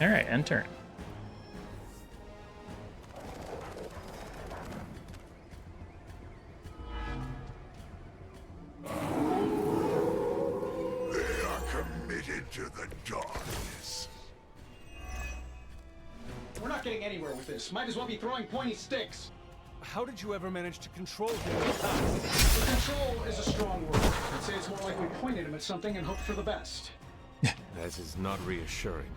All right, end turn. They are committed to the darkness. We're not getting anywhere with this. Might as well be throwing pointy sticks. How did you ever manage to control him? Control is a strong word. I'd say it's more like we pointed him at something and hoped for the best. That is not reassuring.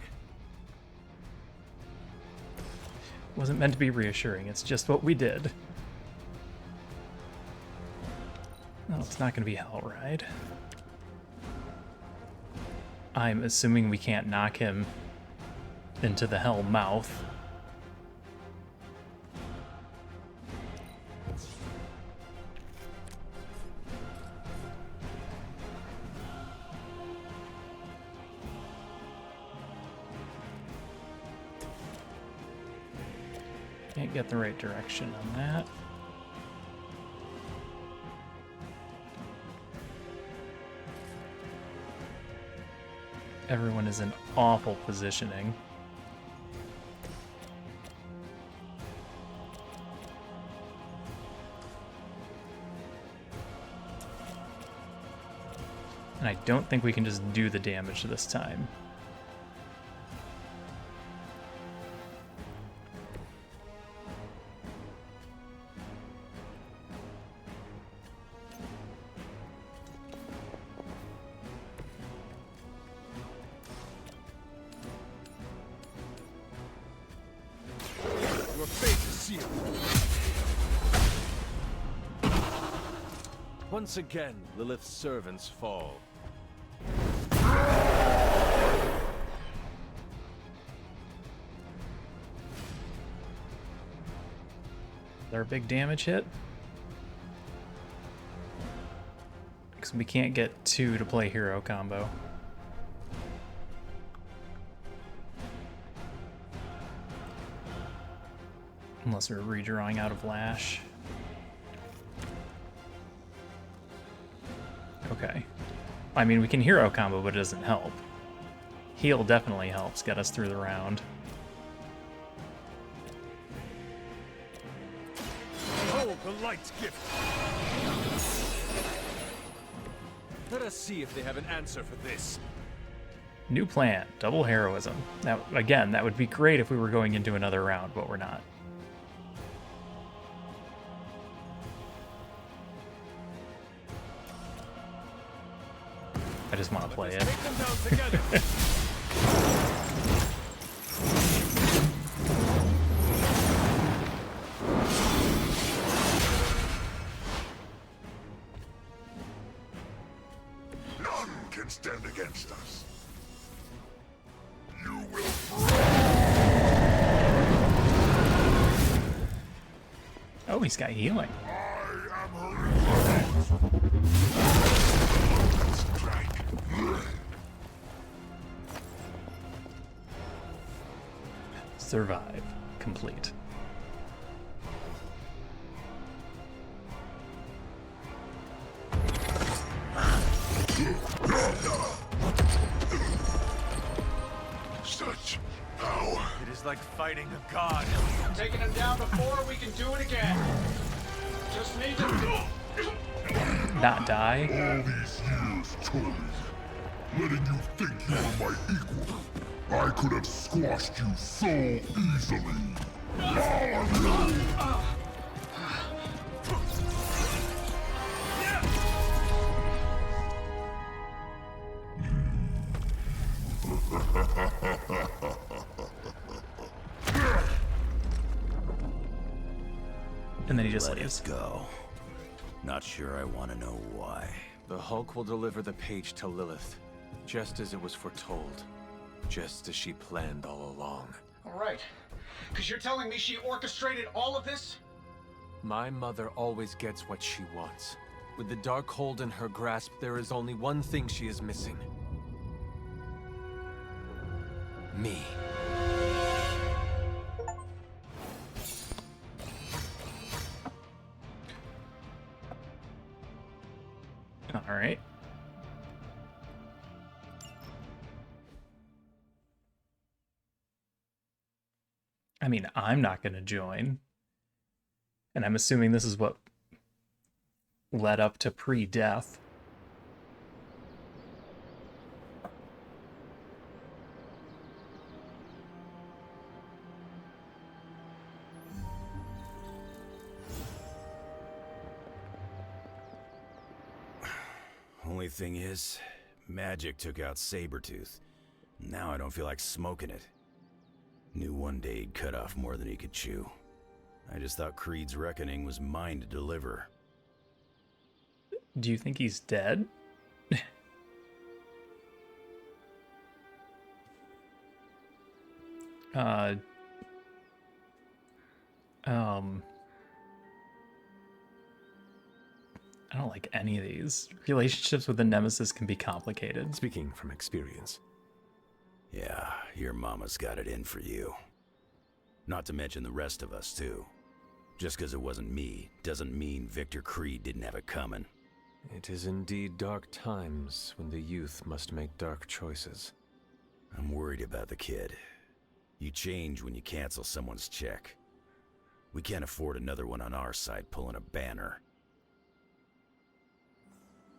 Wasn't meant to be reassuring, it's just what we did. No, it's not going to be Hellride. I'm assuming we can't knock him into the hell mouth. Can't get the right direction on that. Everyone is in awful positioning. And I don't think we can just do the damage this time. Your fate is sealed. Once again, Lilith's servants fall. Our big damage hit. Because we can't get two to play hero combo. Unless we're redrawing out of Lash. Okay. I mean, we can hero combo, but it doesn't help. Heal definitely helps get us through the round. Hold the light's gift. Let us see if they have an answer for this. New plan, double heroism. Now, again, that would be great if we were going into another round, but we're not. I just want to play it. Take them down together. None can stand against us. You will. Oh, he's got healing. I am hurting. Survive. Complete. Such power. It is like fighting a god. Taking him down before we can do it again. Just need to Not die. All these years, Tony, letting you think you were my equal. I could have squashed you so easily. And And then he just let leaves. it go. Not sure I want to know why. The Hulk will deliver the page to Lilith, just as it was foretold. Just as she planned all along. All right. Because you're telling me she orchestrated all of this? My mother always gets what she wants. With the Darkhold in her grasp, there is only one thing she is missing. Me. All right. I mean, I'm not going to join. And I'm assuming this is what led up to pre-death. Only thing is, magic took out Sabretooth. Now I don't feel like smoking it. Knew one day he'd cut off more than he could chew. I just thought Creed's reckoning was mine to deliver. Do you think he's dead? I don't like any of these. Relationships with the Nemesis can be complicated. Speaking from experience. Yeah, your mama's got it in for you. Not to mention the rest of us, too. Just because it wasn't me doesn't mean Victor Creed didn't have it coming. It is indeed dark times when the youth must make dark choices. I'm worried about the kid. You change when you cancel someone's check. We can't afford another one on our side pulling a banner.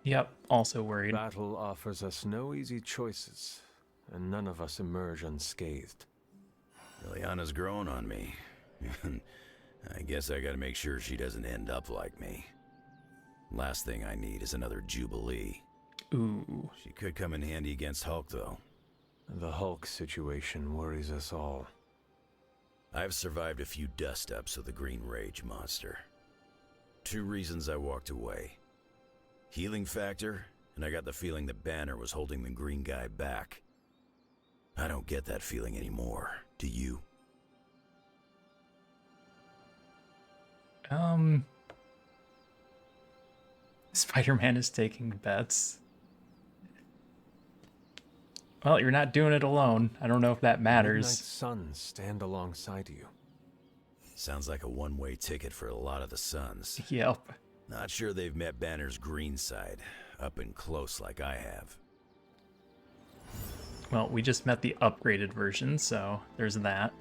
Yep, also worried. Battle offers us no easy choices, and none of us emerge unscathed. Liliana's growing on me. I guess I gotta make sure she doesn't end up like me. Last thing I need is another Jubilee. Ooh. She could come in handy against Hulk, though. The Hulk situation worries us all. I've survived a few dust-ups with the Green Rage monster. 2 reasons I walked away. Healing factor, and I got the feeling that Banner was holding the green guy back. I don't get that feeling anymore. Do you? Spider-Man is taking bets. Well, you're not doing it alone. I don't know if that matters. Midnight suns stand alongside you. Sounds like a one-way ticket for a lot of the Suns. Yep. Not sure they've met Banner's green side, up and close like I have. Well, we just met the upgraded version, so there's that.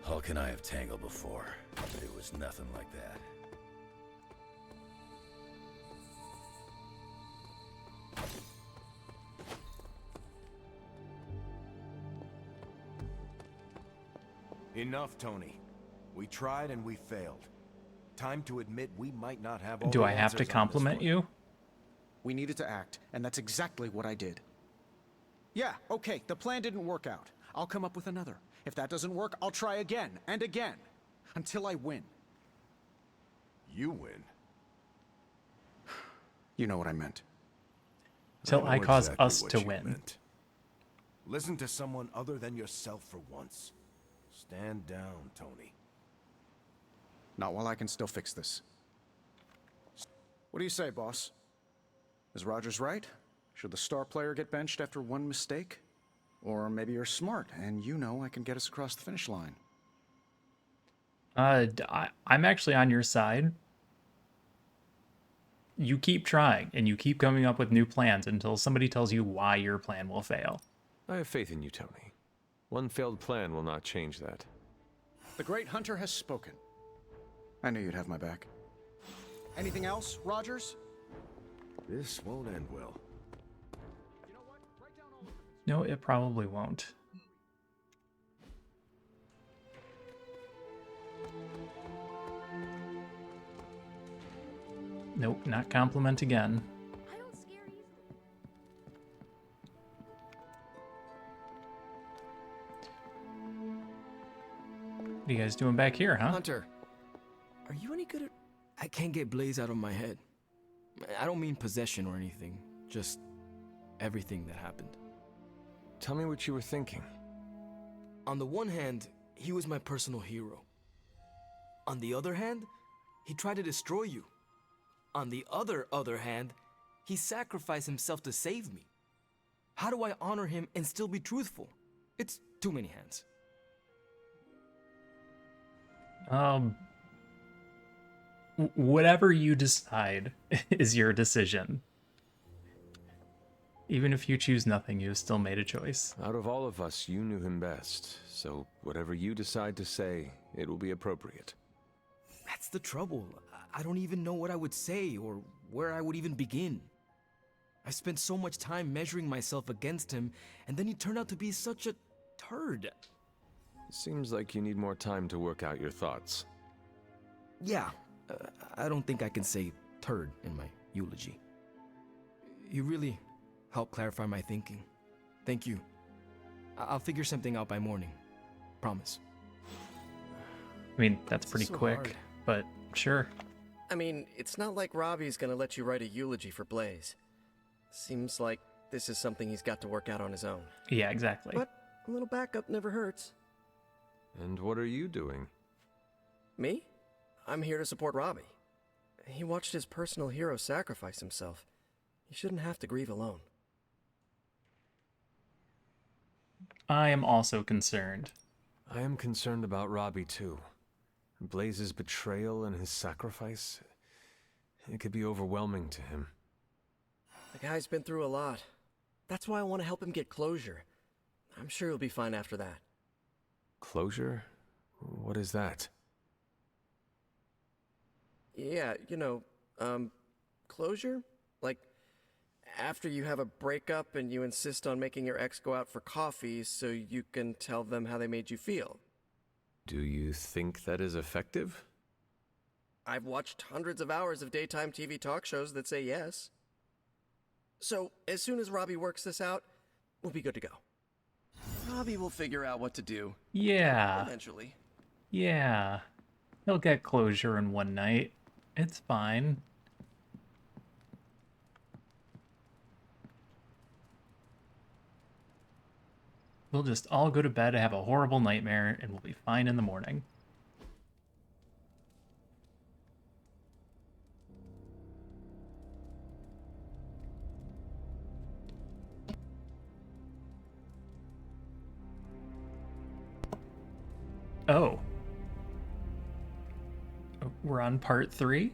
Hulk and I have tangled before, but it was nothing like that. Enough, Tony. We tried and we failed. Time to admit we might not have all Do the I have to answers on this compliment one. you? We needed to act, and that's exactly what I did. Yeah, okay, the plan didn't work out. I'll come up with another. If that doesn't work, I'll try again and again. Until I win. You win? You know what I meant. Till I know cause exactly us what to you win. meant. Listen to someone other than yourself for once. Stand down, Tony. Not while I can still fix this. What do you say, boss? Is Rogers right? Should the star player get benched after one mistake? Or maybe you're smart, and you know I can get us across the finish line. I'm actually on your side. You keep trying, and you keep coming up with new plans until somebody tells you why your plan will fail. I have faith in you, Tony. One failed plan will not change that. The great hunter has spoken. I knew you'd have my back. Anything else, Rogers? This won't end well. No, it probably won't. Nope, not compliment again. What are you guys doing back here, huh? Hunter, are you any good at... I can't get Blaze out of my head. I don't mean possession or anything, just everything that happened. Tell me what you were thinking. On the one hand, he was my personal hero. On the other hand, he tried to destroy you. On the other hand, he sacrificed himself to save me. How do I honor him and still be truthful? It's too many hands. Whatever you decide is your decision. Even if you choose nothing, you have still made a choice. Out of all of us, you knew him best. So whatever you decide to say, it will be appropriate. That's the trouble. I don't even know what I would say or where I would even begin. I spent so much time measuring myself against him, and then he turned out to be such a turd. Seems like you need more time to work out your thoughts. Yeah, I don't think I can say turd in my eulogy. You really helped clarify my thinking. Thank you. I'll figure something out by morning. Promise. I mean, that's pretty quick, hard. but sure. I mean, it's not like Robbie's gonna let you write a eulogy for Blaze. Seems like this is something he's got to work out on his own. Yeah, exactly. But a little backup never hurts. And what are you doing? Me? I'm here to support Robbie. He watched his personal hero sacrifice himself. He shouldn't have to grieve alone. I am also concerned. I am concerned about Robbie too. Blaze's betrayal and his sacrifice, it could be overwhelming to him. The guy's been through a lot. That's why I want to help him get closure. I'm sure he'll be fine after that. Closure? What is that? Yeah, closure? Like, after you have a breakup and you insist on making your ex go out for coffee so you can tell them how they made you feel. Do you think that is effective? I've watched hundreds of hours of daytime TV talk shows that say yes. So, as soon as Robbie works this out, we'll be good to go. Robbie will figure out what to do. Yeah. Eventually. Yeah. He'll get closure in one night. It's fine. We'll just all go to bed, have a horrible nightmare, and we'll be fine in the morning. Oh. We're on part 3?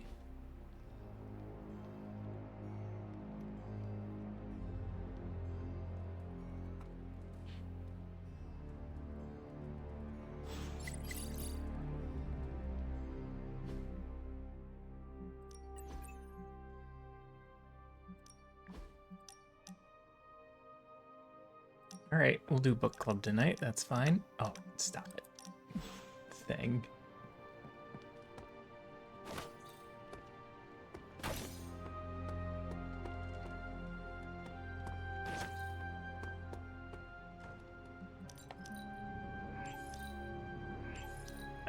Alright, we'll do book club tonight, that's fine. Oh, stop it. Thing.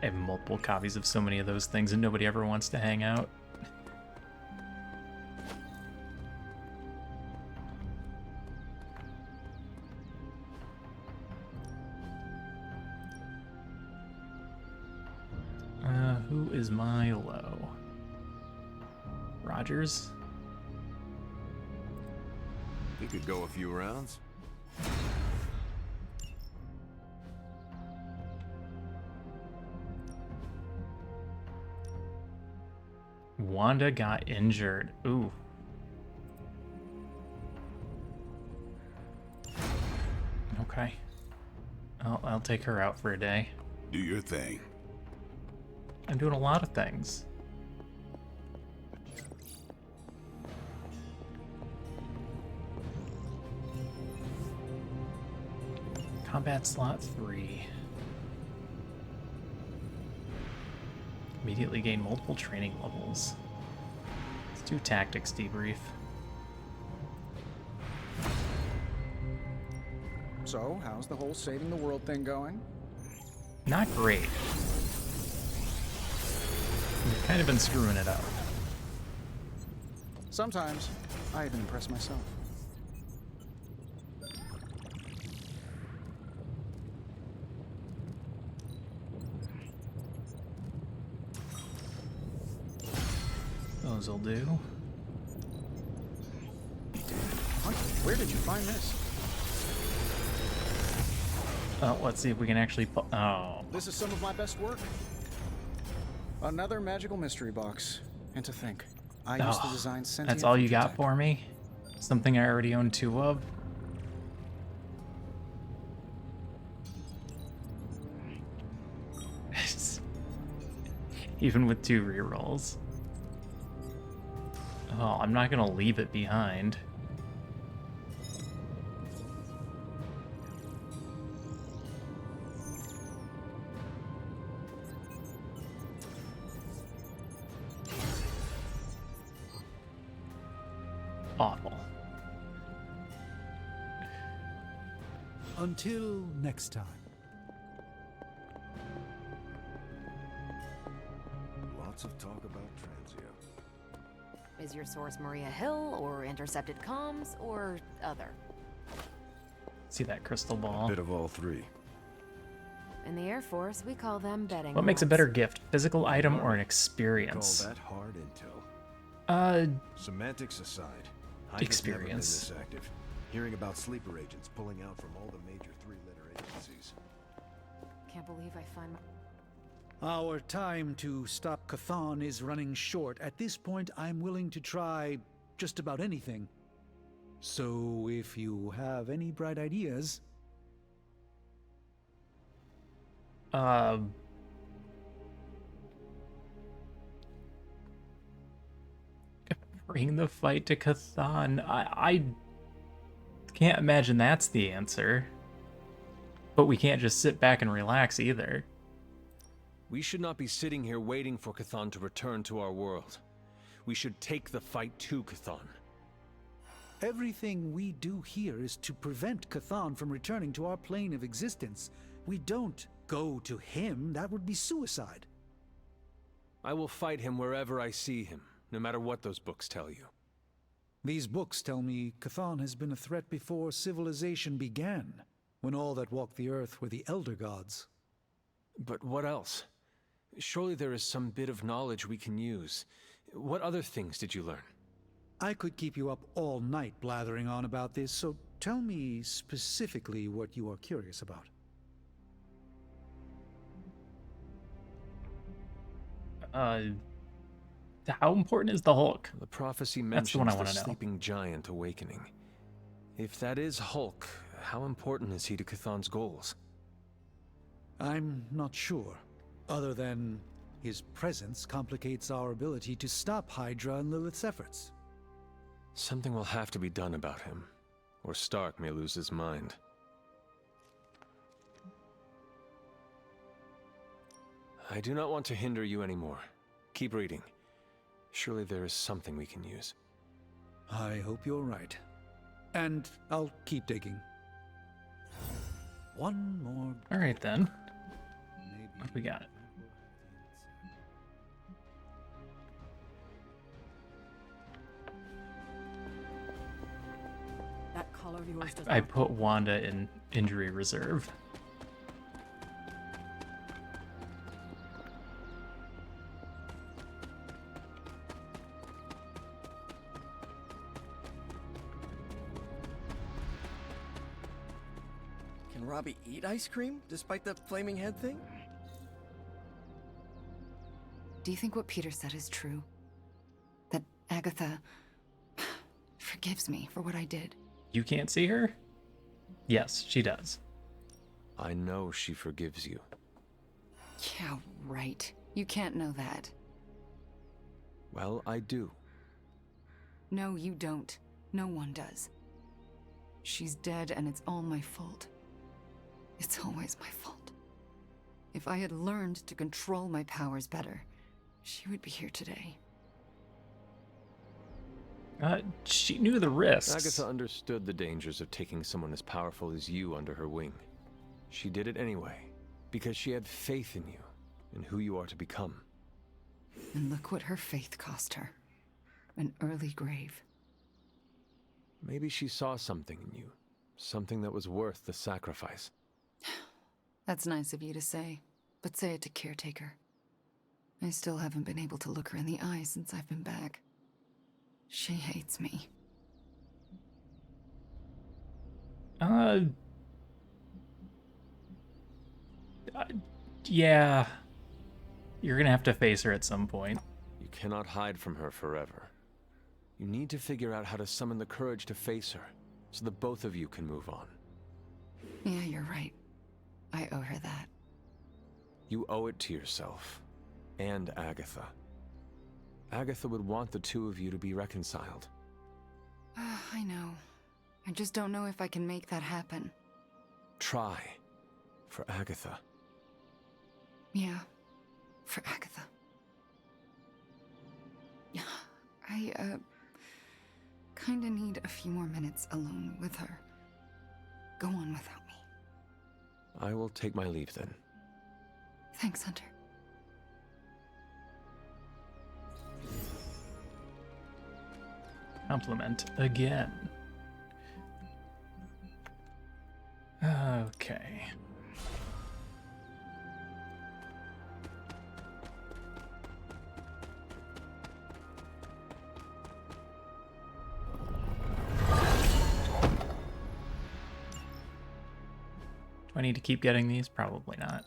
I have multiple copies of so many of those things and nobody ever wants to hang out. Who is Milo? Rogers? You could go a few rounds. Wanda got injured. Ooh. Okay. I'll take her out for a day. Do your thing. I'm doing a lot of things. Combat slot 3. Immediately gain multiple training levels. Let's do tactics debrief. So, how's the whole saving the world thing going? Not great. Kind of been screwing it up. Sometimes, I even impress myself. Those'll do. Where did you find this? Let's see if we can actually oh. This is some of my best work. Another magical mystery box. And to think, I used to design sentient That's all you future got tech. for me? Something I already own 2 of? Even with 2 rerolls. Oh, I'm not gonna leave it behind. Awful. Until next time. Lots of talk about Transio. Is your source Maria Hill, or intercepted comms, or other? See that crystal ball? Bit of all 3. In the Air Force, we call them betting What makes a rods. better gift? Physical item or an experience? Call that hard intel. Semantics aside, Hydra's never been experience. this active. Hearing about sleeper agents pulling out from all the major 3-letter agencies. Can't believe I find my... Our time to stop Chthon is running short. At this point, I'm willing to try just about anything. So if you have any bright ideas... Bring the fight to Chthon. I can't imagine that's the answer. But we can't just sit back and relax either. We should not be sitting here waiting for Chthon to return to our world. We should take the fight to Chthon. Everything we do here is to prevent Chthon from returning to our plane of existence. We don't go to him. That would be suicide. I will fight him wherever I see him, no matter what those books tell you. These books tell me Chthon has been a threat before civilization began, when all that walked the earth were the Elder Gods. But what else? Surely there is some bit of knowledge we can use. What other things did you learn? I could keep you up all night blathering on about this, so tell me specifically what you are curious about. How important is the Hulk? The prophecy That's the one mentions I the want to know. sleeping giant awakening. If that is Hulk, how important is he to Chthon's goals? I'm not sure, other than his presence complicates our ability to stop Hydra and Lilith's efforts. Something will have to be done about him, or Stark may lose his mind. I do not want to hinder you anymore. Keep reading. Surely there is something we can use. I hope you're right. And I'll keep digging. One more... Alright then. What we got? That collar of yours does I not... put Wanda in injury reserve. Can Robbie eat ice cream, despite the flaming head thing? Do you think what Peter said is true? That Agatha forgives me for what I did? You can't see her? Yes, she does. I know she forgives you. Yeah, right. You can't know that. Well, I do. No, you don't. No one does. She's dead and it's all my fault. It's always my fault. If I had learned to control my powers better, she would be here today. She knew the risks. Agatha understood the dangers of taking someone as powerful as you under her wing. She did it anyway, because she had faith in you and who you are to become. And look what her faith cost her. An early grave. Maybe she saw something in you. Something that was worth the sacrifice. That's nice of you to say, but say it to Caretaker. I still haven't been able to look her in the eye since I've been back. She hates me. Yeah. You're gonna have to face her at some point. You cannot hide from her forever. You need to figure out how to summon the courage to face her, so that both of you can move on. Yeah, you're right. I owe her that. You owe it to yourself, and Agatha. Agatha would want the two of you to be reconciled. I know. I just don't know if I can make that happen. Try. For Agatha. Yeah, for Agatha. I, kinda need a few more minutes alone with her. Go on without me. I will take my leave then. Thanks, Hunter. Compliment again. Okay. Do I need to keep getting these? Probably not.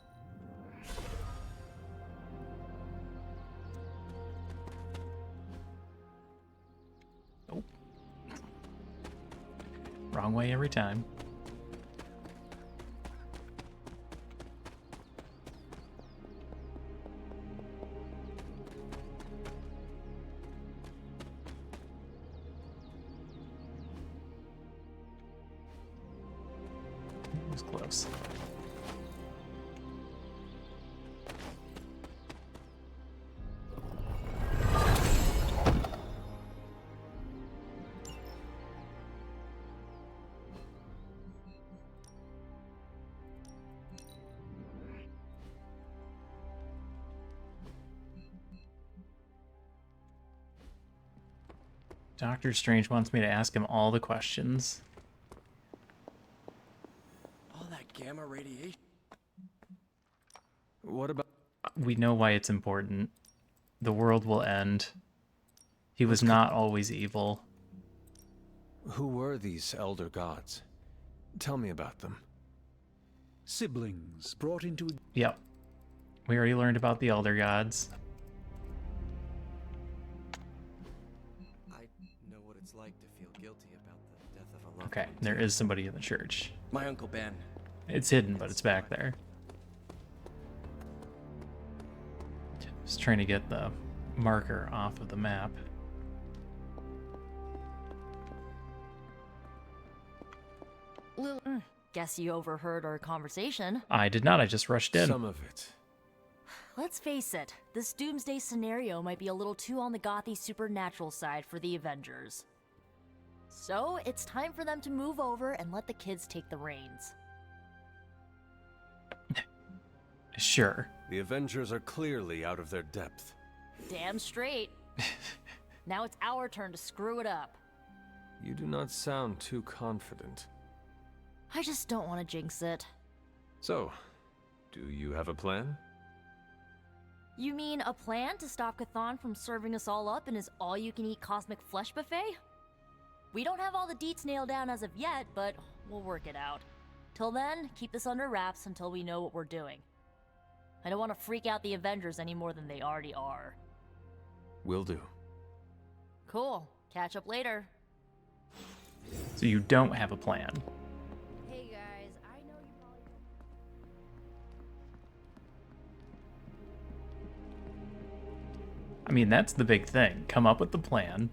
Nope. Wrong way every time. It was close. Doctor Strange wants me to ask him all the questions. All that gamma radiation. What about... We know why it's important. The world will end. He was not always evil. Who were these elder gods? Tell me about them. Siblings brought into... Yep. We already learned about the elder gods. I know what it's like to feel guilty about the death of a loved Okay, one, there too. is somebody in the church. My Uncle Ben. It's hidden, but it's back there. Just trying to get the marker off of the map. Guess you overheard our conversation. I did not, I just rushed in. Some of it. Let's face it, this doomsday scenario might be a little too on the gothy supernatural side for the Avengers. So, it's time for them to move over and let the kids take the reins. Sure. The Avengers are clearly out of their depth. Damn straight. Now it's our turn to screw it up. You do not sound too confident. I just don't want to jinx it. So, do you have a plan? You mean a plan to stop Chthon from serving us all up in his all-you-can-eat cosmic flesh buffet? We don't have all the deets nailed down as of yet, but we'll work it out. Till then, keep this under wraps until we know what we're doing. I don't want to freak out the Avengers any more than they already are. Will do. Cool. Catch up later. So you don't have a plan. Hey guys, I know you probably... I mean, that's the big thing. Come up with the plan.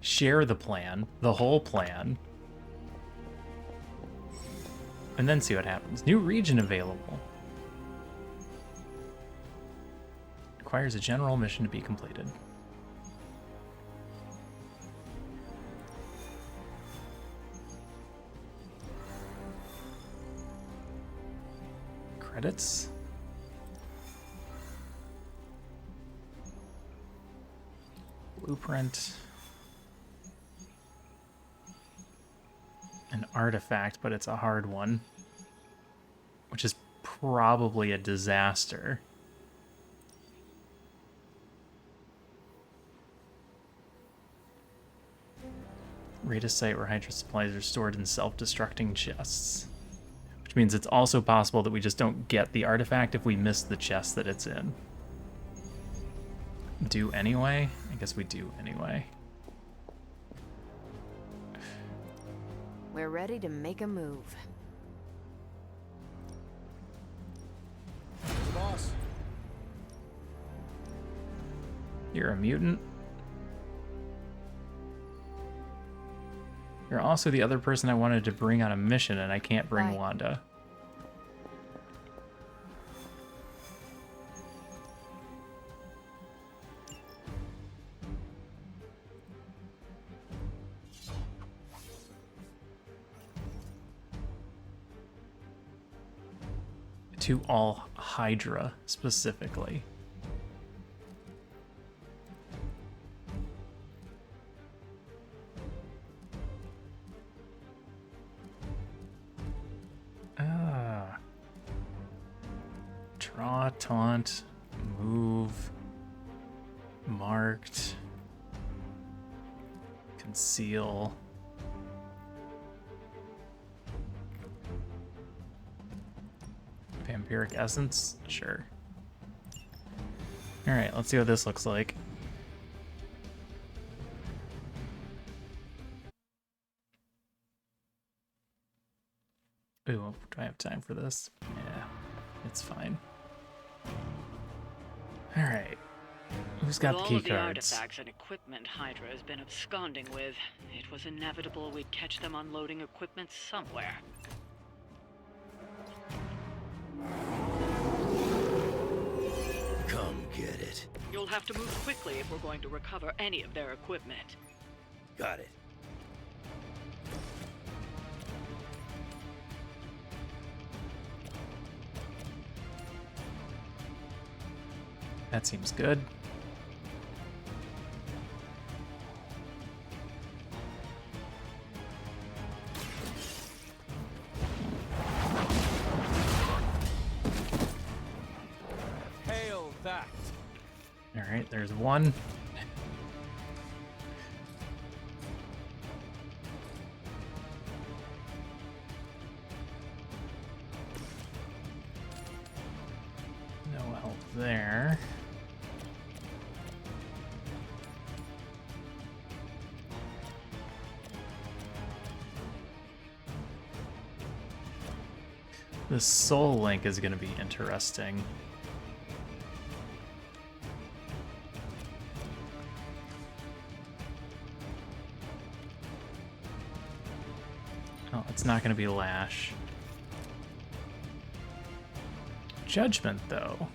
Share the plan. The whole plan. And then see what happens. New region available. Requires a general mission to be completed. Credits? Blueprint. An artifact, but it's a hard one. Which is probably a disaster. Raid a site where Hydra supplies are stored in self-destructing chests. Which means it's also possible that we just don't get the artifact if we miss the chest that it's in. Do anyway? I guess we do anyway. We're ready to make a move. Boss. You're a mutant. You're also the other person I wanted to bring on a mission, and I can't bring Bye. Wanda. To all Hydra, specifically. Draw, taunt, move, marked, conceal. Vampiric essence? Sure. Alright, let's see what this looks like. Ooh, do I have time for this? Yeah, it's fine. Alright. Who's got the key With all of the cards? artifacts and equipment Hydra has been absconding with, it was inevitable we'd catch them unloading equipment somewhere. Come get it. You'll have to move quickly if we're going to recover any of their equipment. Got it. That seems good. Hail that. Alright, there's one. No help there. The Soul Link is going to be interesting. Oh, it's not going to be Lash. Judgment, though.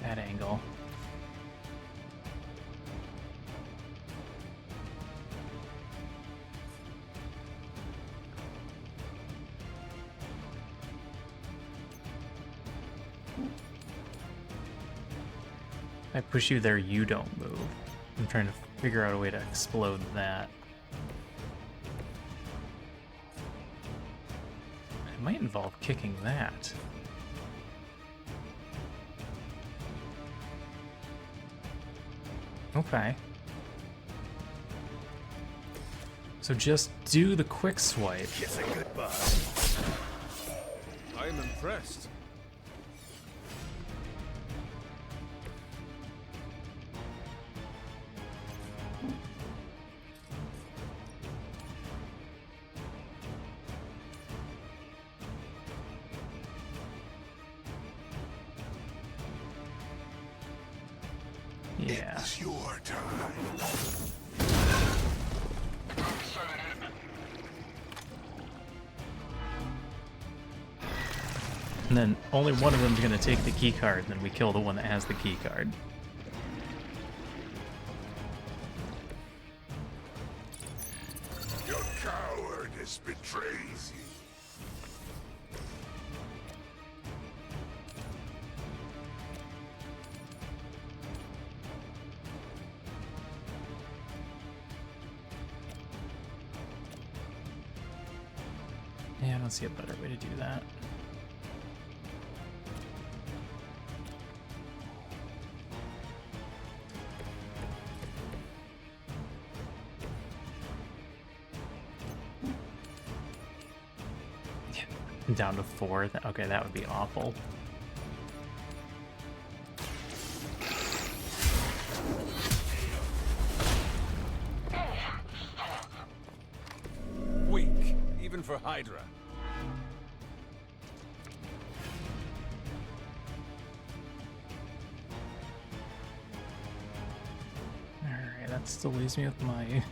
That angle. If I push you there, you don't move. I'm trying to figure out a way to explode that. It might involve kicking that. Okay. So just do the quick swipe. Kiss it goodbye. I am impressed. Yeah. It's your time. And then only one of them's gonna take the key card, and then we kill the one that has the key card. betrays you. Yeah, I don't see a better way to do that. Down to 4. Okay, that would be awful. Weak, even for Hydra. Alright, that still leaves me with my...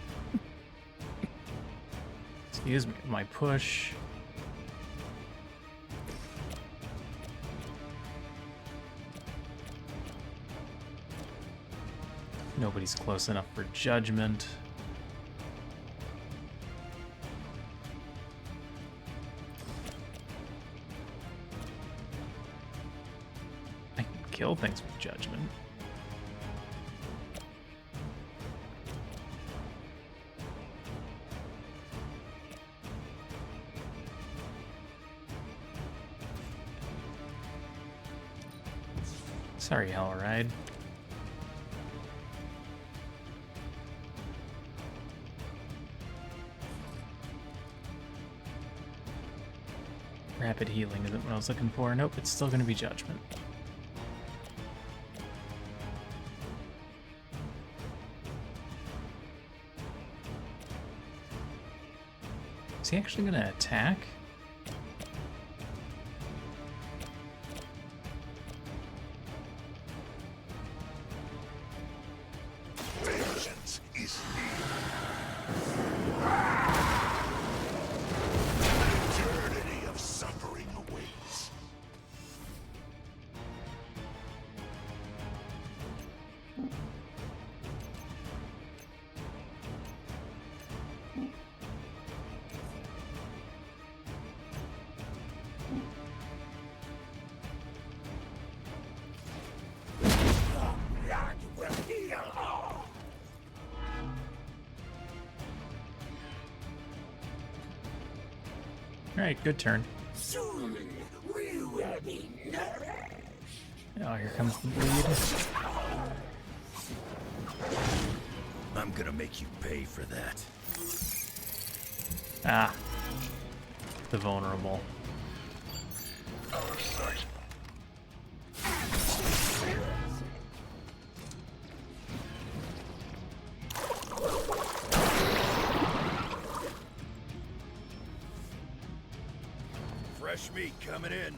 Excuse me, my push. Nobody's close enough for judgment. I can kill things with judgment. Sorry, Hellride. Rapid healing isn't what I was looking for. Nope, it's still going to be judgment. Is he actually going to attack? Vengeance is eternity of suffering awaits. Alright, good turn. Soon we will be nourished. Oh, here comes the bleed. I'm gonna make you pay for that. Ah. The vulnerable. Fresh meat coming in.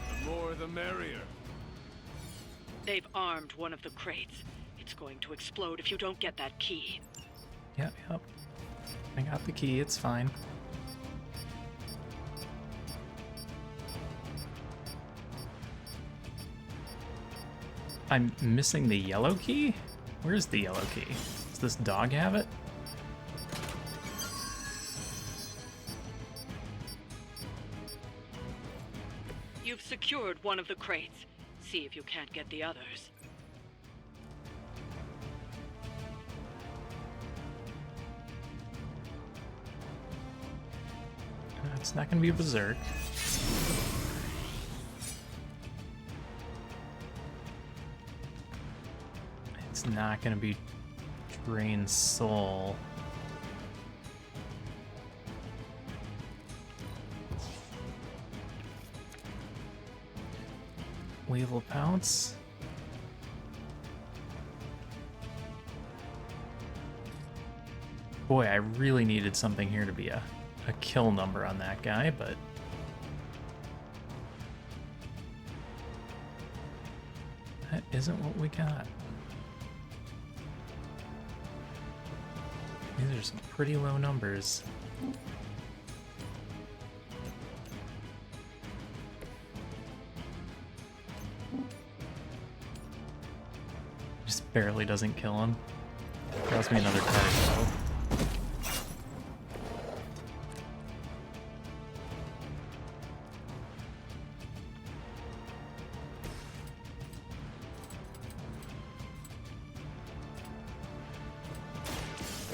The more the merrier. They've armed one of the crates. It's going to explode if you don't get that key. Yep. I got the key, it's fine. I'm missing the yellow key? Where's the yellow key? Does this dog have it? You've secured one of the crates. See if you can't get the others. It's not gonna be Berserk. It's not gonna be Drain Soul. Weevil Pounce. Boy, I really needed something here to be a kill number on that guy, but that isn't what we got. These are some pretty low numbers. barely doesn't kill him. Draws me another card, though.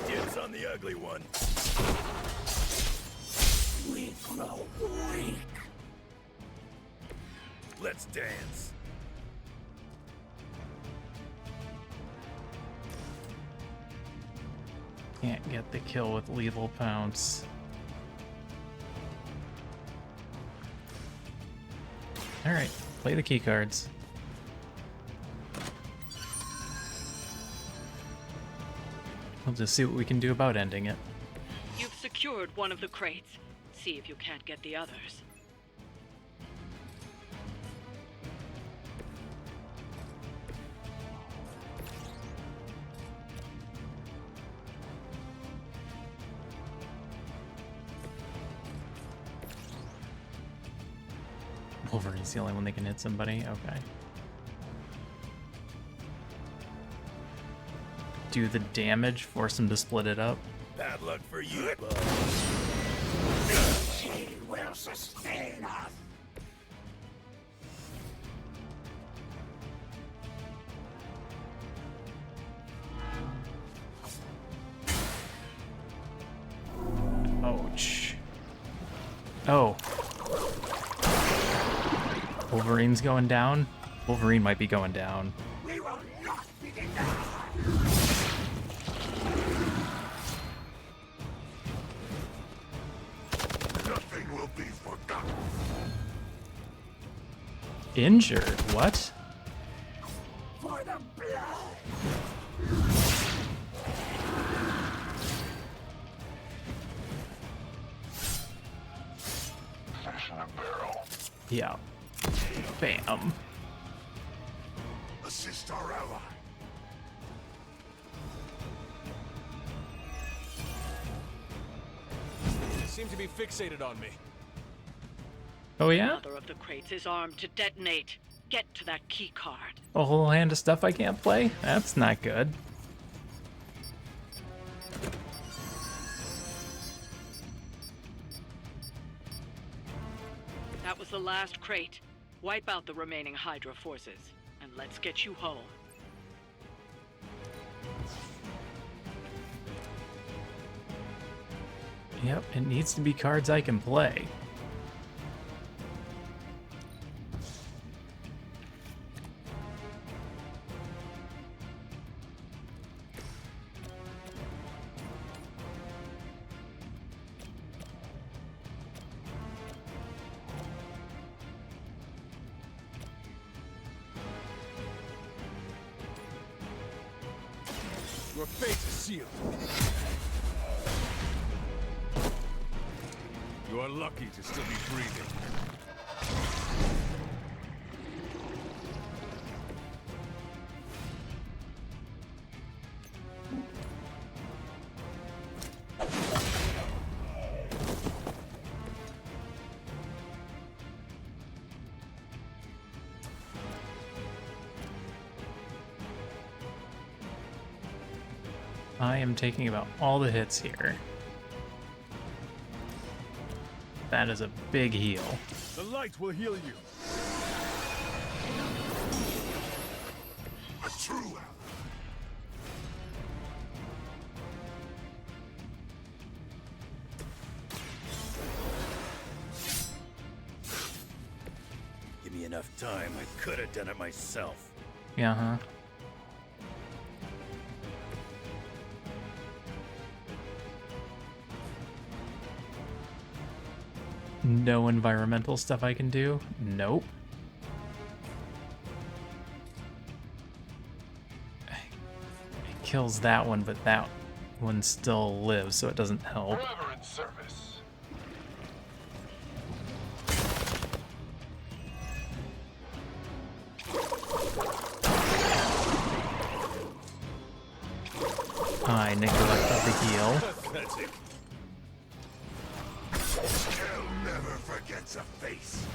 Dibs on the ugly one. We grow weak. Let's dance. Can't get the kill with lethal pounce. Alright, play the key cards. We'll just see what we can do about ending it. You've secured one of the crates. See if you can't get the others. Wolverine's the only one that can hit somebody. Okay. Do the damage, force him to split it up. Bad luck for you, bud. She will sustain us. Ouch. Oh. Wolverine's going down? Wolverine might be going down. We will not be denied. Nothing will be forgotten. Injured? What? For the blood. Fashion a barrel. Yeah. Bam. Assist our ally. They seem to be fixated on me. Oh yeah? Another of the crates is armed to detonate. Get to that key card. A whole hand of stuff I can't play? That's not good. That was the last crate. Wipe out the remaining Hydra forces, and let's get you home. Yep, it needs to be cards I can play. Your fate is sealed. You are lucky to still be breathing. I am taking about all the hits here. That is a big heal. The light will heal you. A true ally. Give me enough time, I could have done it myself. Yeah, huh? No environmental stuff I can do? Nope. It kills that one, but that one still lives, so it doesn't help. Forever in service. I neglected the heal. Pathetic. Hell never forgets a face.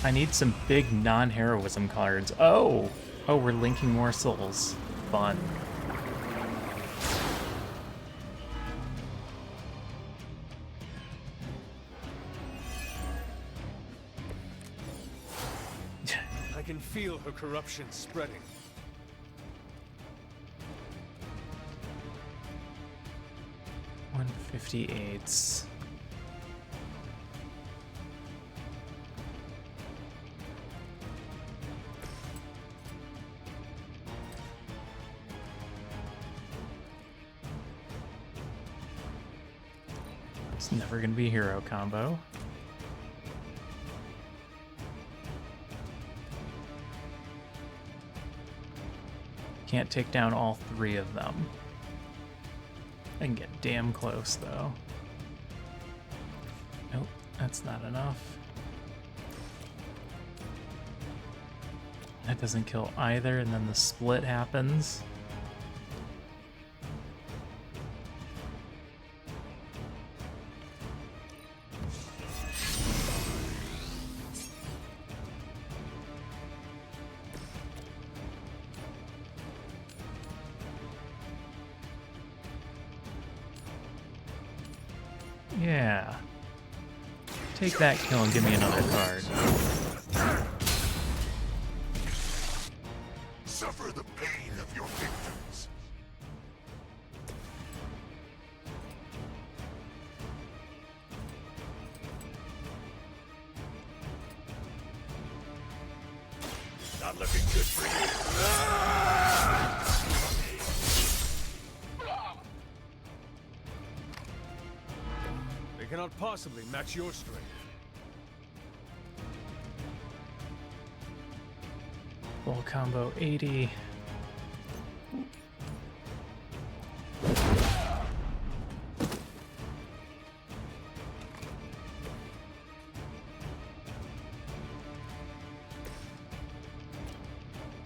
I need some big non-heroism cards. Oh! Oh, we're linking more souls. Fun. I can feel her corruption spreading. $158. It's never gonna be a hero combo. Can't take down all three of them. I can get damn close, though. Nope, that's not enough. That doesn't kill either, and then the split happens. Yeah. Take that kill and give me another card. Suffer the pain of your victims. Not looking good for you. They cannot possibly match your strength. Full combo 80.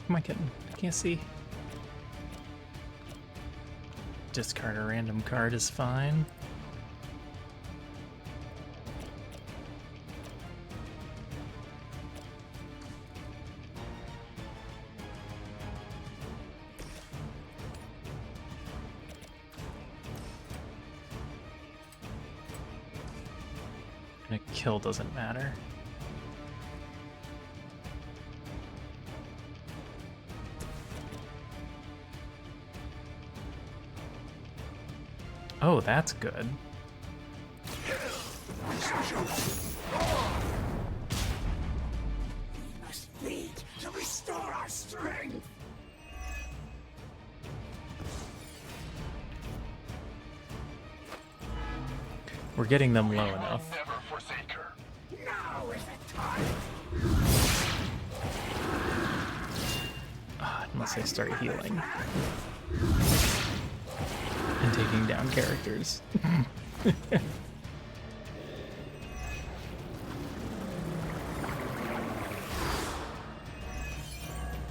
Am I kidding? I can't see. Discard a random card is fine. And a kill doesn't matter. Oh, that's good. We must feed to restore our strength. We're getting them low enough. Never forsake her. Now is the time. Unless I start healing. And taking down characters.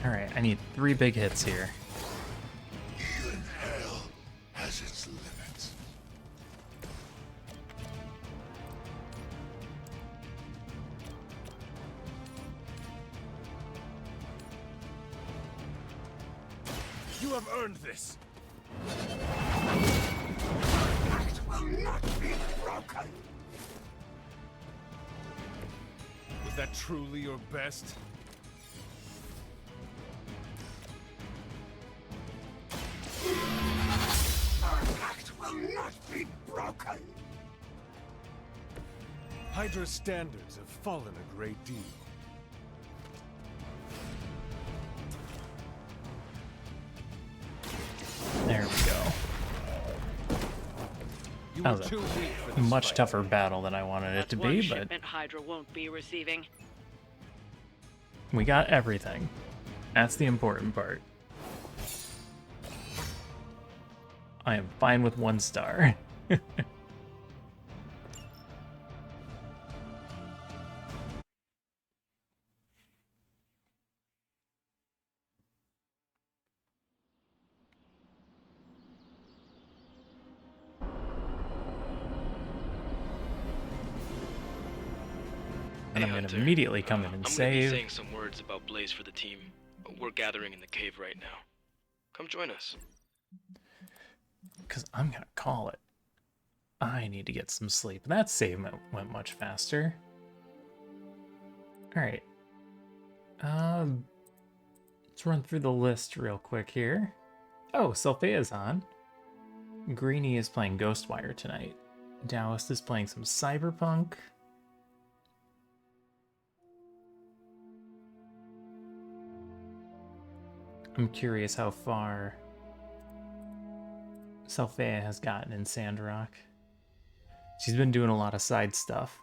Alright, I need 3 big hits here. Even hell has its limits. You have earned this. Pact will not be broken. Was that truly your best? Our pact will not be broken. Hydra's standards have fallen a great deal. There we go. That was a much tougher battle than I wanted it to One be, but shipment Hydra won't be receiving. we got everything. That's the important part. I am fine with 1 star. and I'm going to immediately come in and I'm save. gonna be saying some words about Blaze for the team. We're gathering in the cave right now. Come join us. Because I'm going to call it. I need to get some sleep. That save went much faster. Alright. Let's run through the list real quick here. Oh, Sylphia's on. Greenie is playing Ghostwire tonight. Taoist is playing some Cyberpunk. I'm curious how far Sylphia has gotten in Sandrock. She's been doing a lot of side stuff.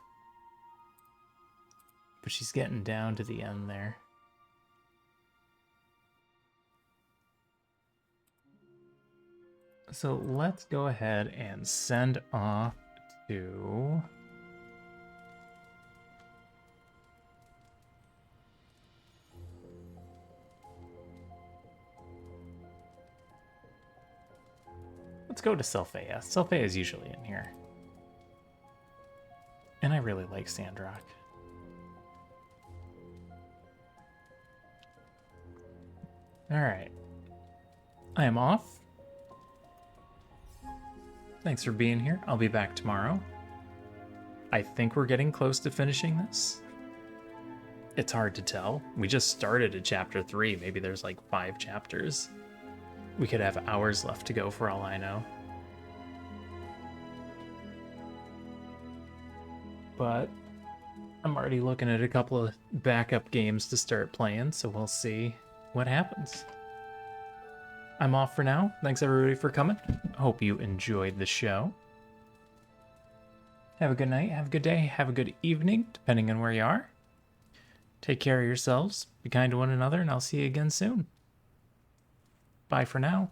But she's getting down to the end there. So let's go ahead and send off to... Let's go to Sylphia. Sylphia is usually in here. And I really like Sandrock. Alright. I am off. Thanks for being here. I'll be back tomorrow. I think we're getting close to finishing this. It's hard to tell. We just started at chapter 3. Maybe there's like 5 chapters. We could have hours left to go for all I know. But I'm already looking at a couple of backup games to start playing, so we'll see what happens. I'm off for now. Thanks everybody for coming. Hope you enjoyed the show. Have a good night, have a good day, have a good evening, depending on where you are. Take care of yourselves, be kind to one another, and I'll see you again soon. Bye for now.